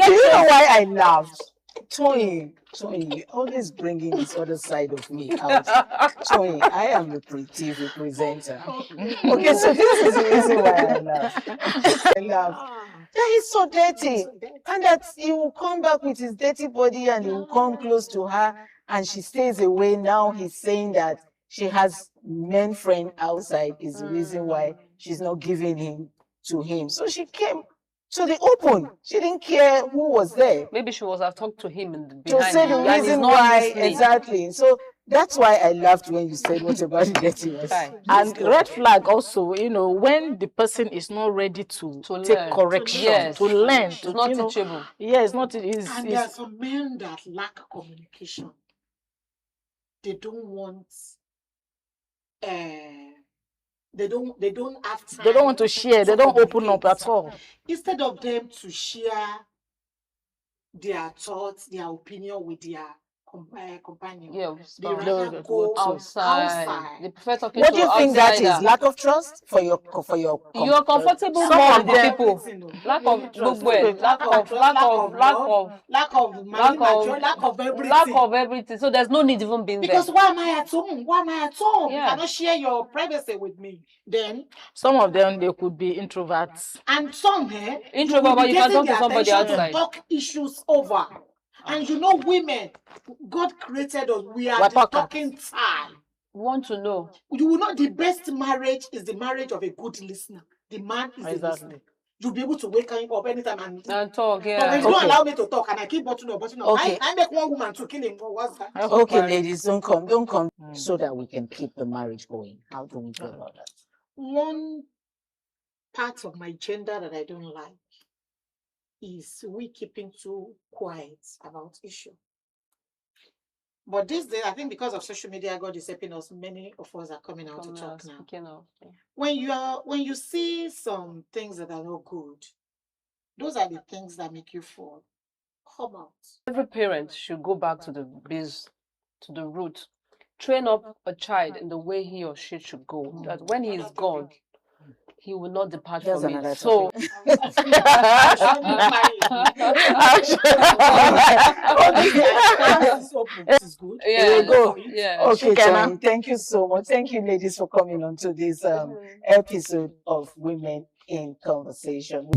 Speaker 22: do you
Speaker 13: know why I laughed? Toyin, always bringing this other side of me out. Toyin, I am a pretty presenter. Okay, so this is the reason why I laugh. That is so dirty, and that he will come back with his dirty body and he will come close to her and she stays away. Now he's saying that she has men friend outside is the reason why she's not giving him to him. So she came to the open. She didn't care who was there.
Speaker 22: Maybe she was have talked to him in the
Speaker 13: behind. To say the reason why, exactly. So that's why I laughed when you said what about the dirty ones.
Speaker 5: And red flag also, you know, when the person is not ready to take correction, to learn,
Speaker 22: it's not teachable.
Speaker 5: Yeah, it's not.
Speaker 1: And there are some men that lack communication. They don't want. They don't have time.
Speaker 5: They don't want to share. They don't open up at all.
Speaker 1: Instead of them to share their thoughts, their opinion with their companion, they rather go outside.
Speaker 22: They prefer talking
Speaker 13: what do you think that is? Lack of trust for your
Speaker 22: you're comfortable
Speaker 13: some
Speaker 22: with the people. Lack of everything. So there's no need even being there.
Speaker 1: Because why am I at home? Why am I at home? You cannot share your privacy with me. Then
Speaker 5: some of them they could be introverts.
Speaker 1: And some
Speaker 22: introvert, but you can talk to somebody outside.
Speaker 1: Talk issues over. And you know, women, God created us. We are the talking time.
Speaker 22: Want to know?
Speaker 1: You will know the best marriage is the marriage of a good listener. The man is a listener. You'll be able to wake up anytime and
Speaker 22: talk. Yeah.
Speaker 1: But if you don't allow me to talk and I keep bottling up.
Speaker 13: Okay.
Speaker 1: I make one woman to kill him. What's that?
Speaker 13: Okay, ladies, don't come so that we can keep the marriage going. How do we go about that?
Speaker 1: One part of my gender that I don't like is we keeping too quiet about issue. But these days, I think because of social media, God is helping us. Many of us are coming out to talk now. When you see some things that are not good, those are the things that make you fall. Come out.
Speaker 22: Every parent should go back to the base, to the root. Train up a child in the way he or she should go. That when he is gone, he will not depart from it. So,
Speaker 13: Okay, Johnny, thank you so much. Thank you, ladies, for coming on to this episode of Women in Conversation.